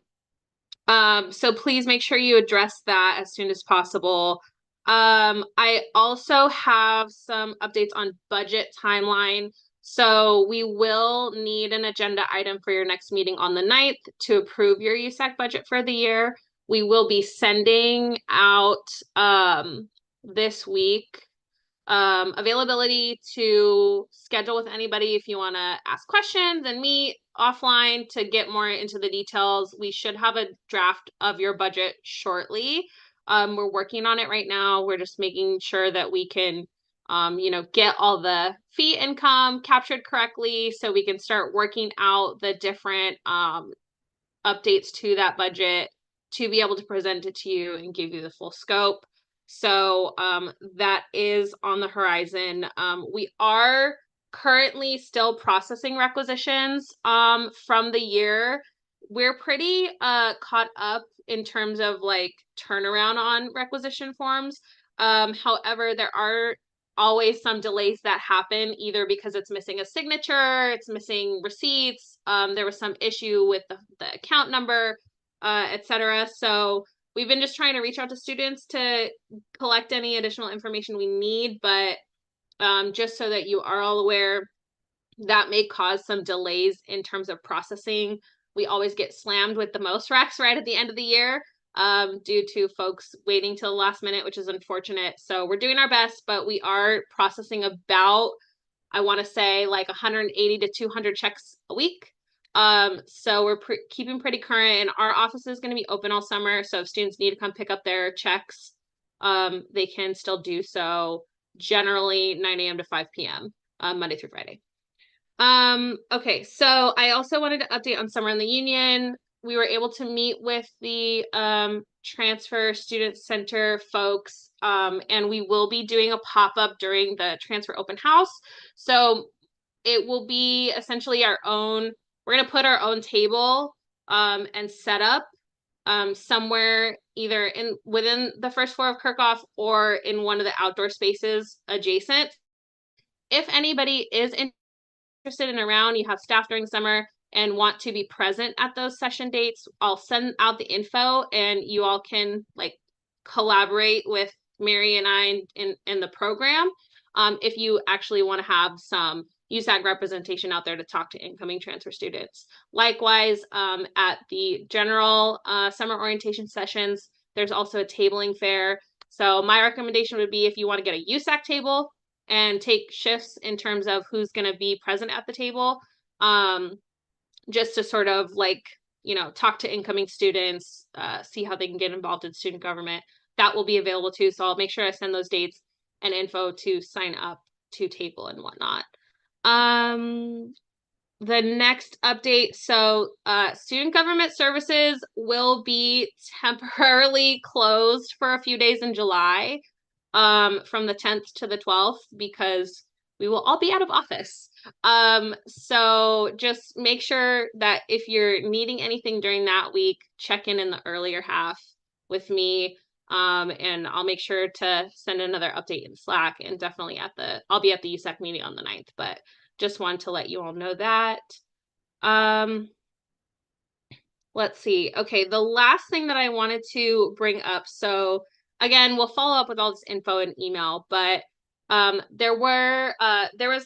So please make sure you address that as soon as possible. I also have some updates on budget timeline. So we will need an agenda item for your next meeting on the 9th to approve your USAC budget for the year. We will be sending out this week availability to schedule with anybody if you want to ask questions and meet offline to get more into the details. We should have a draft of your budget shortly. We're working on it right now. We're just making sure that we can get all the fee income captured correctly so we can start working out the different updates to that budget to be able to present it to you and give you the full scope. So that is on the horizon. We are currently still processing requisitions from the year. We're pretty caught up in terms of like turnaround on requisition forms. However, there are always some delays that happen either because it's missing a signature, it's missing receipts, there was some issue with the account number, etc. So we've been just trying to reach out to students to collect any additional information we need, but just so that you are all aware, that may cause some delays in terms of processing. We always get slammed with the most recs right at the end of the year due to folks waiting till the last minute, which is unfortunate. So we're doing our best, but we are processing about, I want to say like 180 to 200 checks a week. So we're keeping pretty current, and our office is going to be open all summer. So if students need to come pick up their checks, they can still do so, generally 9 a.m. to 5 p.m. Monday through Friday. Okay, so I also wanted to update on Summer in the Union. We were able to meet with the Transfer Student Center folks, and we will be doing a pop-up during the Transfer Open House. So it will be essentially our own, we're going to put our own table and set up somewhere either within the first floor of Kirkhoff or in one of the outdoor spaces adjacent. If anybody is interested in around, you have staff during summer and want to be present at those session dates, I'll send out the info and you all can like collaborate with Mary and I in the program. If you actually want to have some USAC representation out there to talk to incoming transfer students. Likewise, at the general summer orientation sessions, there's also a tabling fair. So my recommendation would be if you want to get a USAC table and take shifts in terms of who's going to be present at the table, just to sort of like, you know, talk to incoming students, see how they can get involved in student government. That will be available too. So I'll make sure I send those dates and info to sign up to table and whatnot. The next update, so student government services will be temporarily closed for a few days in July, from the 10th to the 12th, because we will all be out of office. So just make sure that if you're needing anything during that week, check in the earlier half with me. And I'll make sure to send another update in Slack, and definitely I'll be at the USAC meeting on the 9th, but just wanted to let you all know that. Let's see. Okay, the last thing that I wanted to bring up, so again, we'll follow up with all this info in email, but there was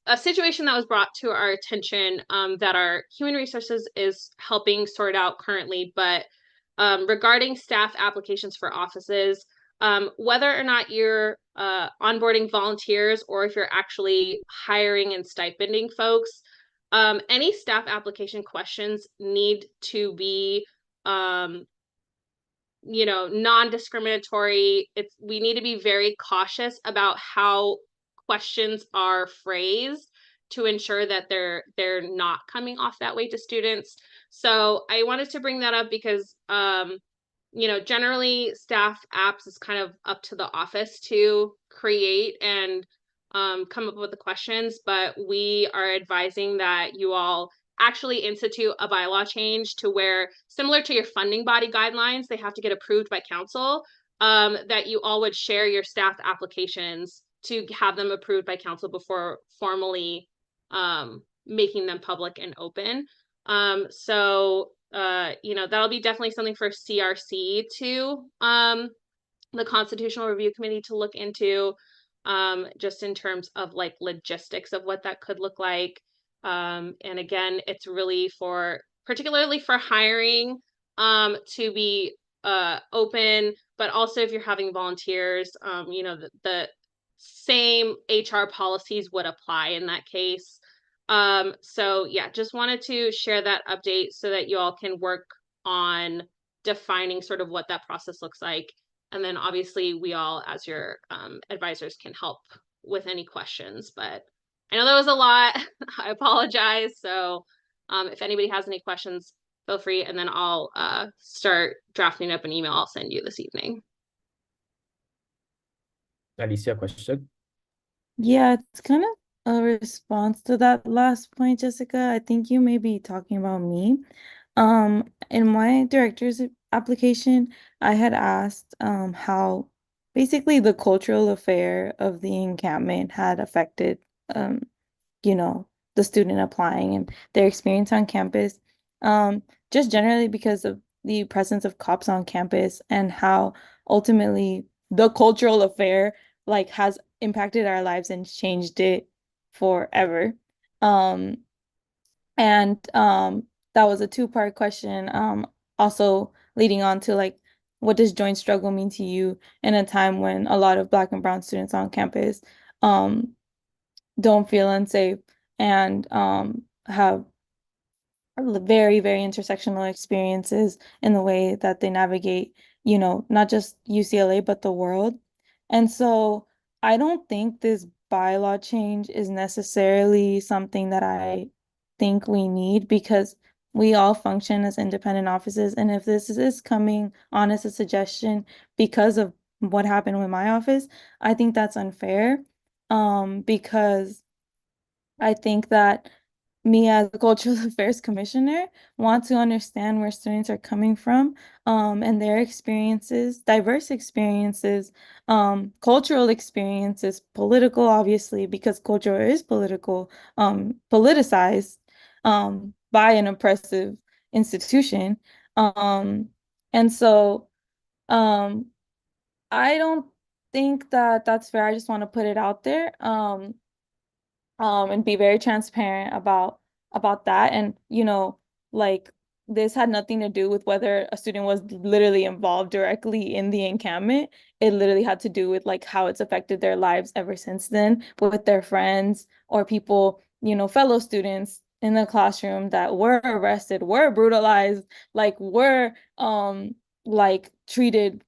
a situation that was brought to our attention that our human resources is helping sort out currently, but regarding staff applications for offices, whether or not you're onboarding volunteers or if you're actually hiring and stipending folks, any staff application questions need to be you know, non-discriminatory. We need to be very cautious about how questions are phrased to ensure that they're not coming off that way to students. So I wanted to bring that up because you know, generally staff apps is kind of up to the office to create and come up with the questions, but we are advising that you all actually institute a bylaw change to where, similar to your funding body guidelines, they have to get approved by council, that you all would share your staff applications to have them approved by council before formally making them public and open. So you know, that'll be definitely something for CRC to the Constitutional Review Committee to look into, just in terms of like logistics of what that could look like. And again, it's really particularly for hiring, to be open, but also if you're having volunteers, you know, the same HR policies would apply in that case. So yeah, just wanted to share that update so that you all can work on defining sort of what that process looks like. And then obviously we all, as your advisors, can help with any questions, but I know that was a lot. I apologize. So if anybody has any questions, feel free, and then I'll start drafting up an email I'll send you this evening. Alicia, question? Yeah, it's kind of a response to that last point, Jessica. I think you may be talking about me. In my director's application, I had asked how basically the cultural affair of the encampment had affected you know, the student applying and their experience on campus. Just generally because of the presence of cops on campus and how ultimately the cultural affair like has impacted our lives and changed it forever. Um, and that was a two-part question. Also leading on to like, what does joint struggle mean to you in a time when a lot of Black and brown students on campus don't feel unsafe and have very, very intersectional experiences in the way that they navigate, you know, not just UCLA, but the world. And so I don't think this bylaw change is necessarily something that I think we need because we all function as independent offices. And if this is coming on as a suggestion because of what happened with my office, I think that's unfair. Because I think that me as a cultural affairs commissioner want to understand where students are coming from, and their experiences, diverse experiences, cultural experiences, political, obviously, because culture is political, politicized, by an oppressive institution. And so, um, I don't think that that's fair. I just want to put it out there. And be very transparent about that. And, like this had nothing to do with whether a student was literally involved directly in the encampment. It literally had to do with like how it's affected their lives ever since then with their friends or people, fellow students in the classroom that were arrested, were brutalized, like were like treated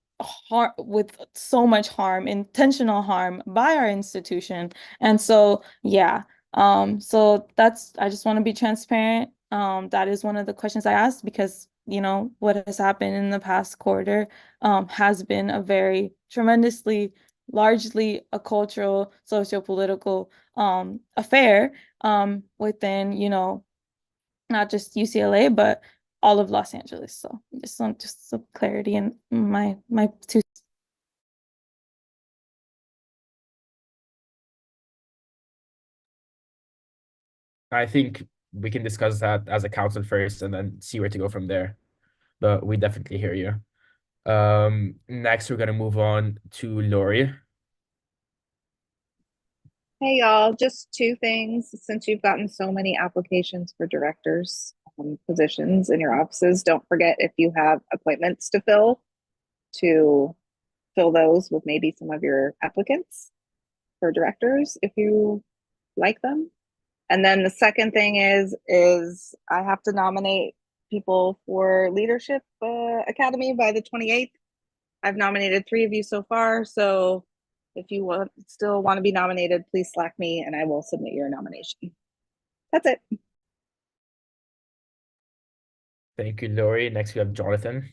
with so much harm, intentional harm by our institution. And so, yeah. So I just want to be transparent. That is one of the questions I asked because, what has happened in the past quarter, has been a very tremendously, largely a cultural, socio-political, affair, within, not just UCLA, but all of Los Angeles. So just some clarity in my two. I think we can discuss that as a council first and then see where to go from there. But we definitely hear you. Next we're gonna move on to Lori. Hey y'all, just two things. Since you've gotten so many applications for directors positions in your offices, don't forget if you have appointments to fill those with maybe some of your applicants for directors if you like them. And then the second thing is I have to nominate people for Leadership Academy by the 28th. I've nominated 3 of you so far, so if you still want to be nominated, please Slack me and I will submit your nomination. That's it. Thank you, Lori. Next we have Jonathan.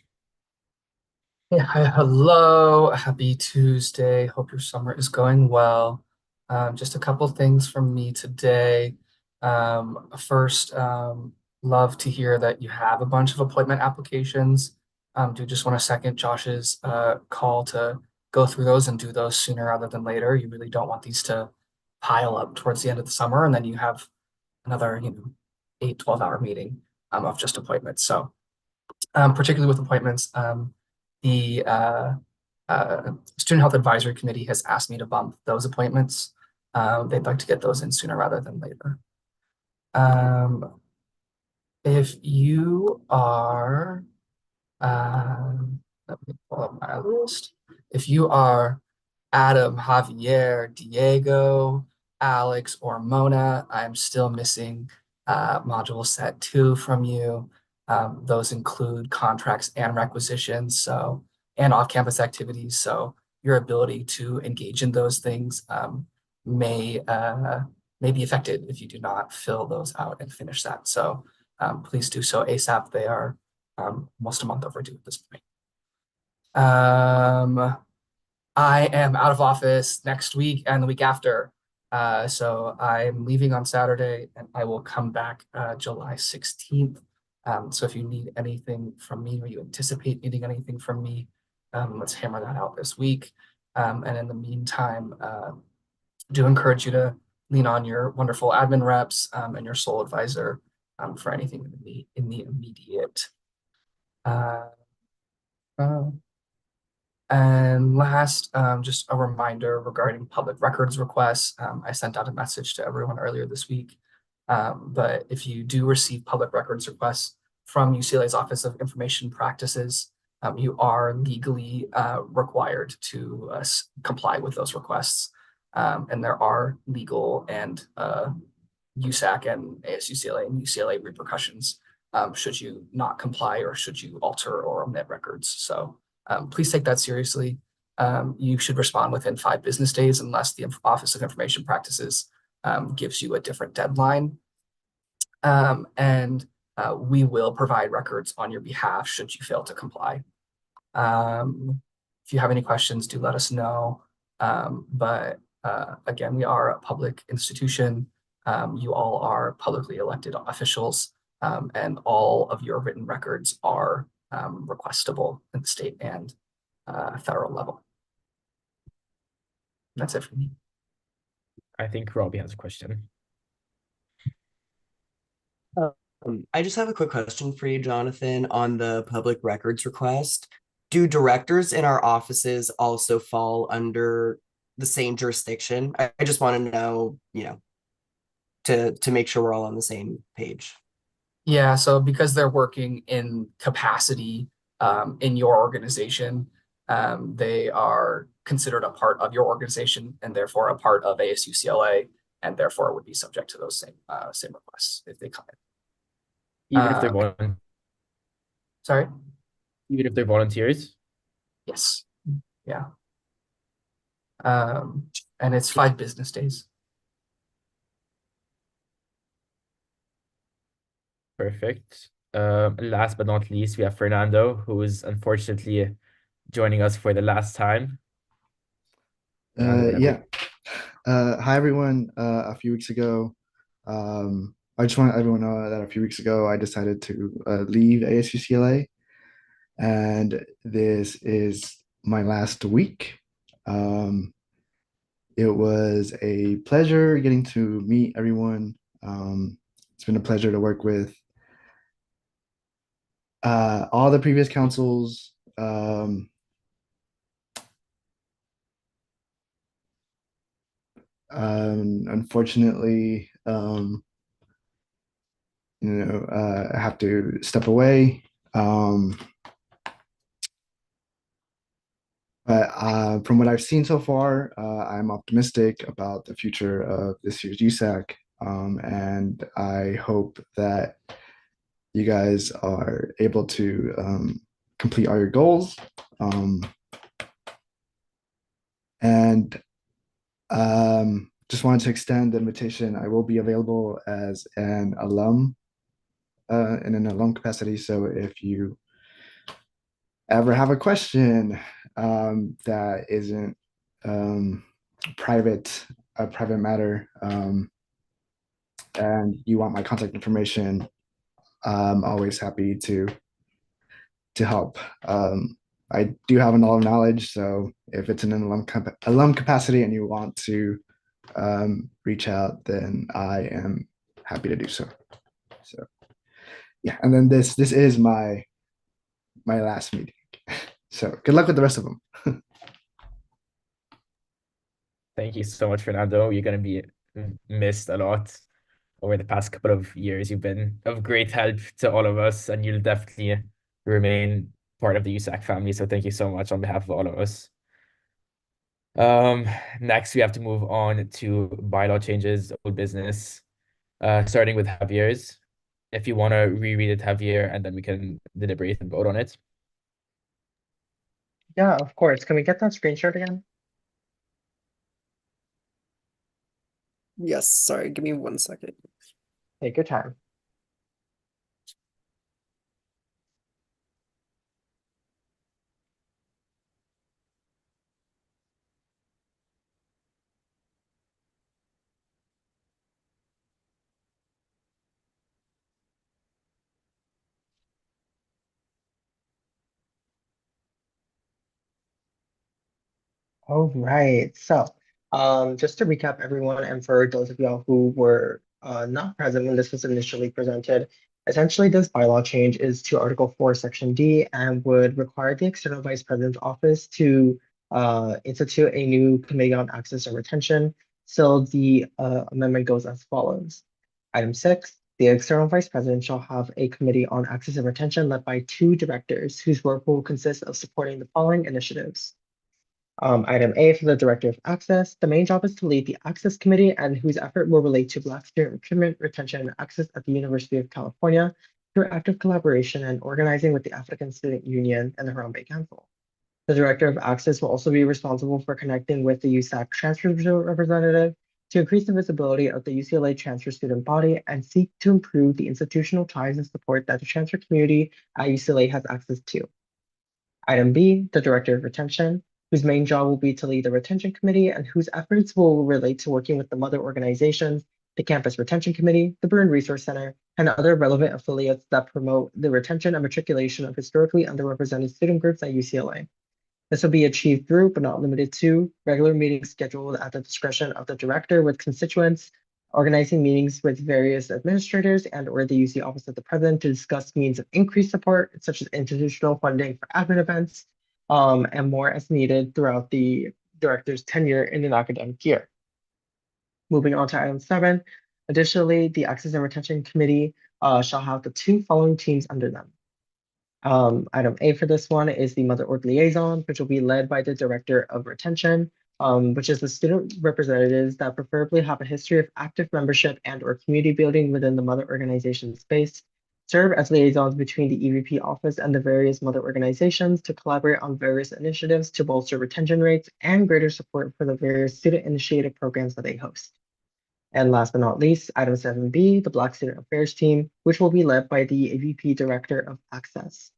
Yeah, hi, hello. Happy Tuesday. Hope your summer is going well. Just a couple things from me today. First, love to hear that you have a bunch of appointment applications. Do just want to second Josh's call to go through those and do those sooner rather than later. You really don't want these to pile up towards the end of the summer, and then you have another, 8, 12-hour meeting of just appointments. So particularly with appointments, the Student Health Advisory Committee has asked me to bump those appointments. They'd like to get those in sooner rather than later. If you are, let me pull up my list. If you are Adam, Javier, Diego, Alex, or Mona, I'm still missing module set 2 from you. Those include contracts and requisitions, and off-campus activities. So your ability to engage in those things may be affected if you do not fill those out and finish that. So please do so ASAP. They are almost a month overdue at this point. I am out of office next week and the week after. So I'm leaving on Saturday and I will come back July 16th. So if you need anything from me or you anticipate needing anything from me, let's hammer that out this week. And in the meantime, do encourage you to lean on your wonderful admin reps and your sole advisor for anything in the immediate. And last, just a reminder regarding public records requests. I sent out a message to everyone earlier this week. But if you do receive public records requests from UCLA's Office of Information Practices, you are legally required to comply with those requests. And there are legal and USAC and ASUCLA and UCLA repercussions should you not comply or should you alter or omit records. So please take that seriously. You should respond within 5 business days unless the Office of Information Practices gives you a different deadline. And we will provide records on your behalf should you fail to comply. If you have any questions, do let us know. But again, we are a public institution. You all are publicly elected officials, and all of your written records are requestable at the state and federal level. That's it for me. I think Robbie has a question. I just have a quick question for you, Jonathan, on the public records request. Do directors in our offices also fall under the same jurisdiction? I just want to know, to make sure we're all on the same page. Yeah, so because they're working in capacity in your organization, they are considered a part of your organization and therefore a part of ASU CLA, and therefore would be subject to those same requests if they come in. Even if they're Sorry? Even if they're volunteers? Yes. Yeah. And it's 5 business days. Perfect. Last but not least, we have Fernando, who is unfortunately joining us for the last time. Yeah. Hi, everyone. A few weeks ago, I just want everyone to know that a few weeks ago, I decided to leave ASU CLA, and this is my last week. It was a pleasure getting to meet everyone. It's been a pleasure to work with all the previous councils. Unfortunately, I have to step away. But from what I've seen so far, I'm optimistic about the future of this year's USAC, and I hope that you guys are able to complete all your goals. And just wanted to extend the invitation. I will be available as an alum in an alum capacity. So if you ever have a question that isn't a private matter, and you want my contact information, I'm always happy to help. I do have a lot of knowledge, so if it's in an alum capacity and you want to reach out, then I am happy to do so. So yeah, and then this is my last meeting. So good luck with the rest of them. Thank you so much, Fernando. You're going to be missed a lot over the past couple of years. You've been of great help to all of us, and you'll definitely remain part of the USAC family. So thank you so much on behalf of all of us. Next, we have to move on to bylaw changes, old business, starting with Javier's. If you want to reread it, Javier, and then we can deliberate and vote on it. Yeah, of course. Can we get that screenshot again? Yes, sorry, give me 1 second. Take your time. All right. So, just to recap everyone, and for those of y'all who were not present when this was initially presented, essentially this bylaw change is to Article 4, Section D, and would require the External Vice President's Office to institute a new Committee on Access and Retention. So the amendment goes as follows. Item 6, the External Vice President shall have a Committee on Access and Retention led by 2 directors whose work will consist of supporting the following initiatives. Item A for the Director of Access, the main job is to lead the Access Committee and whose effort will relate to Black student recruitment, retention, and access at the University of California through active collaboration and organizing with the African Student Union and the Harambe Council. The Director of Access will also be responsible for connecting with the USAC transfer representative to increase the visibility of the UCLA transfer student body and seek to improve the institutional ties and support that the transfer community at UCLA has access to. Item B, the Director of Retention, whose main job will be to lead the retention committee and whose efforts will relate to working with the mother organizations the Campus Retention Committee, the Bruin Resource Center, and other relevant affiliates that promote the retention and matriculation of historically underrepresented student groups at UCLA. This will be achieved through, but not limited to, regular meetings scheduled at the discretion of the director with constituents, organizing meetings with various administrators and/or the UC Office of the President to discuss means of increased support, such as institutional funding for admin events, and more as needed throughout the director's tenure in an academic year. Moving on to item 7. Additionally, the Access and Retention Committee shall have the 2 following teams under them. Item A for this one is the Mother Org Liaison, which will be led by the Director of Retention, which is the student representatives that preferably have a history of active membership and/or community building within the Mother organization space, serve as liaisons between the EVP office and the various Mother organizations to collaborate on various initiatives to bolster retention rates and greater support for the various student-initiated programs that they host. And last but not least, item 7B, the Black Student Affairs Team, which will be led by the AVP Director of Access.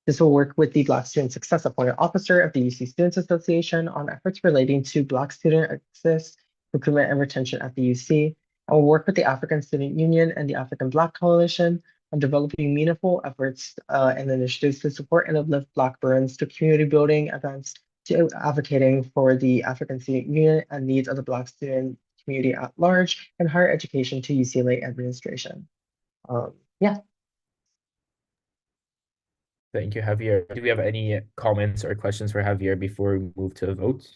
This will work with the Black Student Success Appointed Officer of the UC Students Association on efforts relating to Black student access, recruitment, and retention at the UC, and will work with the African Student Union and the African Black Coalition on developing meaningful efforts and initiatives to support and uplift Black Burns to community building events, to advocating for the African Student Union and needs of the Black student community at large, and higher education to UCLA administration. Yeah. Thank you, Javier. Do we have any comments or questions for Javier before we move to a vote?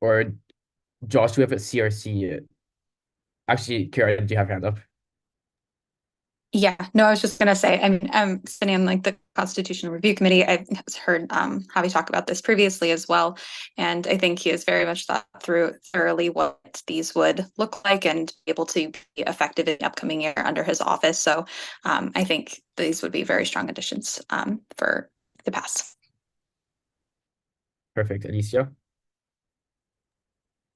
Or Josh, do we have a CRC? Actually, Karen, do you have your hand up? Yeah, no, I was just gonna say, I'm sitting on like the Constitutional Review Committee. I've heard Javi talk about this previously as well, and I think he has very much thought through thoroughly what these would look like and be able to be effective in the upcoming year under his office. So I think these would be very strong additions for the pass. Perfect. Alicia?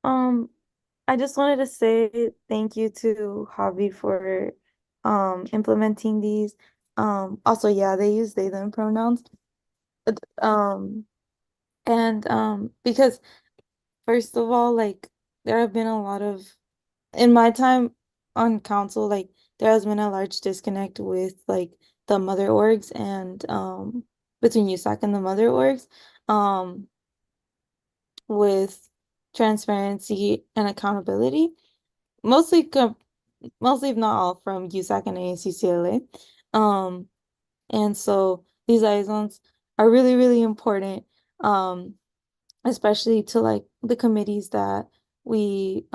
I just wanted to say thank you to Javi for implementing these. Also, yeah, they use they them pronouns. Because first of all, like there have been a lot of in my time on council, like there has been a large disconnect with like the mother orgs and between USAC and the mother orgs with transparency and accountability. Mostly if not all from USAC and ASUCLA. And so these liaisons are really, really important, especially to like the committees that we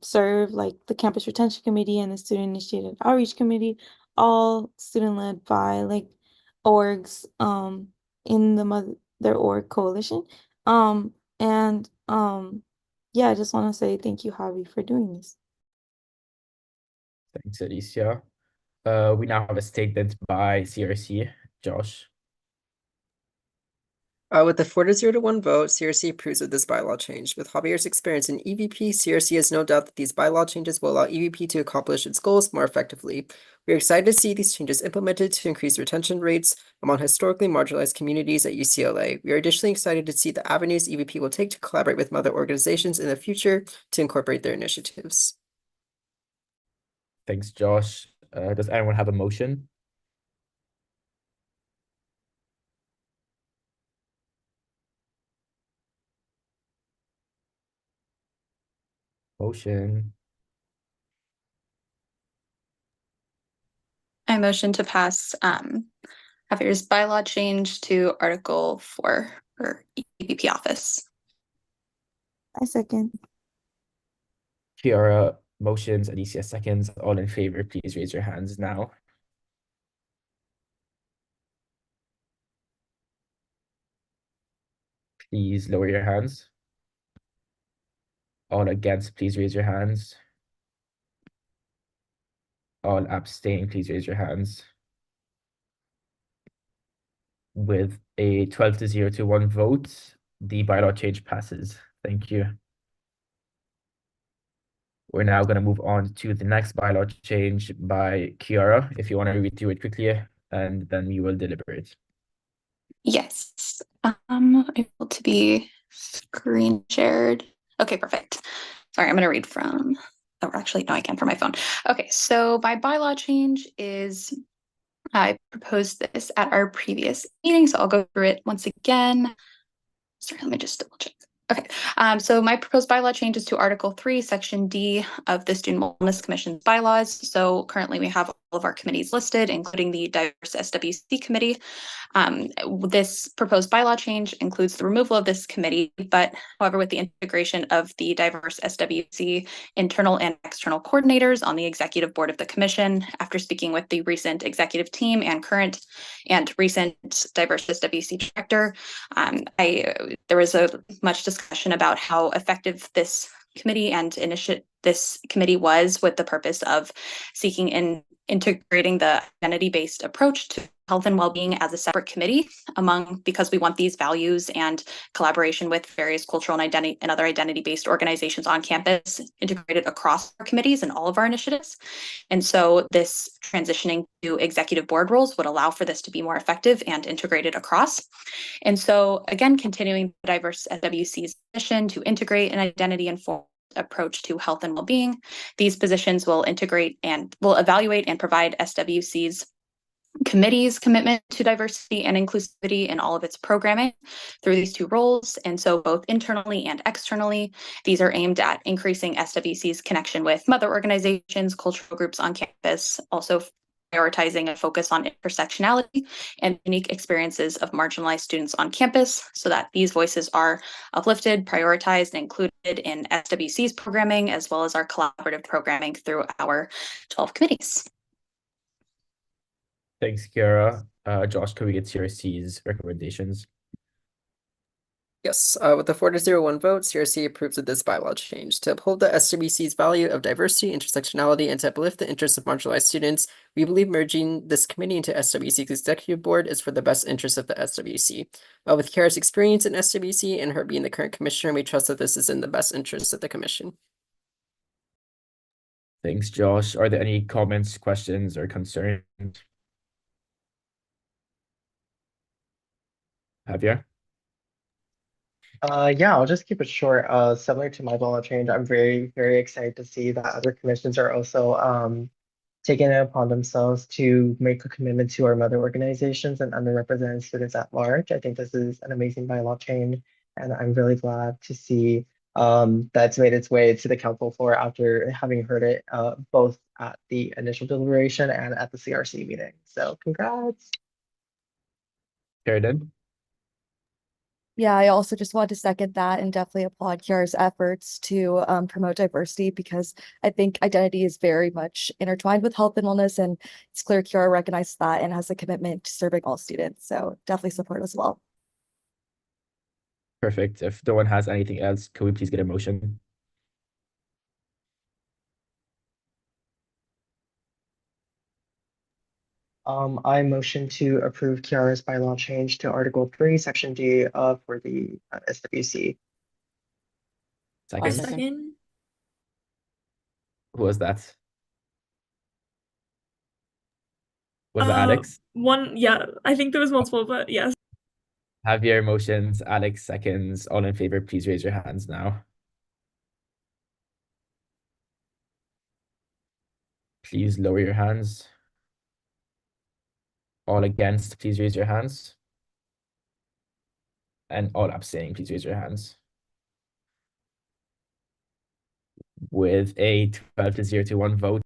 serve, like the Campus Retention Committee and the Student Initiated Outreach Committee, all student-led by like orgs in the Mother Org Coalition. Yeah, I just want to say thank you, Javi, for doing this. Thanks, Alicia. We now have a statement by CRC. Josh? With the 4-0 to 1 vote, CRC approves of this bylaw change. With Javier's experience in EVP, CRC has no doubt that these bylaw changes will allow EVP to accomplish its goals more effectively. We are excited to see these changes implemented to increase retention rates among historically marginalized communities at UCLA. We are additionally excited to see the avenues EVP will take to collaborate with mother organizations in the future to incorporate their initiatives. Thanks, Josh. Does anyone have a motion? Motion. I motion to pass Javier's bylaw change to Article 4 for EVP office. I second. Kiara motions, Alicia seconds. All in favor, please raise your hands now. Please lower your hands. All against, please raise your hands. All abstain, please raise your hands. With a 12-0 to 1 vote, the bylaw change passes. Thank you. We're now going to move on to the next bylaw change by Kiara. If you want to read through it quickly, and then we will deliberate. Yes. Able to be screen shared. Okay, perfect. Sorry, I'm going to read from. Oh, actually, no, I can from my phone. Okay, so my bylaw change is I proposed this at our previous meeting, so I'll go through it once again. Sorry, let me just double check. Okay, so my proposed bylaw changes to Article 3, Section D of the Student Wellness Commission's bylaws. So currently we have all of our committees listed, including the Diverse SWC Committee. This proposed bylaw change includes the removal of this committee, but however, with the integration of the diverse SWC internal and external coordinators on the executive board of the commission, after speaking with the recent executive team and current and recent diverse SWC director, there was a much discussion about how effective this committee and this committee was with the purpose of seeking and integrating the identity-based approach to health and well-being as a separate committee because we want these values and collaboration with various cultural and identity and other identity-based organizations on campus integrated across our committees and all of our initiatives. And so this transitioning to executive board roles would allow for this to be more effective and integrated across. And so again, continuing the diverse SWC's mission to integrate an identity-informed approach to health and well-being, these positions will integrate and will evaluate and provide SWC's committee's commitment to diversity and inclusivity in all of its programming through these two roles. And so both internally and externally, these are aimed at increasing SWC's connection with mother organizations, cultural groups on campus, also prioritizing a focus on intersectionality and unique experiences of marginalized students on campus so that these voices are uplifted, prioritized, and included in SWC's programming, as well as our collaborative programming through our 12 committees. Thanks, Kiara. Josh, could we get CRC's recommendations? Yes, with a 4-0-1 vote, CRC approves of this bylaw change. To uphold the SWC's value of diversity, intersectionality, and to uplift the interests of marginalized students, we believe merging this committee into SWC's executive board is for the best interest of the SWC. With Kiara's experience in SWC and her being the current commissioner, we trust that this is in the best interest of the commission. Thanks, Josh. Are there any comments, questions, or concerns? Javier? Yeah, I'll just keep it short. Similar to my bylaw change, I'm very, very excited to see that other commissions are also taking it upon themselves to make a commitment to our mother organizations and underrepresented students at large. I think this is an amazing bylaw change, and I'm really glad to see that's made its way to the council floor after having heard it both at the initial deliberation and at the CRC meeting. So congrats. Sheridan? Yeah, I also just want to second that and definitely applaud Kiara's efforts to promote diversity because I think identity is very much intertwined with health and wellness, and it's clear Kiara recognizes that and has a commitment to serving all students. So definitely support as well. Perfect. If no one has anything else, could we please get a motion? I motion to approve Kiara's bylaw change to Article 3, Section D for the SWC. I'll Second. second. Who was that? Was it Alex? Yeah, I think there was multiple, but yes. Javier motions, Alex seconds. All in favor, please raise your hands now. Please lower your hands. All against, please raise your hands. And all abstaining, please raise your hands. With a 12-0-1 vote,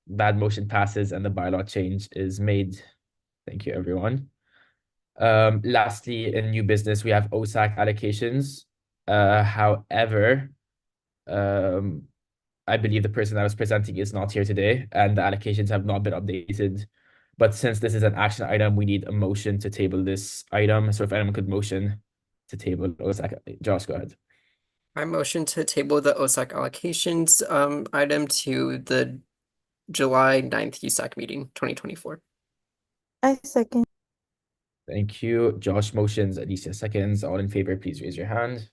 that motion passes and the bylaw change is made. Thank you, everyone. Lastly, in new business, we have USAC allocations. However, I believe the person I was presenting is not here today, and the allocations have not been updated. But since this is an action item, we need a motion to table this item. So if anyone could motion to table USAC, Josh, go ahead. I motion to table the OSAC allocations item to the July 9th USAC meeting 2024. I second. Thank you. Josh motions, Alicia seconds. All in favor, please raise your hand.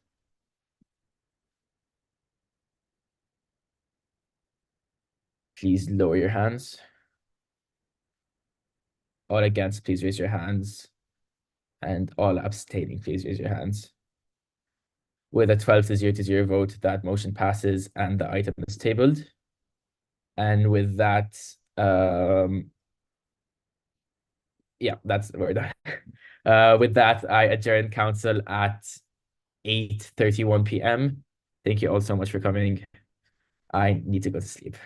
Please lower your hands. All against, please raise your hands. And all abstaining, please raise your hands. With a 12 to 0 vote, that motion passes and the item is tabled. And with that, yeah, that's we're done. With that, I adjourn council at 8:31 p.m. Thank you all so much for coming. I need to go to sleep.